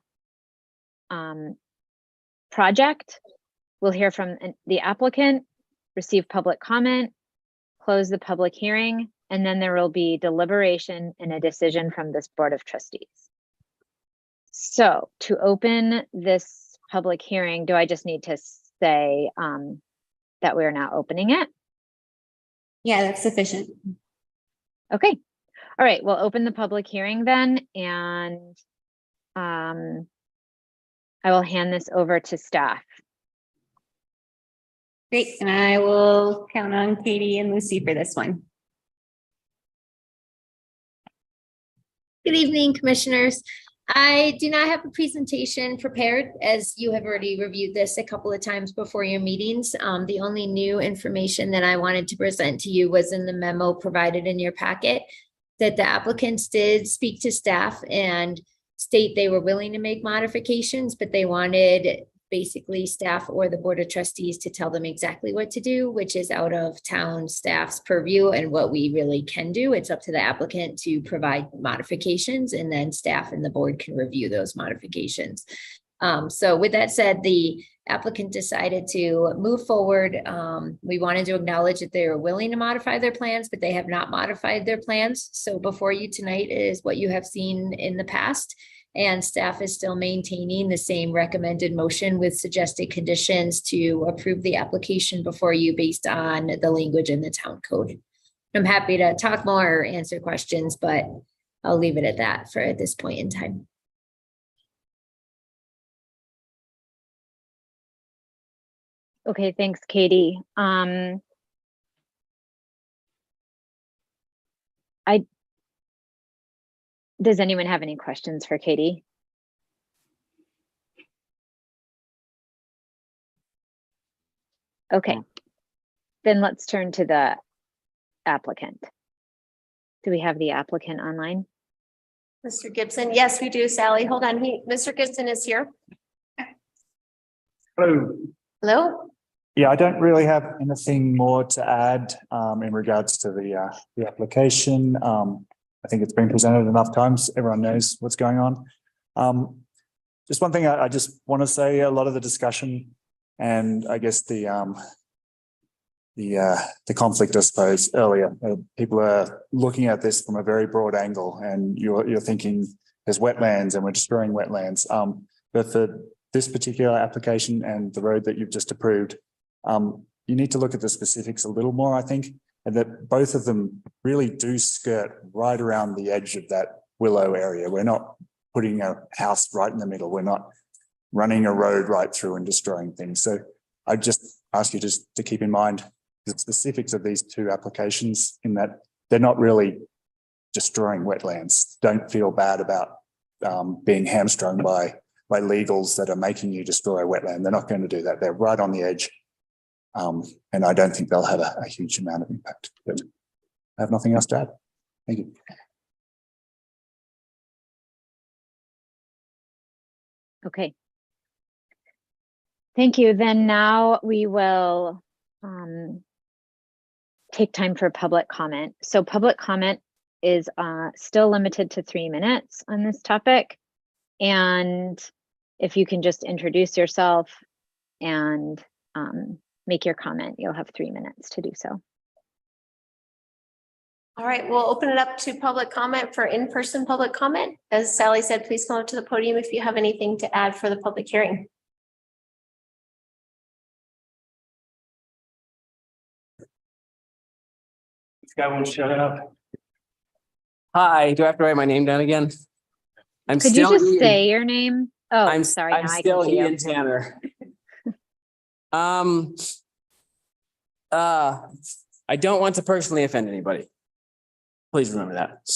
project. We'll hear from the applicant, receive public comment, close the public hearing, and then there will be deliberation and a decision from this Board of Trustees. So to open this public hearing, do I just need to say that we're now opening it? Yeah, that's sufficient. Okay. All right, we'll open the public hearing then, and I will hand this over to staff. Great, and I will count on Katie and Lucy for this one. Good evening, commissioners. I do not have a presentation prepared, as you have already reviewed this a couple of times before your meetings. The only new information that I wanted to present to you was in the memo provided in your packet, that the applicants did speak to staff and state they were willing to make modifications, but they wanted basically staff or the Board of Trustees to tell them exactly what to do, which is out of town staff's purview and what we really can do. It's up to the applicant to provide modifications, and then staff and the board can review those modifications. So with that said, the applicant decided to move forward. We wanted to acknowledge that they are willing to modify their plans, but they have not modified their plans. So before you tonight is what you have seen in the past. And staff is still maintaining the same recommended motion with suggested conditions to approve the application before you based on the language in the town code. I'm happy to talk more or answer questions, but I'll leave it at that for at this point in time. Okay, thanks, Katie. Does anyone have any questions for Katie? Okay, then let's turn to the applicant. Do we have the applicant online? Mr. Gibson, yes, we do, Sally. Hold on, Mr. Gibson is here. Hello. Hello? Yeah, I don't really have anything more to add in regards to the application. I think it's been presented enough times. Everyone knows what's going on. Just one thing I just want to say, a lot of the discussion and I guess the conflict, I suppose, earlier, people are looking at this from a very broad angle, and you're thinking there's wetlands and we're destroying wetlands. But for this particular application and the road that you've just approved, you need to look at the specifics a little more, I think, and that both of them really do skirt right around the edge of that willow area. We're not putting a house right in the middle. We're not running a road right through and destroying things. So I just ask you just to keep in mind the specifics of these two applications, in that they're not really destroying wetlands. Don't feel bad about being hamstrung by legals that are making you destroy a wetland. They're not going to do that. They're right on the edge. And I don't think they'll have a huge amount of impact, but I have nothing else to add. Thank you. Okay. Thank you. Then now we will take time for public comment. So public comment is still limited to 3 minutes on this topic. And if you can just introduce yourself and make your comment, you'll have 3 minutes to do so. All right, we'll open it up to public comment for in-person public comment. As Sally said, please come up to the podium if you have anything to add for the public hearing. This guy won't shut up. Hi, do I have to write my name down again? Could you just say your name? Oh, I'm sorry. I'm now I still can see you. Ian Tanner. I don't want to personally offend anybody. Please remember that.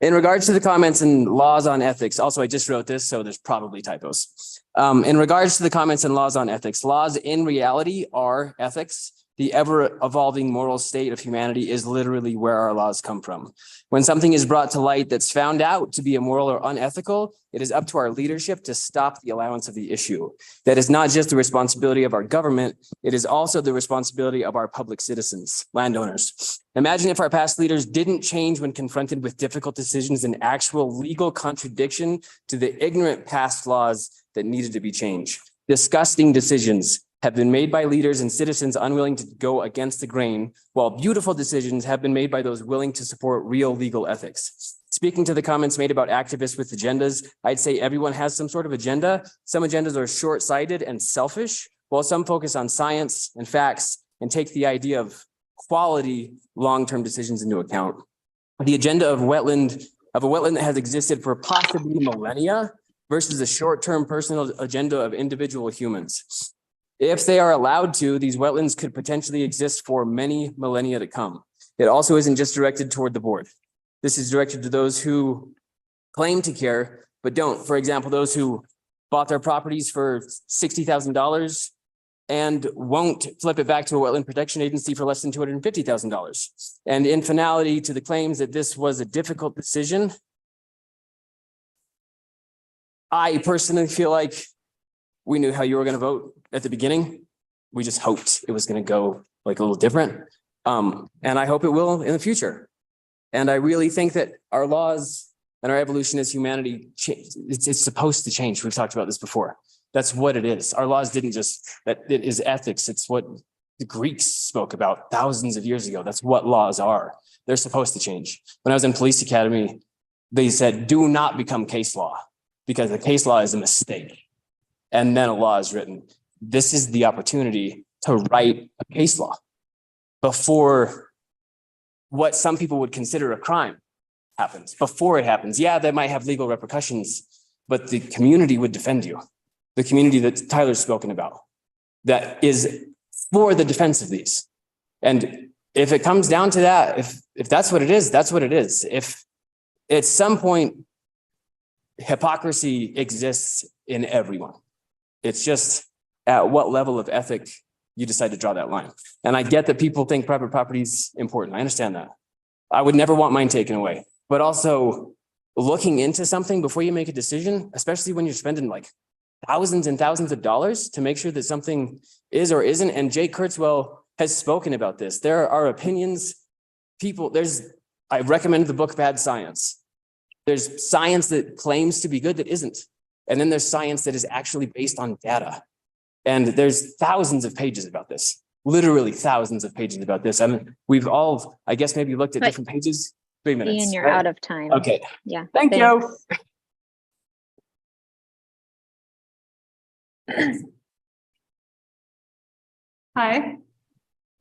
In regards to the comments and laws on ethics, also I just wrote this, so there's probably typos. In regards to the comments and laws on ethics, laws in reality are ethics. the ever-evolving moral state of humanity is literally where our laws come from. When something is brought to light that's found out to be immoral or unethical, it is up to our leadership to stop the allowance of the issue. That is not just the responsibility of our government, it is also the responsibility of our public citizens, landowners. Imagine if our past leaders didn't change when confronted with difficult decisions in actual legal contradiction to the ignorant past laws that needed to be changed. Disgusting decisions have been made by leaders and citizens unwilling to go against the grain, while beautiful decisions have been made by those willing to support real legal ethics. Speaking to the comments made about activists with agendas, I'd say everyone has some sort of agenda. Some agendas are short-sighted and selfish, while some focus on science and facts and take the idea of quality long-term decisions into account. The agenda of a wetland that has existed for possibly millennia versus a short-term personal agenda of individual humans. If they are allowed to, these wetlands could potentially exist for many millennia to come. It also isn't just directed toward the board. This is directed to those who claim to care, but don't. For example, those who bought their properties for $60,000 and won't flip it back to a wetland protection agency for less than $250,000. And in finality to the claims that this was a difficult decision, I personally feel like we knew how you were going to vote at the beginning. We just hoped it was going to go like a little different. And I hope it will in the future. And I really think that our laws and our evolution as humanity, it's supposed to change. We've talked about this before. That's what it is. Our laws didn't just, that it is ethics. It's what the Greeks spoke about thousands of years ago. That's what laws are. They're supposed to change. When I was in police academy, they said, do not become case law because the case law is a mistake. And then a law is written. This is the opportunity to write a case law before what some people would consider a crime happens, before it happens. Yeah, that might have legal repercussions, but the community would defend you. The community that Tyler's spoken about, that is for the defense of these. And if it comes down to that, if that's what it is, that's what it is. If at some point hypocrisy exists in everyone, it's just at what level of ethic you decide to draw that line. And I get that people think private property is important. I understand that. I would never want mine taken away, but also looking into something before you make a decision, especially when you're spending like thousands and thousands of dollars to make sure that something is or isn't. And Jake Kurtzwell has spoken about this. There are opinions, I recommend the book Bad Science. There's science that claims to be good that isn't. And then there's science that is actually based on data. And there's thousands of pages about this, literally thousands of pages about this. And we've all, I guess, maybe looked at different pages. 3 minutes. Ian, you're out of time. Okay. Yeah. Thank you. Hi,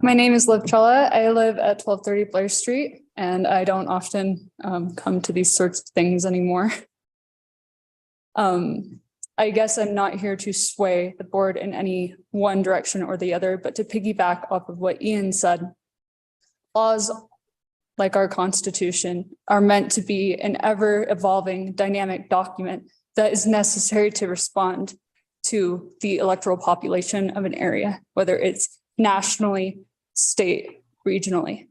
my name is Liv Chella. I live at 1230 Blair Street, and I don't often come to these sorts of things anymore. I guess I'm not here to sway the board in any one direction or the other, but to piggyback off of what Ian said. Laws, like our Constitution, are meant to be an ever-evolving dynamic document that is necessary to respond to the electoral population of an area, whether it's nationally, state, regionally.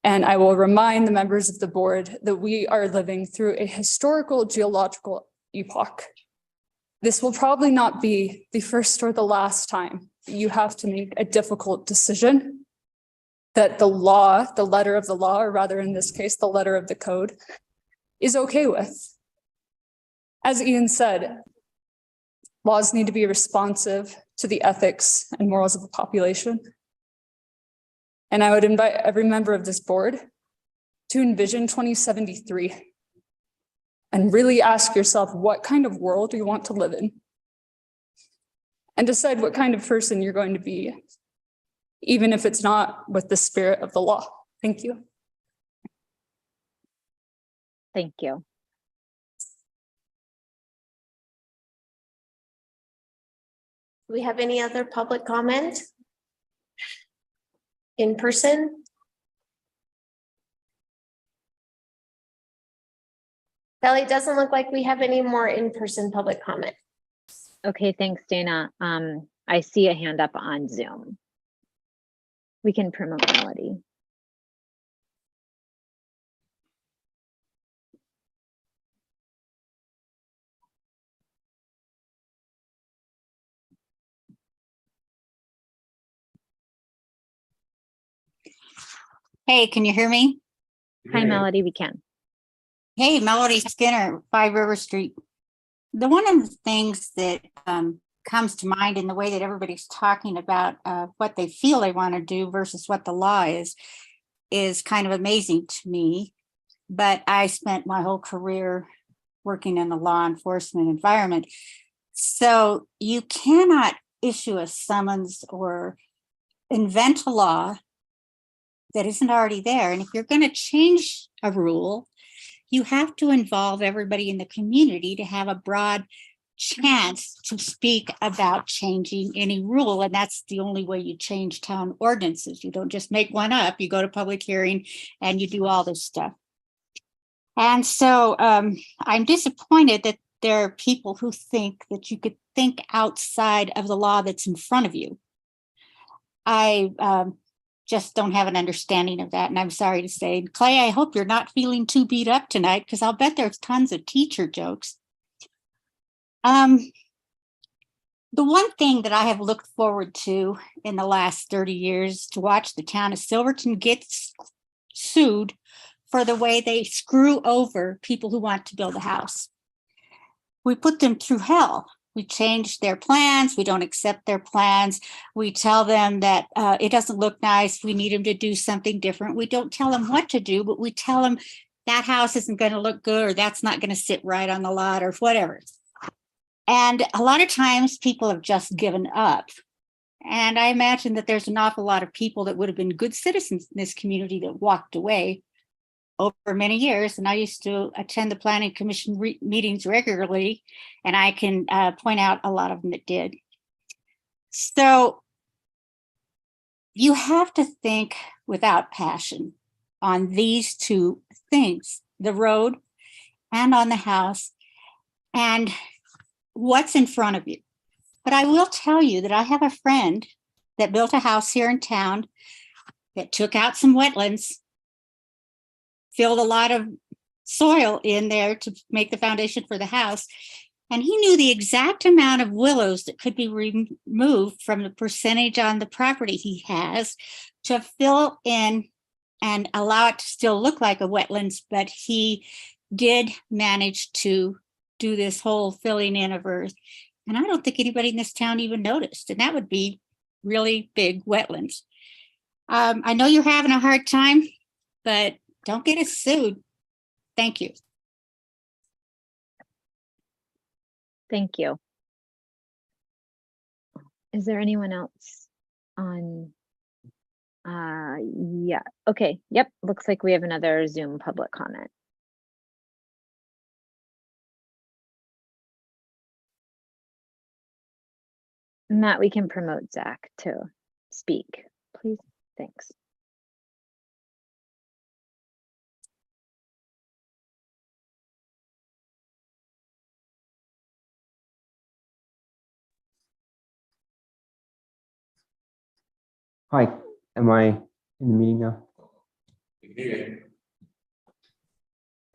And I will remind the members of the board that we are living through a historical geological epoch. This will probably not be the first or the last time that you have to make a difficult decision that the law, the letter of the law, or rather in this case, the letter of the code, is okay with. As Ian said, laws need to be responsive to the ethics and morals of the population. And I would invite every member of this board to envision 2073 and really ask yourself what kind of world you want to live in and decide what kind of person you're going to be, even if it's not with the spirit of the law. Thank you. Thank you. Do we have any other public comment? In person? Kelly, it doesn't look like we have any more in-person public comment. Okay, thanks, Dana. I see a hand up on Zoom. We can promote Melody. Hey, can you hear me? Hi, Melody, we can. Hey, Melody Skinner, 5 River Street. One of the things that comes to mind in the way that everybody's talking about what they feel they want to do versus what the law is kind of amazing to me. But I spent my whole career working in the law enforcement environment. So you cannot issue a summons or invent a law that isn't already there. And if you're going to change a rule, you have to involve everybody in the community to have a broad chance to speak about changing any rule. And that's the only way you change town ordinances. You don't just make one up, you go to public hearing and you do all this stuff. And so I'm disappointed that there are people who think that you could think outside of the law that's in front of you. I just don't have an understanding of that. And I'm sorry to say, Clay, I hope you're not feeling too beat up tonight, because I'll bet there's tons of teacher jokes. The one thing that I have looked forward to in the last 30 years to watch the town of Silverton get sued for the way they screw over people who want to build a house. We put them through hell. We change their plans. We don't accept their plans. We tell them that it doesn't look nice. We need them to do something different. We don't tell them what to do, but we tell them that house isn't going to look good, or that's not going to sit right on the lot, or whatever. And a lot of times people have just given up. And I imagine that there's an awful lot of people that would have been good citizens in this community that walked away over many years. And I used to attend the Planning Commission meetings regularly, and I can point out a lot of them that did. So you have to think without passion on these two things, the road and on the house and what's in front of you. But I will tell you that I have a friend that built a house here in town that took out some wetlands, filled a lot of soil in there to make the foundation for the house. And he knew the exact amount of willows that could be removed from the percentage on the property he has to fill in and allow it to still look like a wetlands. But he did manage to do this whole filling in of earth. And I don't think anybody in this town even noticed. And that would be really big wetlands. I know you're having a hard time, but don't get us sued. Thank you. Thank you. Is there anyone else on? Yeah, okay, yep, looks like we have another Zoom public comment. Matt, we can promote Zach to speak, please. Thanks. Hi, am I in the meeting now?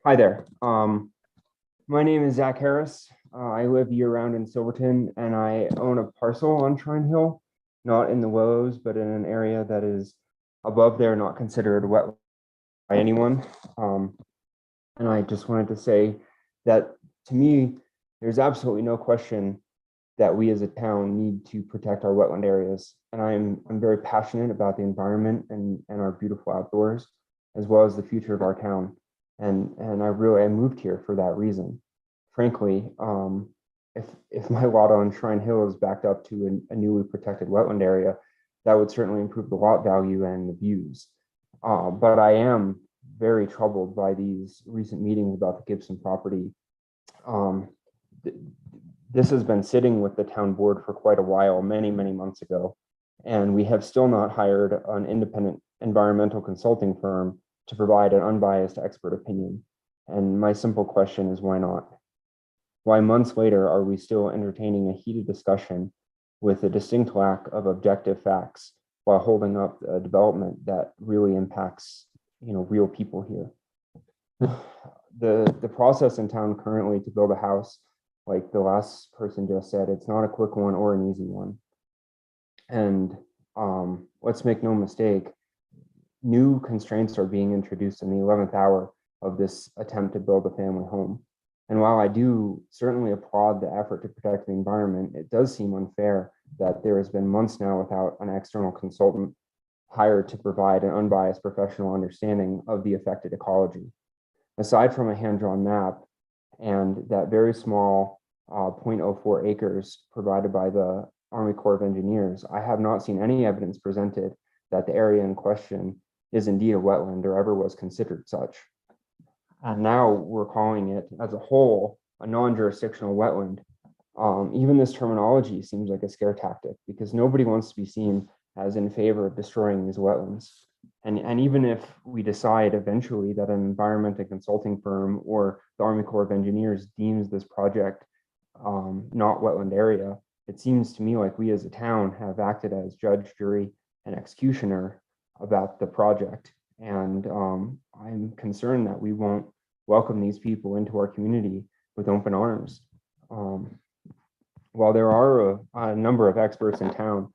Hi there. My name is Zach Harris. I live year-round in Silverton, and I own a parcel on Shrine Hill, not in the Willows, but in an area that is above there, not considered wet by anyone. And I just wanted to say that, to me, there's absolutely no question that we as a town need to protect our wetland areas. And I'm very passionate about the environment and our beautiful outdoors, as well as the future of our town. And I moved here for that reason. Frankly, if my lot on Shrine Hill is backed up to a newly protected wetland area, that would certainly improve the lot value and the views. But I am very troubled by these recent meetings about the Gibson property. This has been sitting with the town board for quite a while, many months ago, and we have still not hired an independent environmental consulting firm to provide an unbiased expert opinion. And my simple question is, why not? Why months later are we still entertaining a heated discussion with a distinct lack of objective facts while holding up a development that really impacts, real people here. The process in town currently to build a house, like the last person just said, it's not a quick one or an easy one. And let's make no mistake, new constraints are being introduced in the 11th hour of this attempt to build a family home. And while I do certainly applaud the effort to protect the environment, it does seem unfair that there has been months now without an external consultant hired to provide an unbiased professional understanding of the affected ecology. Aside from a hand-drawn map and that very small 0.04 acres provided by the Army Corps of Engineers, I have not seen any evidence presented that the area in question is indeed a wetland or ever was considered such. And now we're calling it as a whole a non-jurisdictional wetland. Even this terminology seems like a scare tactic because nobody wants to be seen as in favor of destroying these wetlands. And even if we decide eventually that an environmental consulting firm or the Army Corps of Engineers deems this project not wetland area, it seems to me like we as a town have acted as judge, jury, and executioner about the project. And I'm concerned that we won't welcome these people into our community with open arms. While there are a number of experts in town,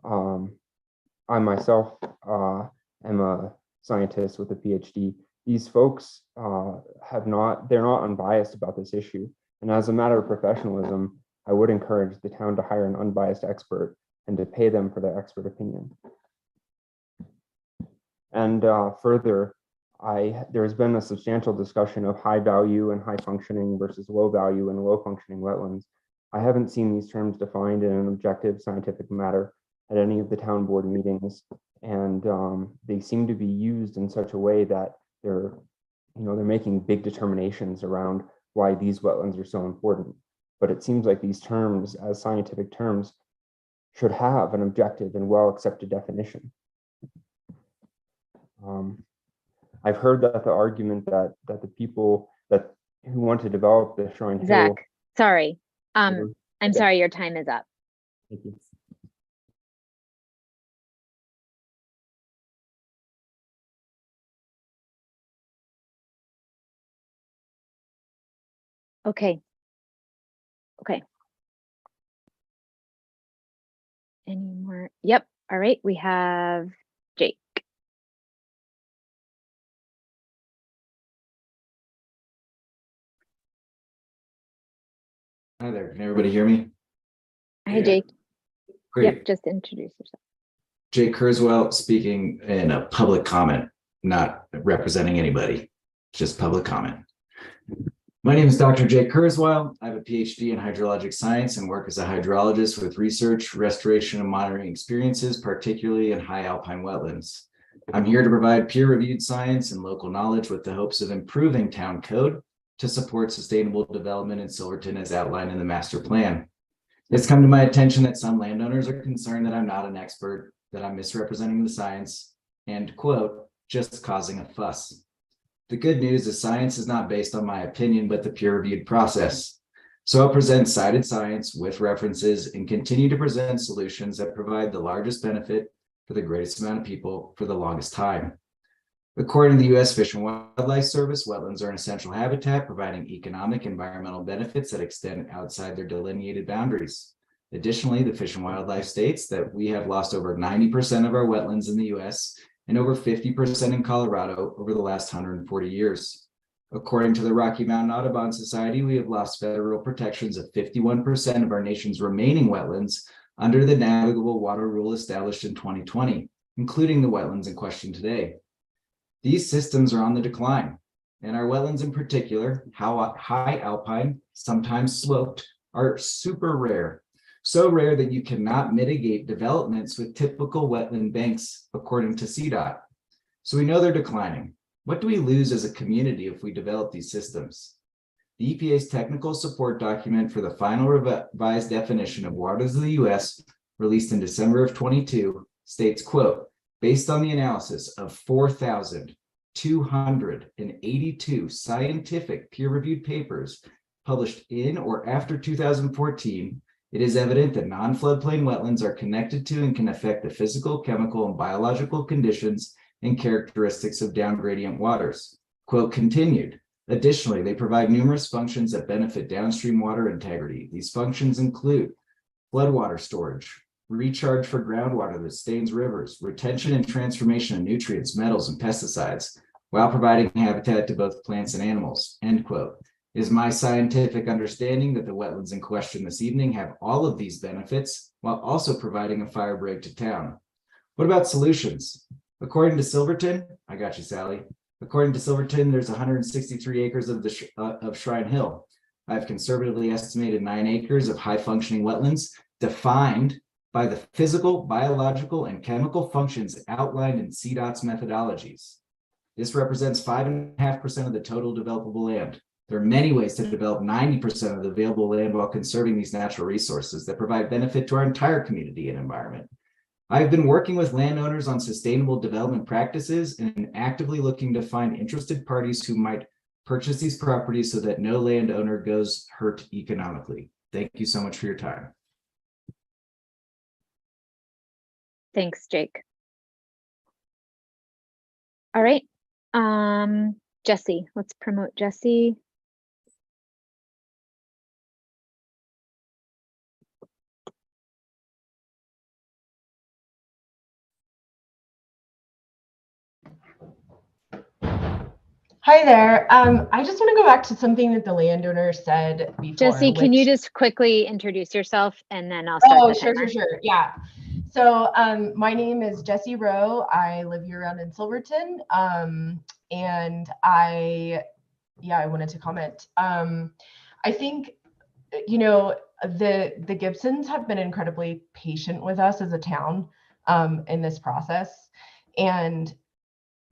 I myself am a scientist with a PhD. These folks they're not unbiased about this issue. And as a matter of professionalism, I would encourage the town to hire an unbiased expert and to pay them for their expert opinion. And further, there's been a substantial discussion of high value and high functioning versus low value and low functioning wetlands. I haven't seen these terms defined in an objective scientific matter at any of the town board meetings, and they seem to be used in such a way that they're making big determinations around why these wetlands are so important. But it seems like these terms, as scientific terms, should have an objective and well accepted definition. I've heard that the argument that the people who want to develop the Shrine Hill. Zach, sorry. I'm sorry, your time is up. Thank you. Okay. Any more? Yep. All right. We have Jake. Hi there. Can everybody hear me? Hi, Jake. Great. Yep. Just introduce yourself. Jake Kurzweil speaking in a public comment, not representing anybody, just public comment. My name is Dr. Jake Kurzweil. I have a PhD in hydrologic science and work as a hydrologist with research, restoration, and monitoring experiences, particularly in high alpine wetlands. I'm here to provide peer-reviewed science and local knowledge with the hopes of improving town code to support sustainable development in Silverton as outlined in the master plan. It's come to my attention that some landowners are concerned that I'm not an expert, that I'm misrepresenting the science, and quote, just causing a fuss. The good news is science is not based on my opinion, but the peer-reviewed process. So I'll present cited science with references and continue to present solutions that provide the largest benefit for the greatest amount of people for the longest time. According to the U.S. Fish and Wildlife Service, wetlands are an essential habitat, providing economic and environmental benefits that extend outside their delineated boundaries. Additionally, the Fish and Wildlife states that we have lost over 90% of our wetlands in the U.S. and over 50% in Colorado over the last 140 years. According to the Rocky Mountain Audubon Society, we have lost federal protections of 51% of our nation's remaining wetlands under the navigable water rule established in 2020, including the wetlands in question today. These systems are on the decline, and our wetlands in particular, high alpine, sometimes sloped, are super rare. So rare that you cannot mitigate developments with typical wetland banks, according to CDOT. So we know they're declining. What do we lose as a community if we develop these systems? The EPA's technical support document for the final revised definition of waters of the U.S., released in December of 22, states, quote, based on the analysis of 4,282 scientific peer-reviewed papers published in or after 2014, It is evident that non-floodplain wetlands are connected to and can affect the physical, chemical, and biological conditions and characteristics of down gradient waters. Quote continued. Additionally, they provide numerous functions that benefit downstream water integrity. These functions include floodwater storage, recharge for groundwater that stains rivers, retention and transformation of nutrients, metals, and pesticides, while providing habitat to both plants and animals, end quote. It is my scientific understanding that the wetlands in question this evening have all of these benefits while also providing a fire break to town. What about solutions? According to Silverton, I got you, Sally. According to Silverton, there's 163 acres of Shrine Hill. I've conservatively estimated 9 acres of high functioning wetlands defined by the physical, biological, and chemical functions outlined in CDOT's methodologies. This represents 5.5% of the total developable land. There are many ways to develop 90% of the available land while conserving these natural resources that provide benefit to our entire community and environment. I've been working with landowners on sustainable development practices and actively looking to find interested parties who might purchase these properties so that no landowner goes hurt economically. Thank you so much for your time. Thanks, Jake. All right. Jesse, let's promote Jesse. Hi there. I just want to go back to something that the landowner said before. Jesse, can you just quickly introduce yourself and then I'll start the timer. Sure. Yeah. So my name is Jessie Rowe. I live year-round in Silverton. And I wanted to comment. I think, you know, the Gibsons have been incredibly patient with us as a town in this process. And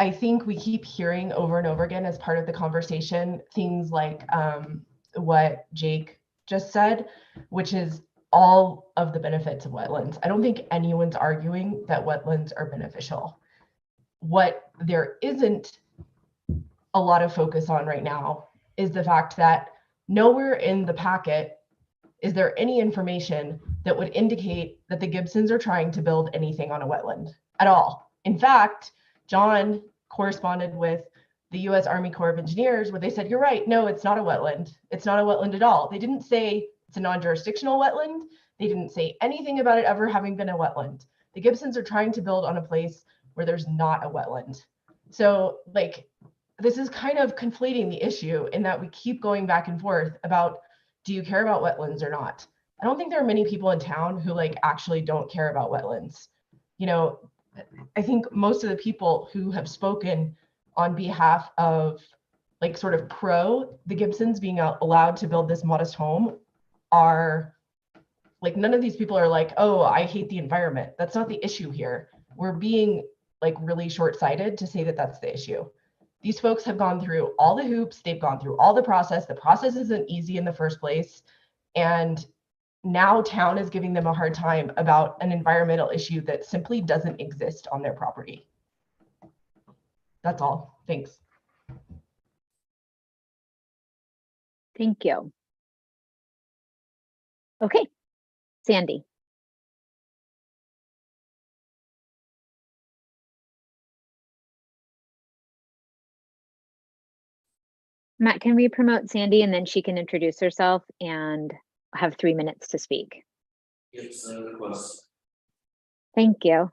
I think we keep hearing over and over again as part of the conversation, things like what Jake just said, which is all of the benefits of wetlands. I don't think anyone's arguing that wetlands are beneficial. What there isn't a lot of focus on right now is the fact that nowhere in the packet is there any information that would indicate that the Gibsons are trying to build anything on a wetland at all. In fact, John corresponded with the U.S. Army Corps of Engineers where they said, you're right, no, it's not a wetland. It's not a wetland at all. They didn't say it's a non-jurisdictional wetland. They didn't say anything about it ever having been a wetland. The Gibsons are trying to build on a place where there's not a wetland. So like, this is kind of conflating the issue in that we keep going back and forth about, do you care about wetlands or not? I don't think there are many people in town who like actually don't care about wetlands. You know, I think most of the people who have spoken on behalf of like sort of pro the Gibsons being allowed to build this modest home are like, none of these people are like, oh, I hate the environment. That's not the issue here. We're being like really short-sighted to say that that's the issue. These folks have gone through all the hoops. They've gone through all the process. The process isn't easy in the first place. And now town is giving them a hard time about an environmental issue that simply doesn't exist on their property. That's all. Thanks. Thank you. Okay, Sandy. Matt, can we promote Sandy and then she can introduce herself and have 3 minutes to speak? Yes, request. Thank you.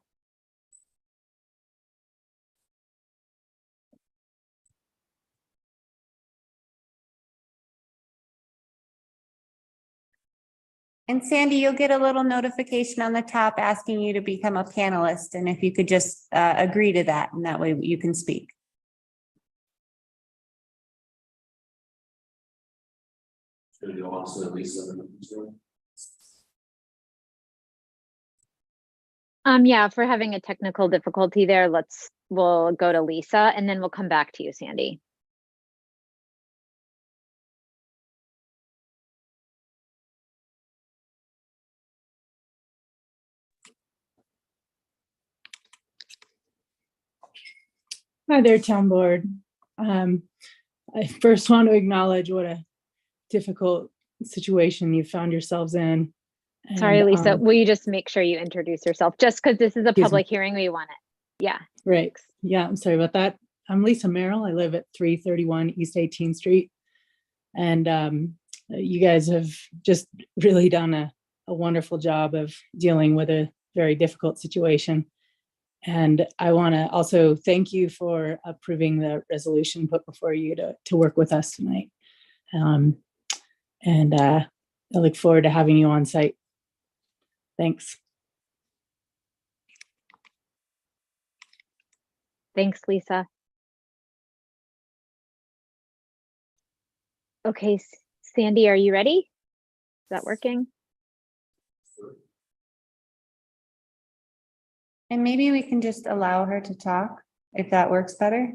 And Sandy, you'll get a little notification on the top asking you to become a panelist. And if you could just agree to that, and that way you can speak. Should we go on to Lisa? Yeah, if we're having a technical difficulty there, we'll go to Lisa and then we'll come back to you, Sandy. Hi there, town board. I first want to acknowledge what a difficult situation you found yourselves in. Sorry, And, Lisa, will you just make sure you introduce yourself? Just because this is a Excuse me. public hearing, we want it. Yeah. Right. Yeah, I'm sorry about that. I'm Lisa Merrill. I live at 331 East 18th Street. And you guys have just really done a wonderful job of dealing with a very difficult situation. And I want to also thank you for approving the resolution put before you to work with us tonight. And I look forward to having you on site. Thanks. Thanks, Lisa. Okay, Sandy, are you ready? Is that working? And maybe we can just allow her to talk if that works better.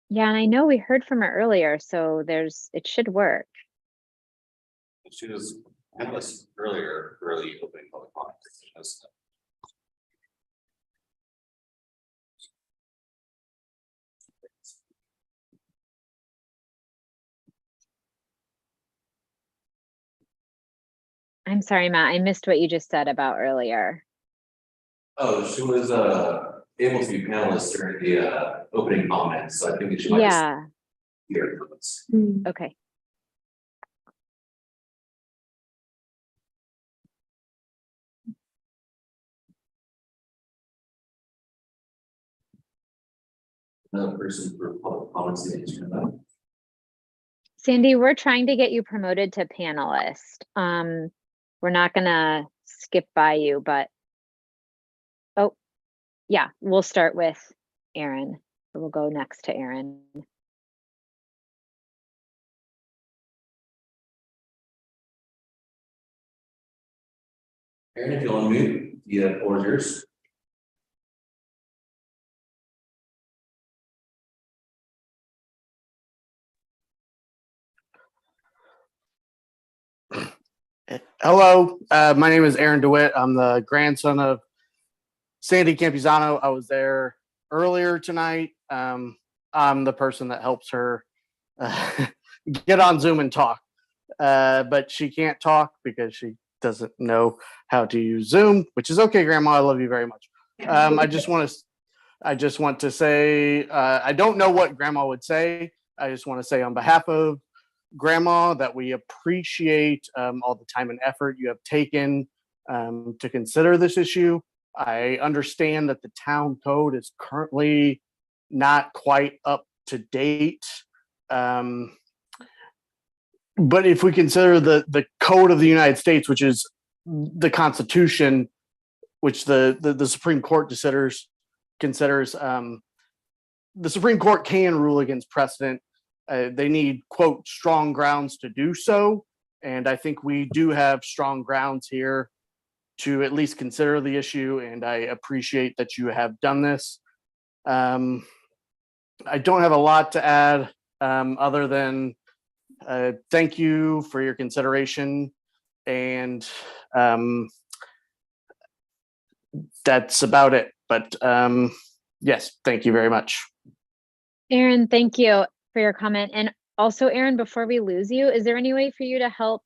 Yeah, and I know we heard from her earlier, so it should work. She was panelist earlier, early opening public comments. I'm sorry, Matt, I missed what you just said about earlier. Oh, she was able to be panelist during the opening comments, so I think that she might Yeah. hear from us. Okay. Another person for public comments. Sandy, we're trying to get you promoted to panelist. We're not gonna skip by you, but oh, yeah, we'll start with Aaron. We'll go next to Aaron. Aaron, if you'll unmute, the floor is yours. Hello, my name is Aaron DeWitt. I'm the grandson of Sandy Campuzano. I was there earlier tonight. I'm the person that helps her get on Zoom and talk, but she can't talk because she doesn't know how to use Zoom, which is okay, Grandma. I love you very much. I just want to say I don't know what Grandma would say. I just want to say on behalf of Grandma that we appreciate all the time and effort you have taken to consider this issue. I understand that the town code is currently not quite up to date. But if we consider the code of the United States, which is the Constitution, which the Supreme Court considers, the Supreme Court can rule against precedent. They need, quote, strong grounds to do so. And I think we do have strong grounds here to at least consider the issue. And I appreciate that you have done this. I don't have a lot to add other than thank you for your consideration. And that's about it. But yes, thank you very much. Aaron, thank you for your comment. And also, Aaron, before we lose you, is there any way for you to help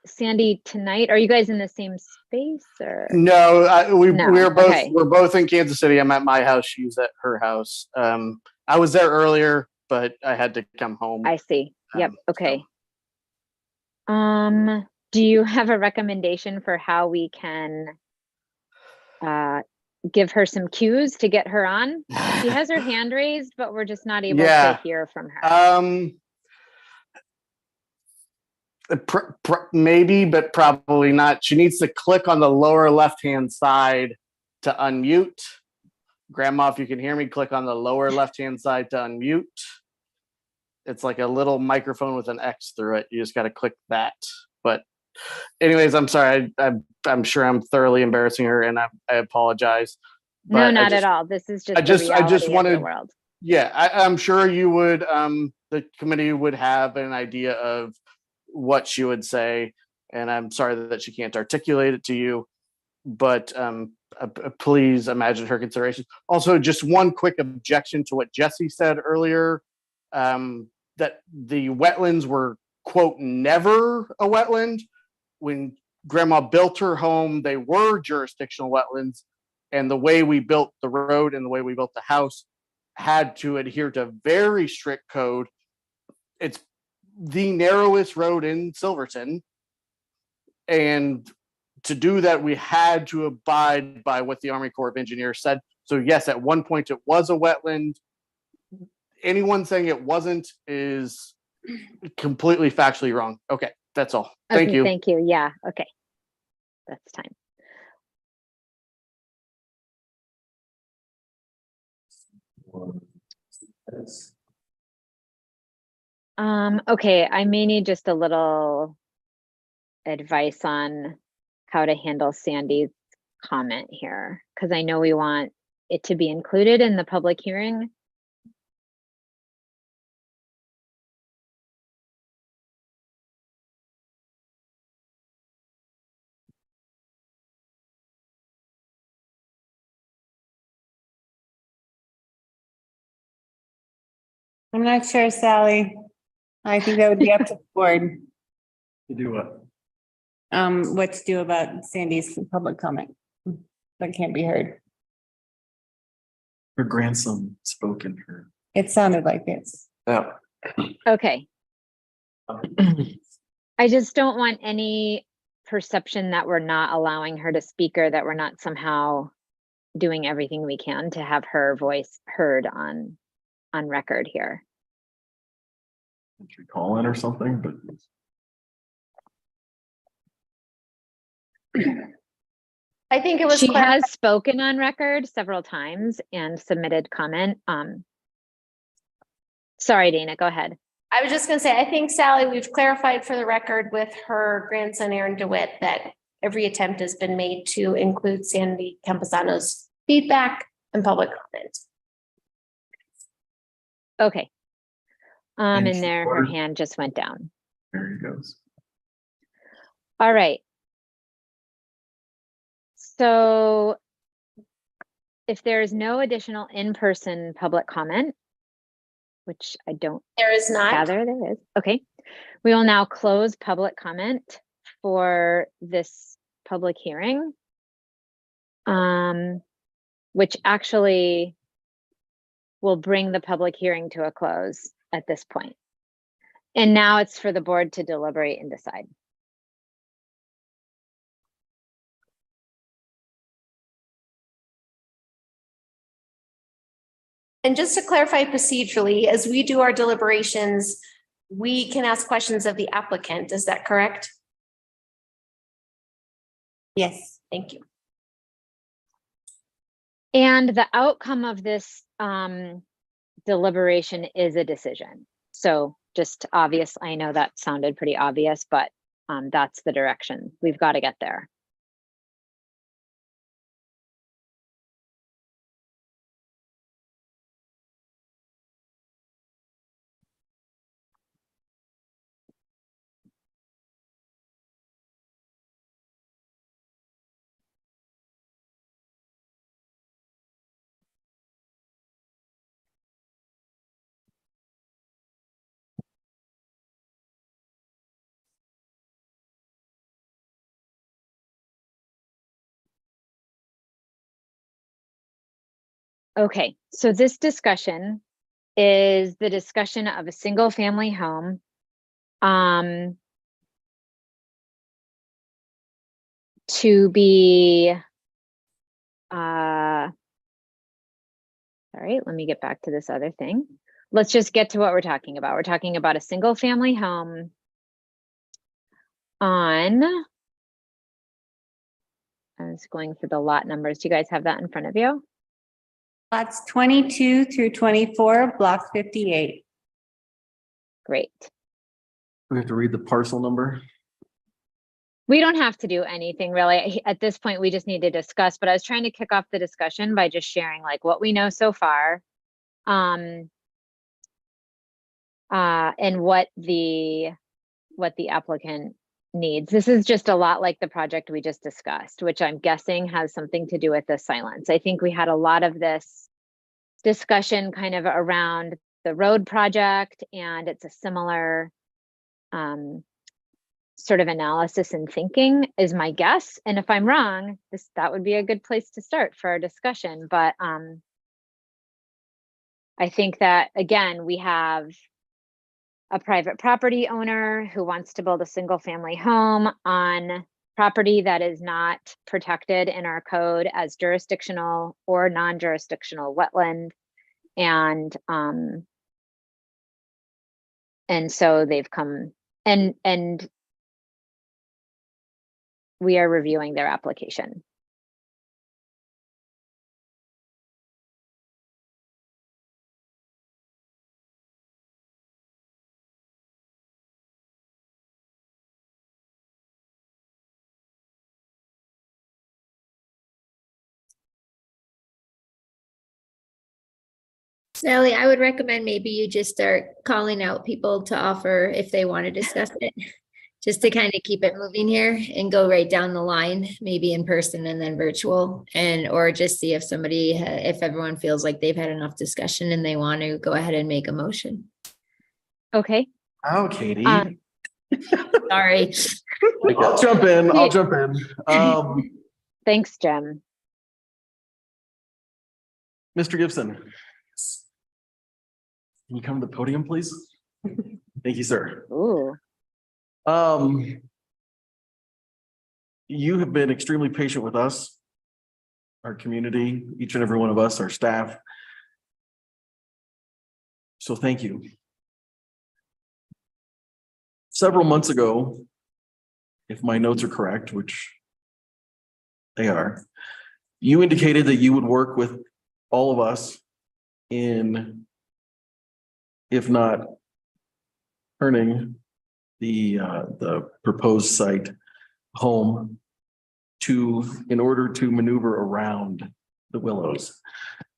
Sandy tonight? Are you guys in the same space or? No, we're both Okay. we're both in Kansas City. I'm at my house. She's at her house. I was there earlier, but I had to come home. I see. Yep. Okay. Do you have a recommendation for how we can give her some cues to get her on? She has her hand raised, but we're just not able to hear from her. Maybe, but probably not. She needs to click on the lower left-hand side to unmute. Grandma, if you can hear me, click on the lower left-hand side to unmute. It's like a little microphone with an X through it. You just got to click that. But anyways, I'm sorry. I'm sure I'm thoroughly embarrassing her, and I apologize. No, But not at all. This is just I just of wanted the world. Yeah, I'm sure you would. The committee would have an idea of what she would say, and I'm sorry that she can't articulate it to you. But please imagine her consideration. Also, just one quick objection to what Jesse said earlier, that the wetlands were, quote, never a wetland. when grandma built her home, they were jurisdictional wetlands. And the way we built the road and the way we built the house had to adhere to very strict code. It's the narrowest road in Silverton. And to do that, we had to abide by what the Army Corps of Engineers said. So yes, at one point it was a wetland. Anyone saying it wasn't is completely factually wrong. Okay, that's all. Thank Okay, you. thank you. Yeah, okay. That's time. Okay, I may need just a little advice on how to handle Sandy's comment here, because I know we want it to be included in the public hearing. I'm not sure, Sally. I think that would be up to the board. You do what? What to do about Sandy's public comment that can't be heard. Her grandson spoke in her. It sounded like it's. Yeah. Okay. I just don't want any perception that we're not allowing her to speak or that we're not somehow doing everything we can to have her voice heard on record here. Did you call in or something? But I think it was. She clarified. has spoken on record several times and submitted comment. Sorry, Dana, go ahead. I was just gonna say, I think Sally, we've clarified for the record with her grandson, Aaron DeWitt, that every attempt has been made to include Sandy Camposano's feedback and public comment. Okay. And she's there, her ordered. hand just went down. there he goes. All right. So if there is no additional in-person public comment, which I don't There is not. gather there is, okay. We will now close public comment for this public hearing. Which actually will bring the public hearing to a close at this point. And now it's for the board to deliberate and decide. And just to clarify procedurally, as we do our deliberations, we can ask questions of the applicant. Is that correct? Yes. Thank you. And the outcome of this deliberation is a decision. So just obvious, I know that sounded pretty obvious, but that's the direction. We've got to get there. Okay, so this discussion is the discussion of a single family home. To be, sorry, let me get back to this other thing. Let's just get to what we're talking about. We're talking about a single family home on, I was going for the lot numbers. Do you guys have that in front of you? Lots 22 through 24, block 58. Great. We have to read the parcel number. We don't have to do anything really. At this point, we just need to discuss, but I was trying to kick off the discussion by just sharing like what we know so far. And what the applicant needs. This is just a lot like the project we just discussed, which I'm guessing has something to do with the silence. I think we had a lot of this discussion kind of around the road project, and it's a similar sort of analysis and thinking is my guess. And if I'm wrong, that would be a good place to start for our discussion. But I think that, again, we have a private property owner who wants to build a single family home on property that is not protected in our code as jurisdictional or non-jurisdictional wetland. And so they've come and we are reviewing their application. Sally, I would recommend maybe you just start calling out people to offer if they want to discuss it, just to kind of keep it moving here and go right down the line, maybe in person and then virtual, or just see if somebody, if everyone feels like they've had enough discussion and they want to go ahead and make a motion. Okay. Oh, Katie. Sorry. I'll jump in. Thanks, Jim. Mr. Gibson. Can you come to the podium, please? Thank you, sir. Ooh. You have been extremely patient with us, our community, each and every one of us, our staff. So thank you. Several months ago, if my notes are correct, which they are, you indicated that you would work with all of us in, if not turning the proposed site home in order to maneuver around the willows.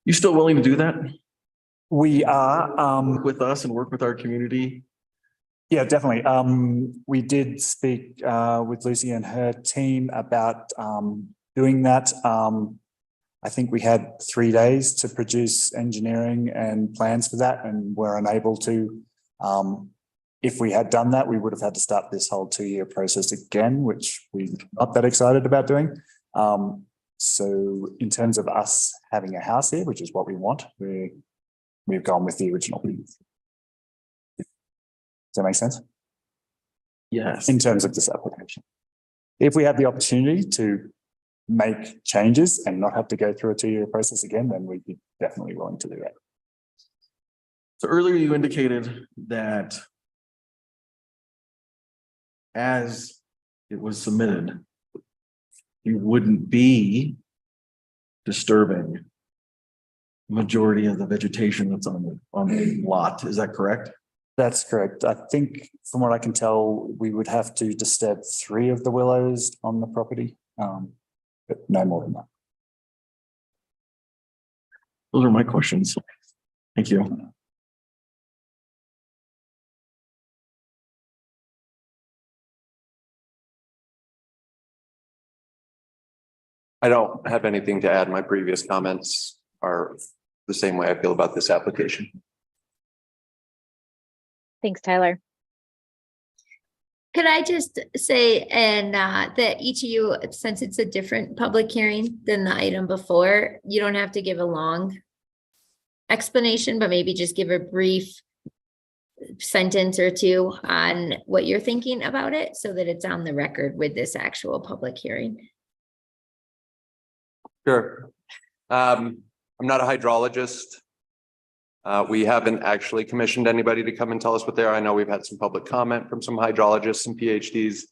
You still willing to do that? We are with us and work with our community. Yeah, definitely. We did speak with Lucy and her team about doing that. I think we had 3 days to produce engineering and plans for that, and we're unable to. If we had done that, we would have had to start this whole 2-year process again, which we're not that excited about doing. So in terms of us having a house here, which is what we want, we've gone with the original. Does that make sense? Yes. In terms of this application. If we have the opportunity to make changes and not have to go through a 2-year process again, then we'd be definitely willing to do that. So earlier you indicated that as it was submitted, you wouldn't be disturbing majority of the vegetation that's on the lot. Is that correct? That's correct. I think from what I can tell, we would have to disturb 3 of the willows on the property, but no more than that. Those are my questions. Thank you. I don't have anything to add. My previous comments are the same way I feel about this application. Thanks, Tyler. Could I just say, and that each of you, since it's a different public hearing than the item before, you don't have to give a long explanation, but maybe just give a brief sentence or two on what you're thinking about it so that it's on the record with this actual public hearing. Sure. I'm not a hydrologist. We haven't actually commissioned anybody to come and tell us what they are. I know we've had some public comment from some hydrologists and PhDs.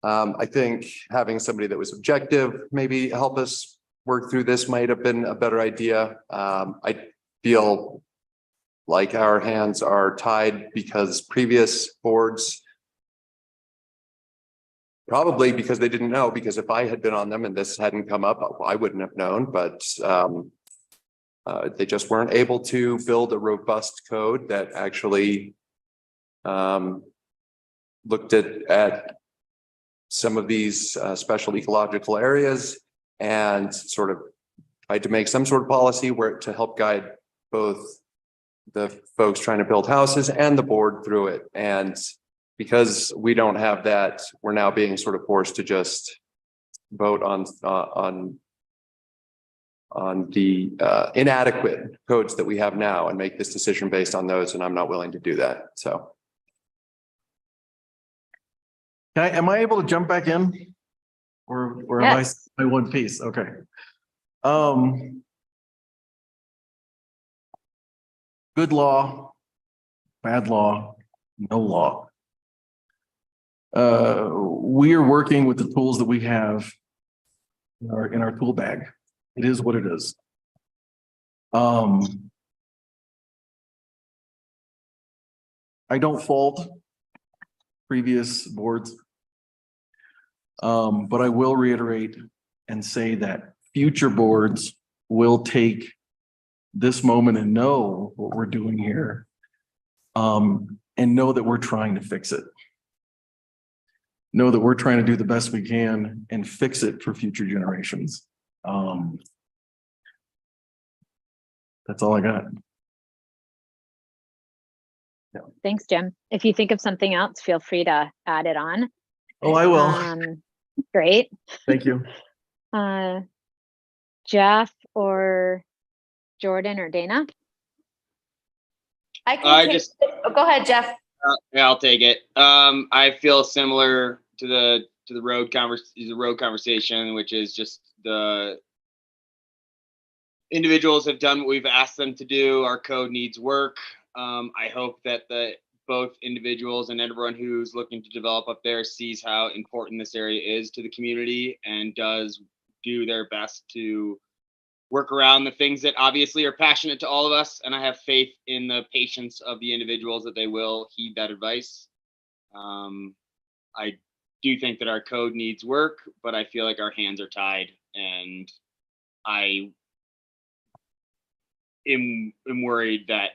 I think having somebody that was objective maybe help us work through this might have been a better idea. I feel like our hands are tied because previous boards, probably because they didn't know, because if I had been on them and this hadn't come up, I wouldn't have known, but they just weren't able to build a robust code that actually looked at some of these special ecological areas and sort of tried to make some sort of policy where to help guide both the folks trying to build houses and the board through it. And because we don't have that, we're now being sort of forced to just vote on the inadequate codes that we have now and make this decision based on those, and I'm not willing to do that, so. Am I able to jump back in? Or am I my one piece? Okay. Good law, bad law, no law. We are working with the tools that we have in our tool bag. It is what it is. I don't fault previous boards. But I will reiterate and say that future boards will take this moment and know what we're doing here, and know that we're trying to fix it. Know that we're trying to do the best we can and fix it for future generations. That's all I got. Thanks, Jim. If you think of something else, feel free to add it on. Oh, I will. Great. Thank you. Jeff or Jordan or Dana? Go ahead, Jeff. Yeah, I'll take it. I feel similar to the road conversation, which is just the individuals have done what we've asked them to do. Our code needs work. I hope that both individuals and everyone who's looking to develop up there sees how important this area is to the community and does do their best to work around the things that obviously are passionate to all of us. And I have faith in the patience of the individuals that they will heed that advice. I do think that our code needs work, but I feel like our hands are tied, and I am worried that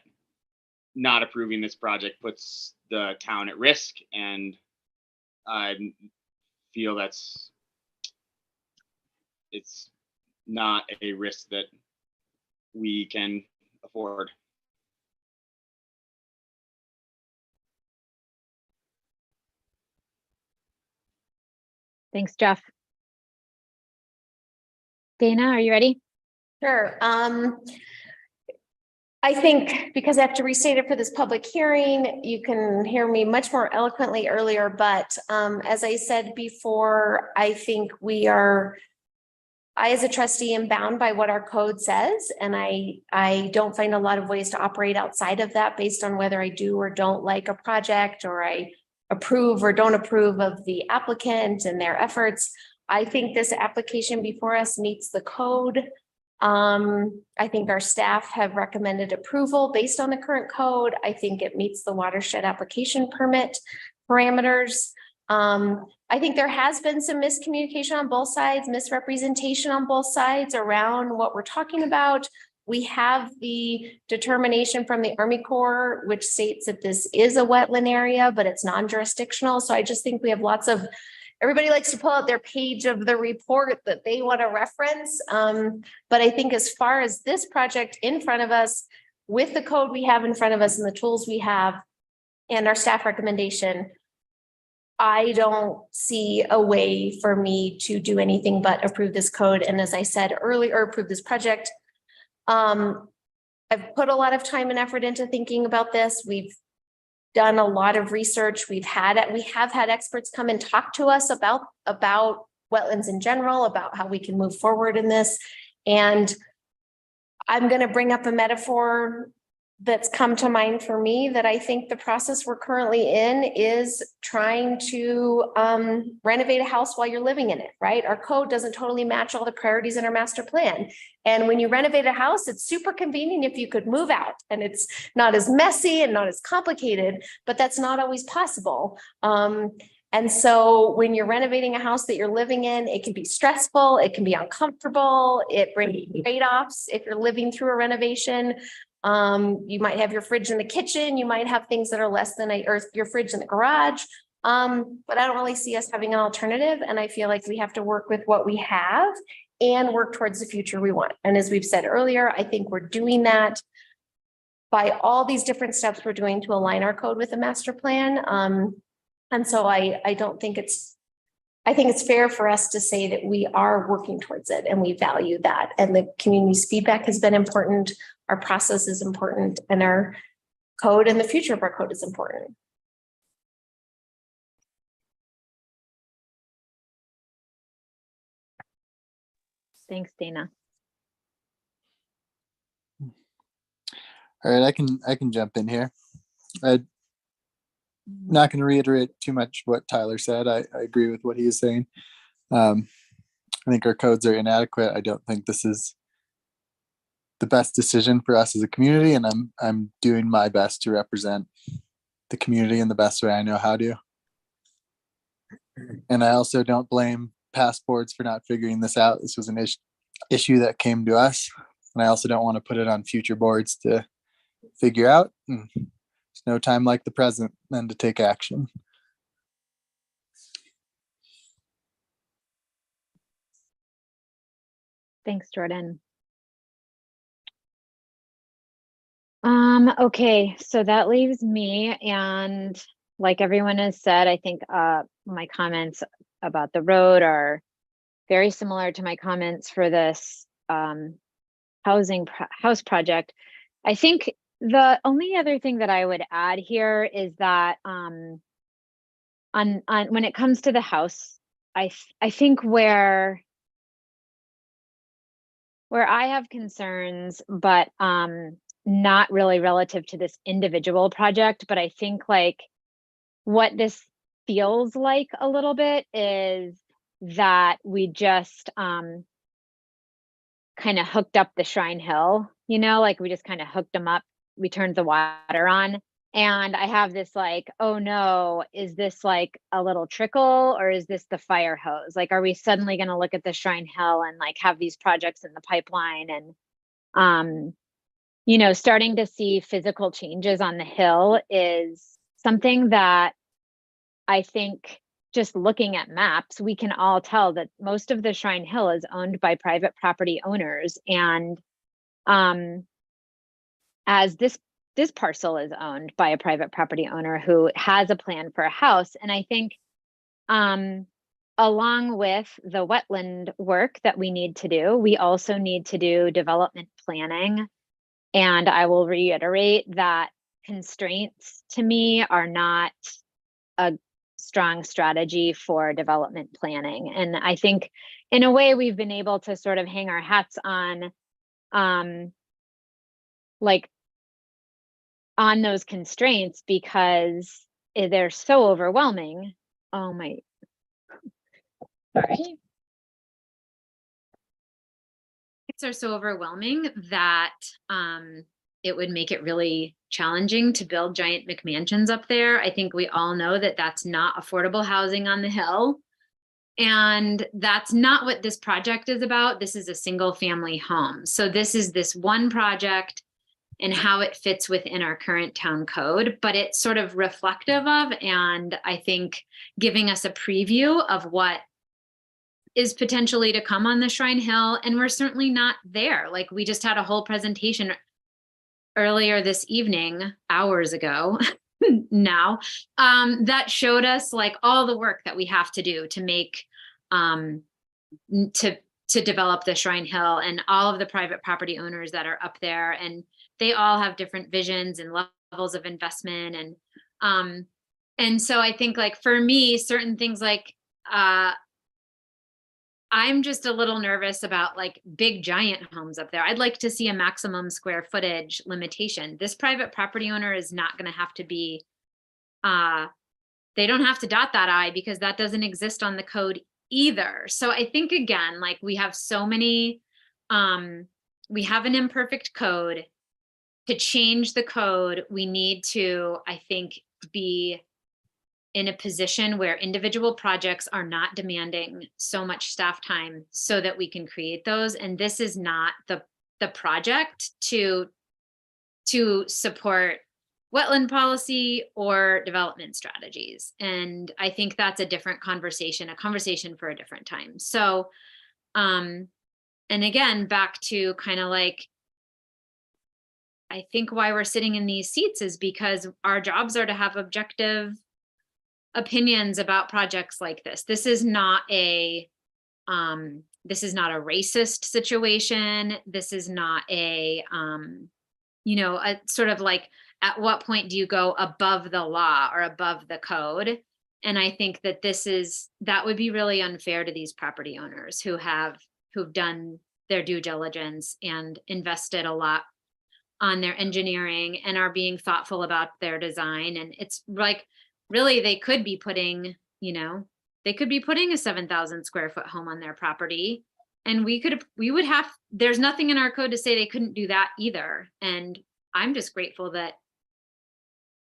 not approving this project puts the town at risk, and I feel it's not a risk that we can afford. Thanks, Jeff. Dana, are you ready? Sure. I think because I have to restate it for this public hearing, you can hear me much more eloquently earlier, but as I said before, I think I as a trustee am bound by what our code says, and I don't find a lot of ways to operate outside of that based on whether I do or don't like a project, or I approve or don't approve of the applicant and their efforts. I think this application before us meets the code. I think our staff have recommended approval based on the current code. I think it meets the watershed application permit parameters. I think there has been some miscommunication on both sides, misrepresentation on both sides around what we're talking about. We have the determination from the Army Corps, which states that this is a wetland area, but it's non-jurisdictional. So I just think we have lots of, everybody likes to pull out their page of the report that they want to reference. But I think as far as this project in front of us, with the code we have in front of us and the tools we have and our staff recommendation, I don't see a way for me to do anything but approve this code. And as I said earlier, approve this project. I've put a lot of time and effort into thinking about this. We've done a lot of research. We have had experts come and talk to us about wetlands in general, about how we can move forward in this. And I'm going to bring up a metaphor that's come to mind for me, that I think the process we're currently in is trying to renovate a house while you're living in it, right? Our code doesn't totally match all the priorities in our master plan. And when you renovate a house, it's super convenient if you could move out, and it's not as messy and not as complicated, but that's not always possible. And so when you're renovating a house that you're living in, it can be stressful, it can be uncomfortable, it brings trade-offs if you're living through a renovation. You might have your fridge in the kitchen, you might have things that are less than your fridge in the garage. But I don't really see us having an alternative. And I feel like we have to work with what we have and work towards the future we want. And as we've said earlier, I think we're doing that by all these different steps we're doing to align our code with the master plan. And so I don't think I think it's fair for us to say that we are working towards it and we value that. And the community's feedback has been important. Our process is important, and our code and the future of our code is important. Thanks, Dana. All right, I can jump in here. I'm not going to reiterate too much what Tyler said. I agree with what he is saying. I think our codes are inadequate. I don't think this is the best decision for us as a community, and I'm doing my best to represent the community in the best way I know how to. And I also don't blame past boards for not figuring this out. This was an issue that came to us, and I also don't want to put it on future boards to figure out. And there's no time like the present then to take action. Thanks, Jordan. Okay, so that leaves me, and like everyone has said, I think my comments about the road are very similar to my comments for this house project. I think the only other thing that I would add here is that on when it comes to the house, I think where I have concerns, but not really relative to this individual project, but I think like what this feels like a little bit is that we just kind of hooked up the Shrine Hill, you know, like we just kind of hooked them up. We turned the water on, and I have this like, oh no, is this like a little trickle, or is this the fire hose? Like, are we suddenly going to look at the Shrine Hill and like have these projects in the pipeline, and you know, starting to see physical changes on the hill is something that I think, just looking at maps, we can all tell that most of the Shrine Hill is owned by private property owners. And as this parcel is owned by a private property owner who has a plan for a house. And I think along with the wetland work that we need to do, we also need to do development planning. And I will reiterate that constraints to me are not a strong strategy for development planning. And I think in a way we've been able to sort of hang our hats on like on those constraints because they're so overwhelming. Oh my, sorry. Are so overwhelming that it would make it really challenging to build giant McMansions up there. I think we all know that that's not affordable housing on the hill. And that's not what this project is about. This is a single family home. So this is this one project and how it fits within our current town code, but it's sort of reflective of, and I think giving us a preview of what is potentially to come on the Shrine Hill. And we're certainly not there. Like we just had a whole presentation earlier this evening, hours ago now, that showed us like all the work that we have to do to make, to develop the Shrine Hill, and all of the private property owners that are up there. And they all have different visions and levels of investment. And so I think like for me, certain things like, I'm just a little nervous about like big giant homes up there. I'd like to see a maximum square footage limitation. This private property owner is not going to have to be, they don't have to dot that I, because that doesn't exist on the code either. So I think again, like we have so many, we have an imperfect code. To change the code, we need to, I think, be in a position where individual projects are not demanding so much staff time so that we can create those. And this is not the project to support wetland policy or development strategies. And I think that's a different conversation, a conversation for a different time. So, and again, back to kind of like, I think why we're sitting in these seats is because our jobs are to have objective opinions about projects like this. This is not a racist situation. This is not a sort of like, at what point do you go above the law or above the code? And I think that that would be really unfair to these property owners who've done their due diligence and invested a lot on their engineering and are being thoughtful about their design. And it's like, really, they could be putting a 7,000 square foot home on their property. And there's nothing in our code to say they couldn't do that either. And I'm just grateful that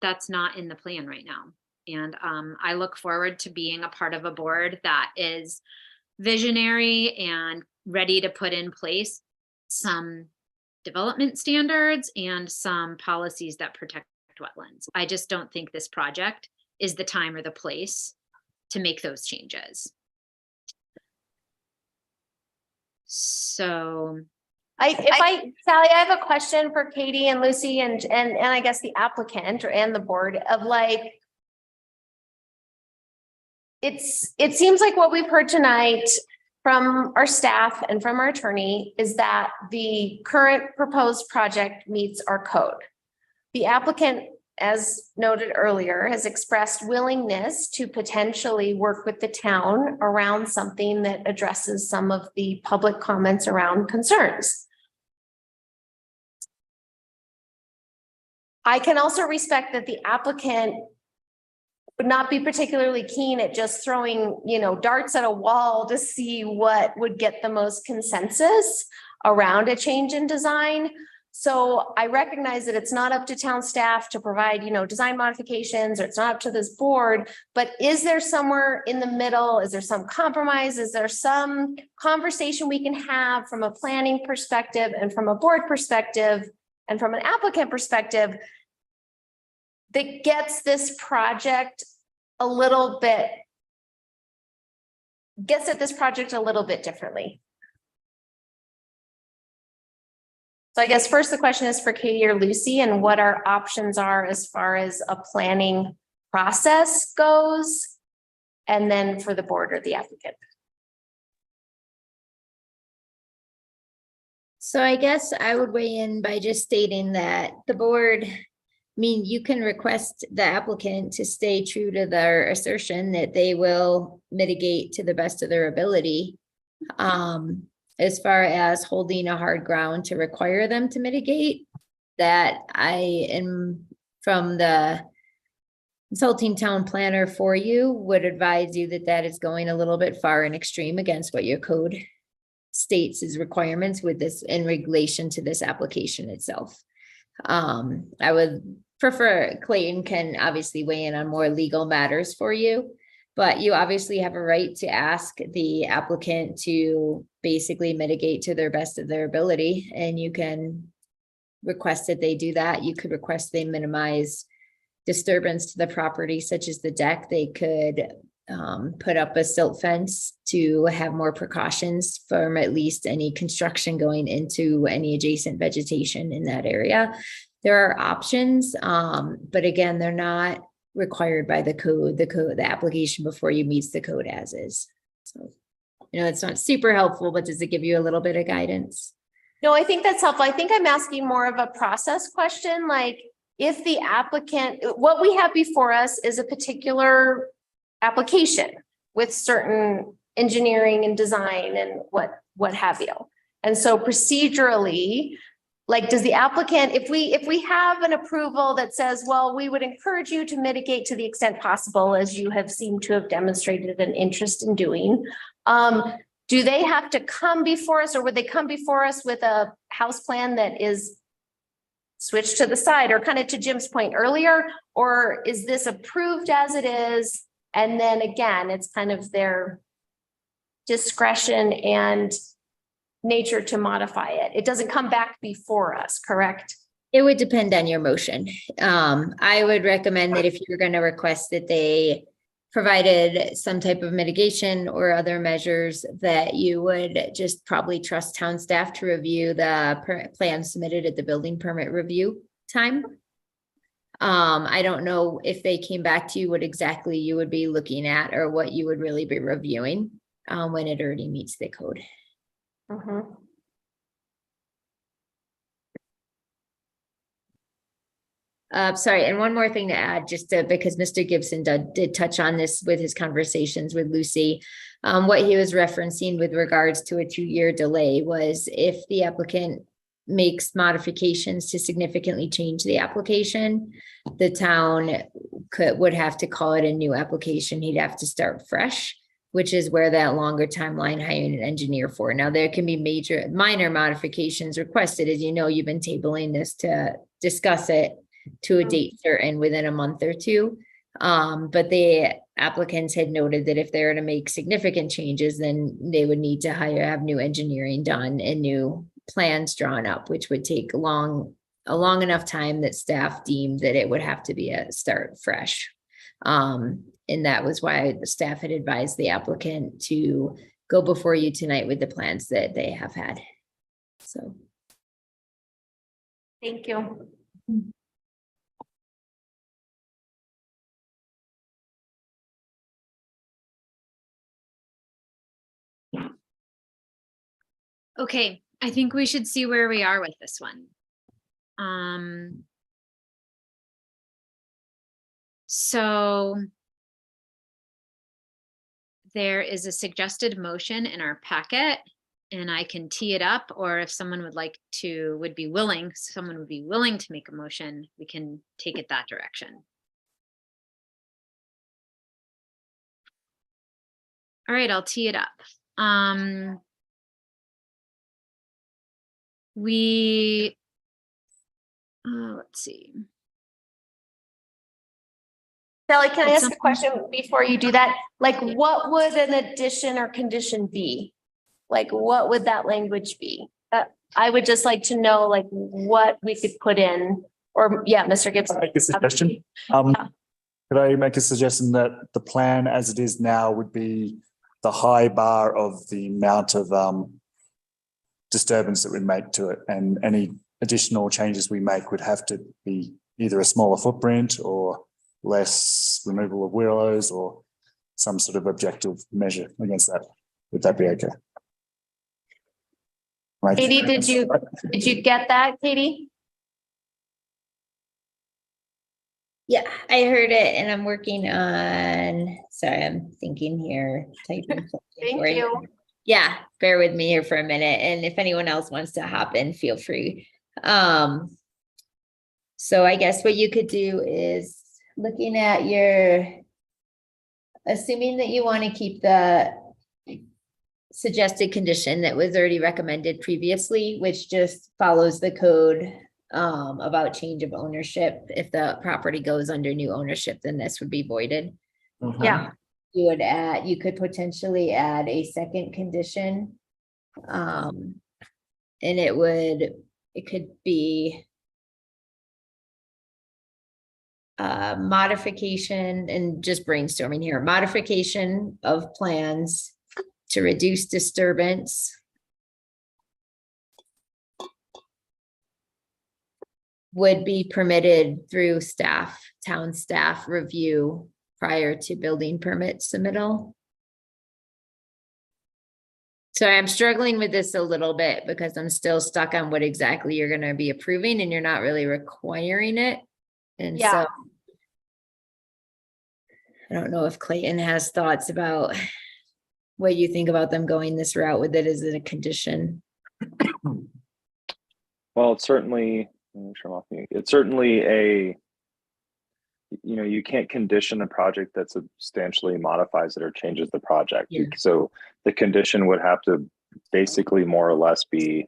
that's not in the plan right now. And I look forward to being a part of a board that is visionary and ready to put in place some development standards and some policies that protect wetlands. I just don't think this project is the time or the place to make those changes. So Sally, I have a question for Katie and Lucy and I guess the applicant and the board of like, it seems like what we've heard tonight from our staff and from our attorney is that the current proposed project meets our code. The applicant, as noted earlier, has expressed willingness to potentially work with the town around something that addresses some of the public comments around concerns. I can also respect that the applicant would not be particularly keen at just throwing, darts at a wall to see what would get the most consensus around a change in design. So I recognize that it's not up to town staff to provide, design modifications, or it's not up to this board, but is there somewhere in the middle? Is there some compromise? Is there some conversation we can have from a planning perspective and from a board perspective and from an applicant perspective that gets this project a little bit differently? So I guess first the question is for Katie or Lucy, and what our options are as far as a planning process goes, and then for the board or the applicant. So I guess I would weigh in by just stating that the board, you can request the applicant to stay true to their assertion that they will mitigate to the best of their ability. As far as holding a hard ground to require them to mitigate, that I am from the consulting town planner for you would advise you that that is going a little bit far and extreme against what your code states as requirements with this in relation to this application itself. I would prefer Clayton can obviously weigh in on more legal matters for you, but you obviously have a right to ask the applicant to basically mitigate to their best of their ability, and you can request that they do that. You could request they minimize disturbance to the property, such as the deck. They could put up a silt fence to have more precautions from at least any construction going into any adjacent vegetation in that area. There are options, but again, they're not required by the code. The application before you meets the code as is. So, it's not super helpful, but does it give you a little bit of guidance? No, I think that's helpful. I think I'm asking more of a process question. Like, if the applicant, what we have before us is a particular application with certain engineering and design and what have you. And so procedurally, like, does the applicant, if we have an approval that says, well, we would encourage you to mitigate to the extent possible, as you have seemed to have demonstrated an interest in doing, do they have to come before us, or would they come before us with a house plan that is switched to the side, or kind of to Jim's point earlier, or is this approved as it is? And then again, it's kind of their discretion and nature to modify it. It doesn't come back before us, correct? It would depend on your motion. I would recommend that if you're going to request that they provided some type of mitigation or other measures, that you would just probably trust town staff to review the plan submitted at the building permit review time. I don't know if they came back to you, what exactly you would be looking at or what you would really be reviewing when it already meets the code. Mhm. Sorry, and one more thing to add, just because Mr. Gibson did touch on this with his conversations with Lucy. What he was referencing with regards to a 2-year delay was if the applicant makes modifications to significantly change the application, the town would have to call it a new application. He'd have to start fresh, which is where that longer timeline hiring an engineer for. Now, there can be minor modifications requested. As you know, you've been tabling this to discuss it to a date certain within a month or two. But the applicants had noted that if they were to make significant changes, then they would need to have new engineering done and new plans drawn up, which would take a long enough time that staff deemed that it would have to be a start fresh. And that was why the staff had advised the applicant to go before you tonight with the plans that they have had. So. Thank you. Okay, I think we should see where we are with this one. So there is a suggested motion in our packet, and I can tee it up, or if someone would be willing to make a motion, we can take it that direction. All right, I'll tee it up. Let's see. Sally, can I ask a question before you do that? Like, what would an addition or condition be? Like, what would that language be? I would just like to know, like, what we could put in, or, yeah, Mr. Gibson. Can I make a suggestion? Could I make a suggestion that the plan as it is now would be the high bar of the amount of disturbance that we make to it, and any additional changes we make would have to be either a smaller footprint or less removal of willows or some sort of objective measure against that. Would that be okay? Right. Katie, did you get that, Katie? Yeah, I heard it and I'm working on, sorry, I'm thinking here, typing something. Thank you. Yeah, bear with me here for a minute. And if anyone else wants to hop in, feel free. So I guess what you could do is looking at assuming that you want to keep the suggested condition that was already recommended previously, which just follows the code about change of ownership. If the property goes under new ownership, then this would be voided. Yeah. You could potentially add a second condition. And it could be modification, and just brainstorming here, modification of plans to reduce disturbance would be permitted through town staff review prior to building permit submittal. So I'm struggling with this a little bit because I'm still stuck on what exactly you're going to be approving, and you're not really requiring it. And Yeah. so I don't know if Clayton has thoughts about what you think about them going this route with it as a condition. Well, it's certainly you can't condition a project that substantially modifies it or changes the project. Yeah. So the condition would have to basically more or less be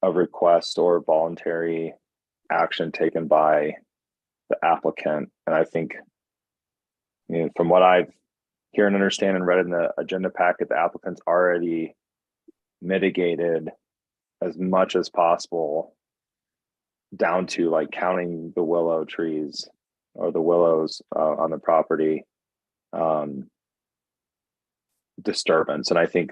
a request or voluntary action taken by the applicant. And I think, from what I've heard and understand and read in the agenda packet, the applicant's already mitigated as much as possible down to like counting the willow trees or the willows on the property disturbance. And I think,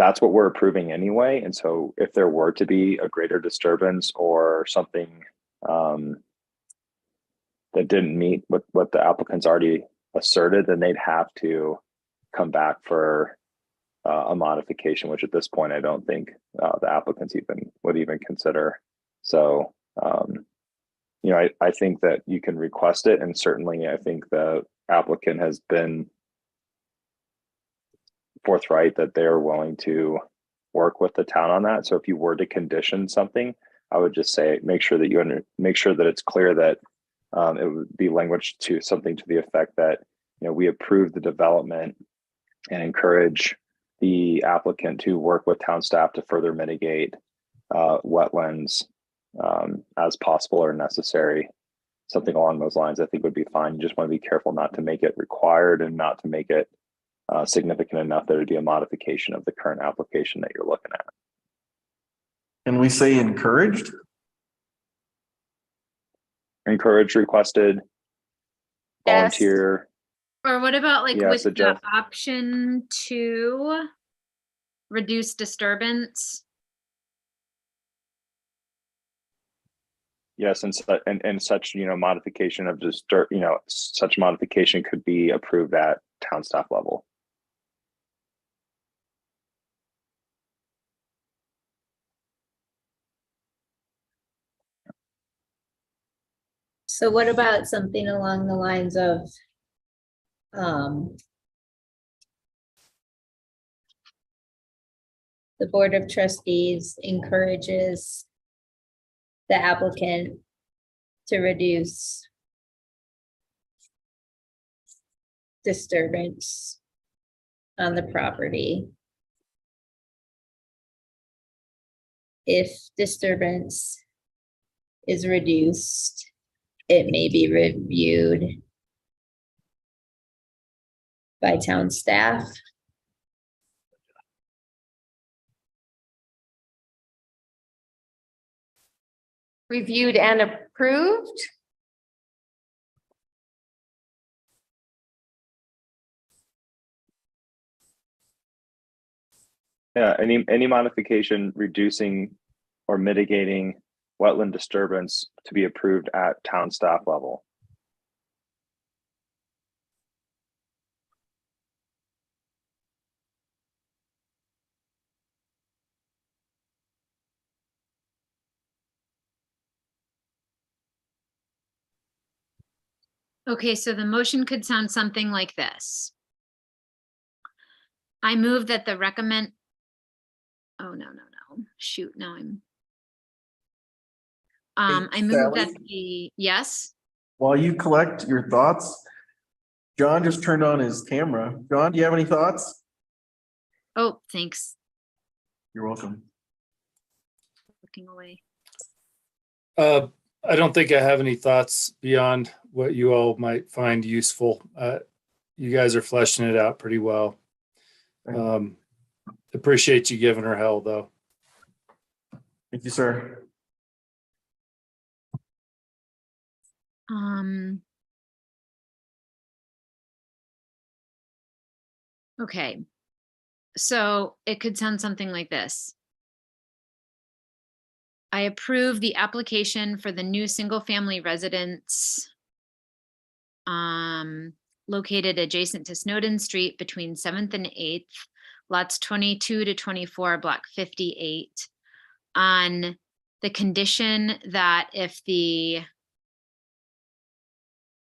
that's what we're approving anyway. And so if there were to be a greater disturbance or something that didn't meet what the applicants already asserted, then they'd have to come back for a modification, which at this point I don't think the applicants would even consider. So you know, I think that you can request it, and certainly I think the applicant has been forthright that they're willing to work with the town on that. So if you were to condition something, I would just say make sure that make sure that it's clear that it would be language to something to the effect that, you know, we approve the development and encourage the applicant to work with town staff to further mitigate wetlands as possible or necessary. Something along those lines I think would be fine. You just want to be careful not to make it required and not to make it significant enough that it would be a modification of the current application that you're looking at. Can we say encouraged? Encourage, requested, Yes. volunteer. Or what about like Yeah, with suggest- the option to reduce disturbance? Yes, and such, you know, modification of you know, such modification could be approved at town staff level. So what about something along the lines of the Board of Trustees encourages the applicant to reduce disturbance on the property. If disturbance is reduced, it may be reviewed by town staff. Reviewed and approved. Yeah, any modification reducing or mitigating wetland disturbance to be approved at town staff level. Okay, so the motion could sound something like this. I move that the recommend. Oh, no, shoot, now I move that yes. While you collect your thoughts, John just turned on his camera. John, do you have any thoughts? Oh, thanks. You're welcome. Looking away. I don't think I have any thoughts beyond what you all might find useful. You guys are fleshing it out pretty well. Appreciate you giving her hell, though. Thank you, sir. Okay. So it could sound something like this. I approve the application for the new single-family residence located adjacent to Snowden Street between 7th and 8th, lots 22 to 24, block 58, on the condition that if the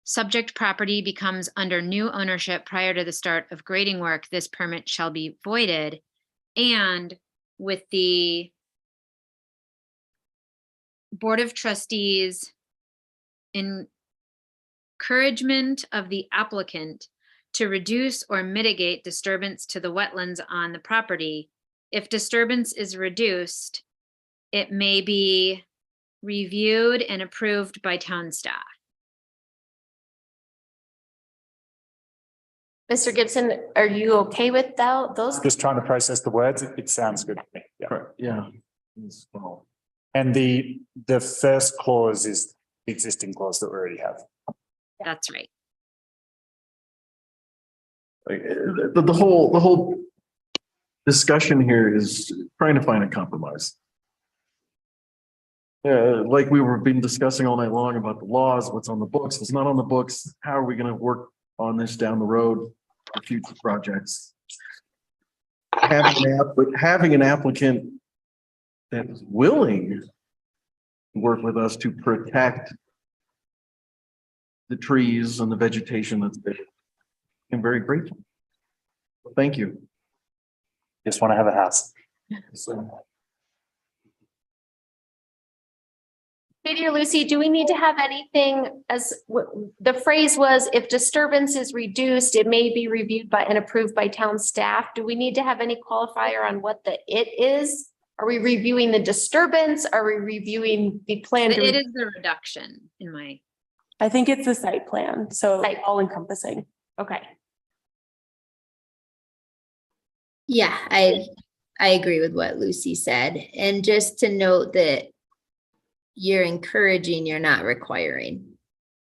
subject property becomes under new ownership prior to the start of grading work, this permit shall be voided. And with the Board of Trustees encouragement of the applicant to reduce or mitigate disturbance to the wetlands on the property. If disturbance is reduced, it may be reviewed and approved by town staff. Mr. Gibson, are you okay with those? Just trying to process the words. It sounds good to me. Yeah. Yeah. And the first clause is the existing clause that we already have. That's right. Like, the whole discussion here is trying to find a compromise. Like we were been discussing all night long about the laws, what's on the books, what's not on the books, how are we going to work on this down the road for future projects? Having an applicant that is willing to work with us to protect the trees and the vegetation that's there. I'm very grateful. Thank you. Just want to have a house. Katie or Lucy, do we need to have anything as the phrase was, if disturbance is reduced, it may be reviewed by and approved by town staff. Do we need to have any qualifier on what the it is? Are we reviewing the disturbance? Are we reviewing the plan? It is the reduction in my. I think it's the site plan, so all encompassing. Okay. Yeah, I agree with what Lucy said. And just to note that you're encouraging, you're not requiring.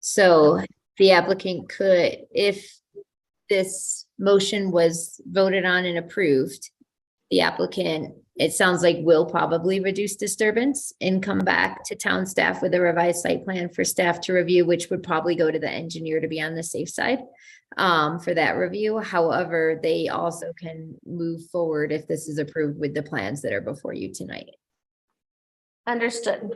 So the applicant could, if this motion was voted on and approved, the applicant, it sounds like, will probably reduce disturbance and come back to town staff with a revised site plan for staff to review, which would probably go to the engineer to be on the safe side for that review. However, they also can move forward if this is approved with the plans that are before you tonight. Understood.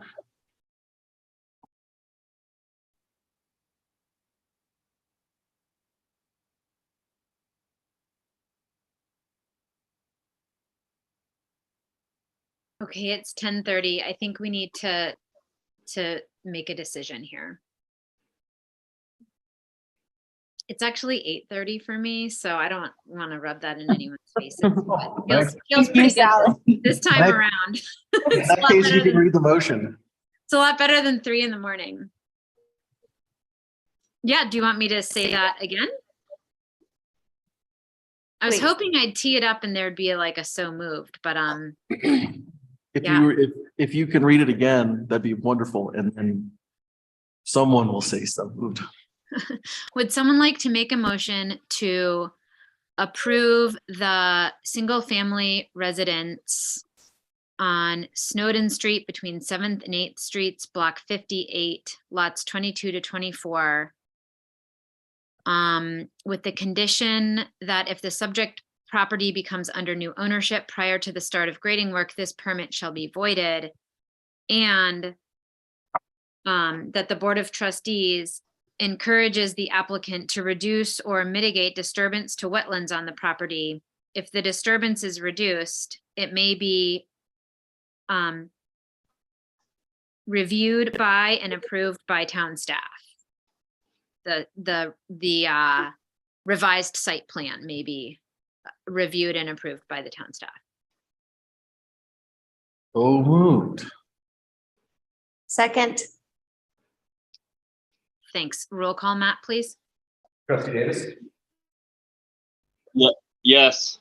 Okay, it's 10:30. I think we need to make a decision here. It's actually 8:30 for me, so I don't want to rub that in anyone's faces. But feels pretty good this time around. In that case, you can read the motion. It's a lot better than 3 a.m. Yeah, do you want me to say that again? I was hoping I'd tee it up and there'd be like a so moved, but If you can read it again, that'd be wonderful, and someone will say so moved. would someone like to make a motion to approve the single family residence on Snowden Street between 7th and 8th Streets, block 58, lots 22 to 24, with the condition that if the subject property becomes under new ownership prior to the start of grading work, this permit shall be voided, and that the Board of Trustees encourages the applicant to reduce or mitigate disturbance to wetlands on the property. If the disturbance is reduced, it may be reviewed by and approved by town staff. The revised site plan may be reviewed and approved by the town staff. Oh, moved. Second. Thanks. Roll call, Matt, please. Trustee Davis? Yes.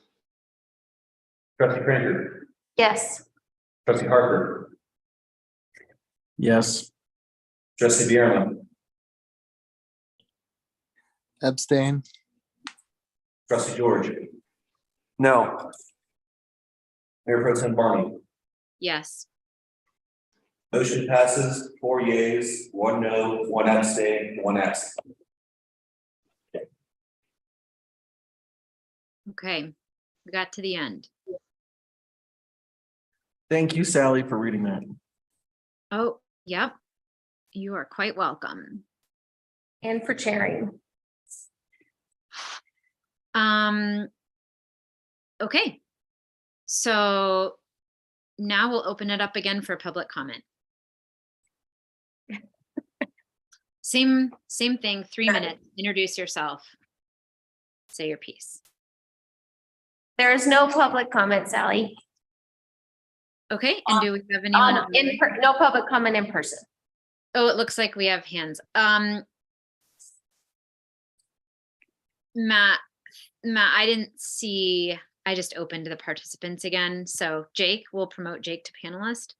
Trustee Kraniger? Yes. Trustee Harper? Yes. Trustee Bierman? Abstain. Trustee George? No. Mayor Pro Tem Barney? Yes. Motion passes 4 yeas, 1 no, 1 abstain, 1 absent. Okay, we got to the end. Thank you, Sally, for reading that. Oh, yep. You are quite welcome. And for chairing. Okay. So now we'll open it up again for public comment. Same thing, 3 minutes. Introduce yourself. Say your piece. There is no public comment, Sally. Okay, and do we have anyone? No public comment in person. Oh, it looks like we have hands. Matt, I didn't see, I just opened the participants again. So Jake, we'll promote Jake to panelist.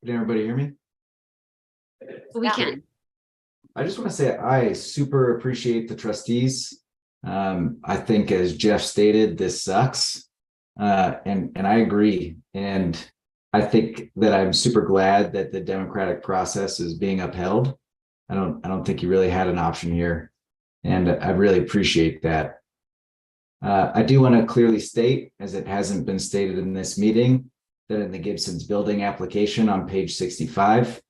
Did everybody hear me? We can. I just want to say I super appreciate the trustees. I think as Jeff stated, this sucks. And I agree. And I think that I'm super glad that the democratic process is being upheld. I don't think you really had an option here. And I really appreciate that. I do want to clearly state, as it hasn't been stated in this meeting, that in the Gibson's building application on page 65,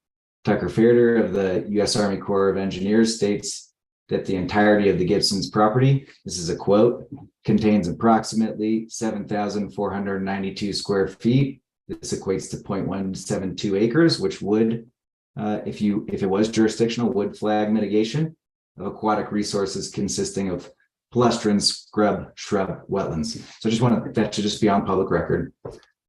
Tucker Ferder of the U.S. Army Corps of Engineers states that the entirety of the Gibson's property, this is a quote, contains approximately 7,492 square feet. This equates to 0.172 acres, which would, if it was jurisdictional, would flag mitigation of aquatic resources consisting of palustrins, scrub, shrub, wetlands. So I just want that to just be on public record.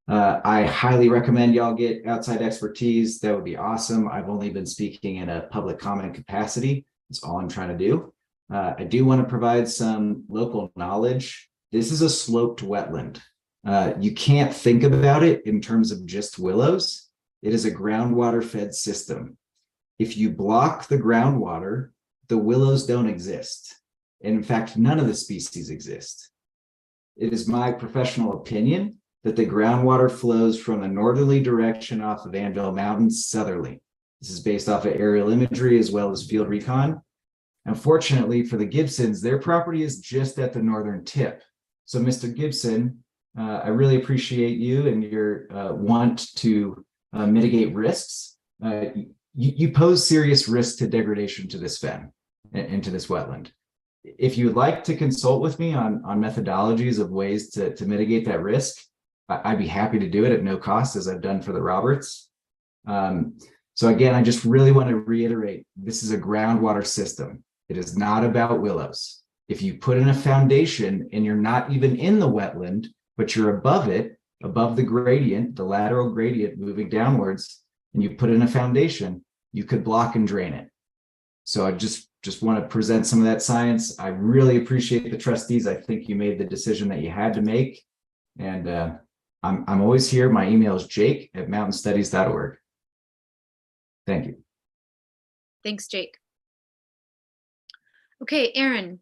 I highly recommend y'all get outside expertise. That would be awesome. I've only been speaking in a public comment capacity. That's all I'm trying to do. I do want to provide some local knowledge. This is a sloped wetland. You can't think about it in terms of just willows. It is a groundwater fed system. If you block the groundwater, the willows don't exist. And in fact, none of the species exist. It is my professional opinion that the groundwater flows from a northerly direction off of Anvil Mountains southerly. This is based off of aerial imagery as well as field recon. Unfortunately for the Gibsons, their property is just at the northern tip. So Mr. Gibson, I really appreciate you and your want to mitigate risks. You pose serious risk to degradation to this fen and to this wetland. If you would like to consult with me on methodologies of ways to mitigate that risk, I'd be happy to do it at no cost, as I've done for the Roberts. So again, I just really want to reiterate, this is a groundwater system. It is not about willows. If you put in a foundation and you're not even in the wetland, but you're above it, above the gradient, the lateral gradient moving downwards, and you put in a foundation, you could block and drain it. So I just want to present some of that science. I really appreciate the trustees. I think you made the decision that you had to make. And I'm always here. My email is jake@mountainstudies.org. Thank you. Thanks, Jake. Okay, Aaron.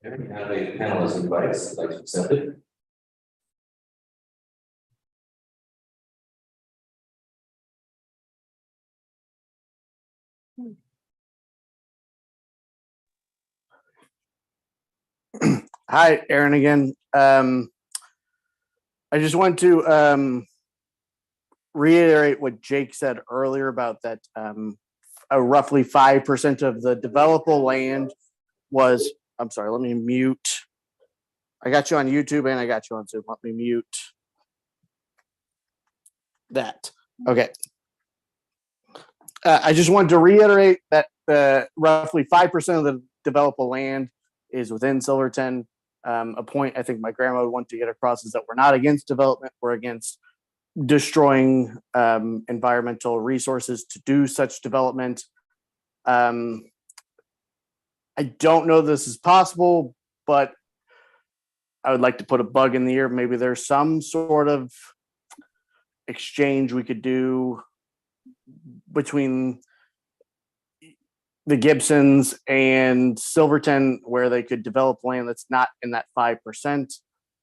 Have a panelist advice like accepted. Hi, Aaron again. I just want to reiterate what Jake said earlier about that roughly 5% of the developable land was, I'm sorry, let me mute. I got you on YouTube and I got you on Zoom. Let me mute that. Okay. I just wanted to reiterate that roughly 5% of the developable land is within Silverton. A point I think my grandma would want to get across is that we're not against development. We're against destroying environmental resources to do such development. I don't know this is possible, but I would like to put a bug in the ear. Maybe there's some sort of exchange we could do between the Gibsons and Silverton where they could develop land that's not in that 5%.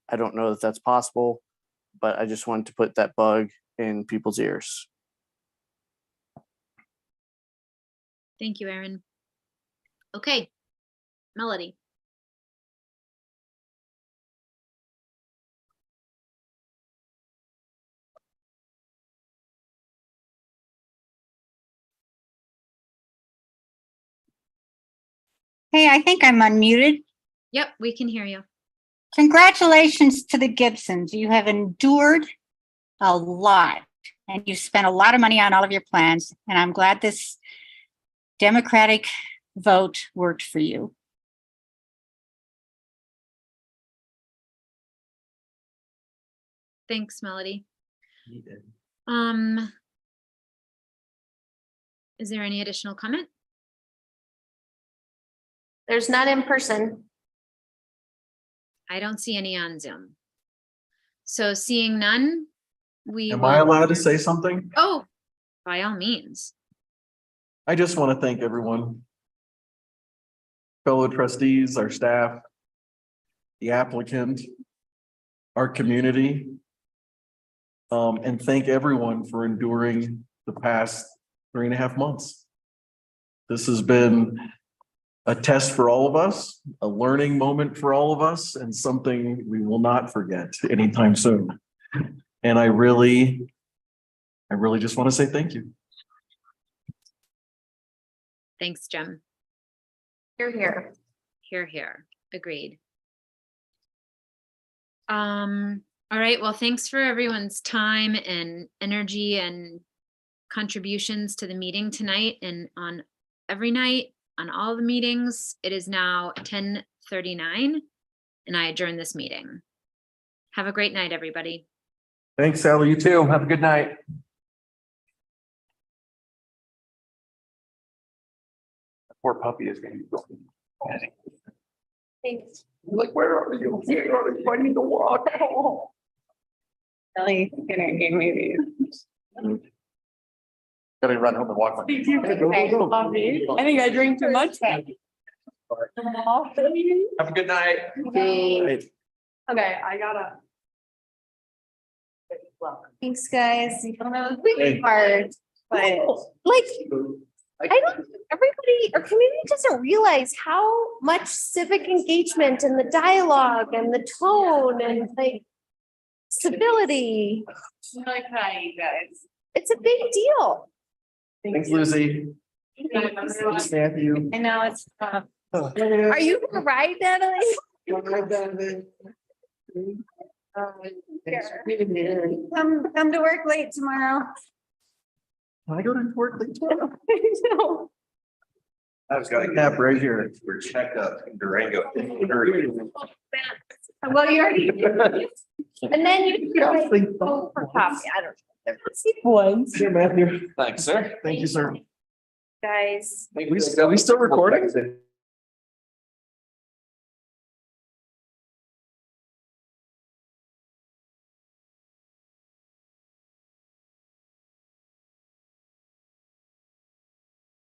I don't know that that's possible, but I just wanted to put that bug in people's ears. Thank you, Aaron. Okay, Melody. Hey, I think I'm unmuted. Yep, we can hear you. Congratulations to the Gibsons. You have endured a lot and you spent a lot of money on all of your plans. And I'm glad this democratic vote worked for you. Thanks, Melody. Is there any additional comment? There's none in person. I don't see any on Zoom. So seeing none, we Am I will- allowed to say something? Oh, by all means. I just want to thank everyone. Fellow trustees, our staff, the applicant, our community. And thank everyone for enduring the past 3.5 months. This has been a test for all of us, a learning moment for all of us, and something we will not forget anytime soon. And I really just want to say thank you. Thanks, Jim. You're here. Here. Agreed. All right, well, thanks for everyone's time and energy and contributions to the meeting tonight and on every night, on all the meetings. It is now 10:39 and I adjourn this meeting. Have a great night, everybody. Thanks, Sally. You too. Have a good night. Poor puppy is going to be going. Thanks. Like, where are you? I need to walk. Ellie Skinner gave me these. Gotta run home and walk. I think I drink too much. Have a good night. Okay, I gotta. Thanks, guys. It's hard, but like, I don't, everybody, our community doesn't realize how much civic engagement and the dialogue and the tone and like civility. Really proud of you guys. It's a big deal. Thanks, Lucy. Thanks, Matthew. I know it's tough. Are you gonna ride, Natalie? Come to work late tomorrow. Can I go to work late tomorrow? No. I've got a cap right here. We're checked up in Durango. Well, you already. And then you can go for coffee. I don't know. Once. Sure, Matthew. Thanks, sir. Thank you, sir. Guys. Are we still recording?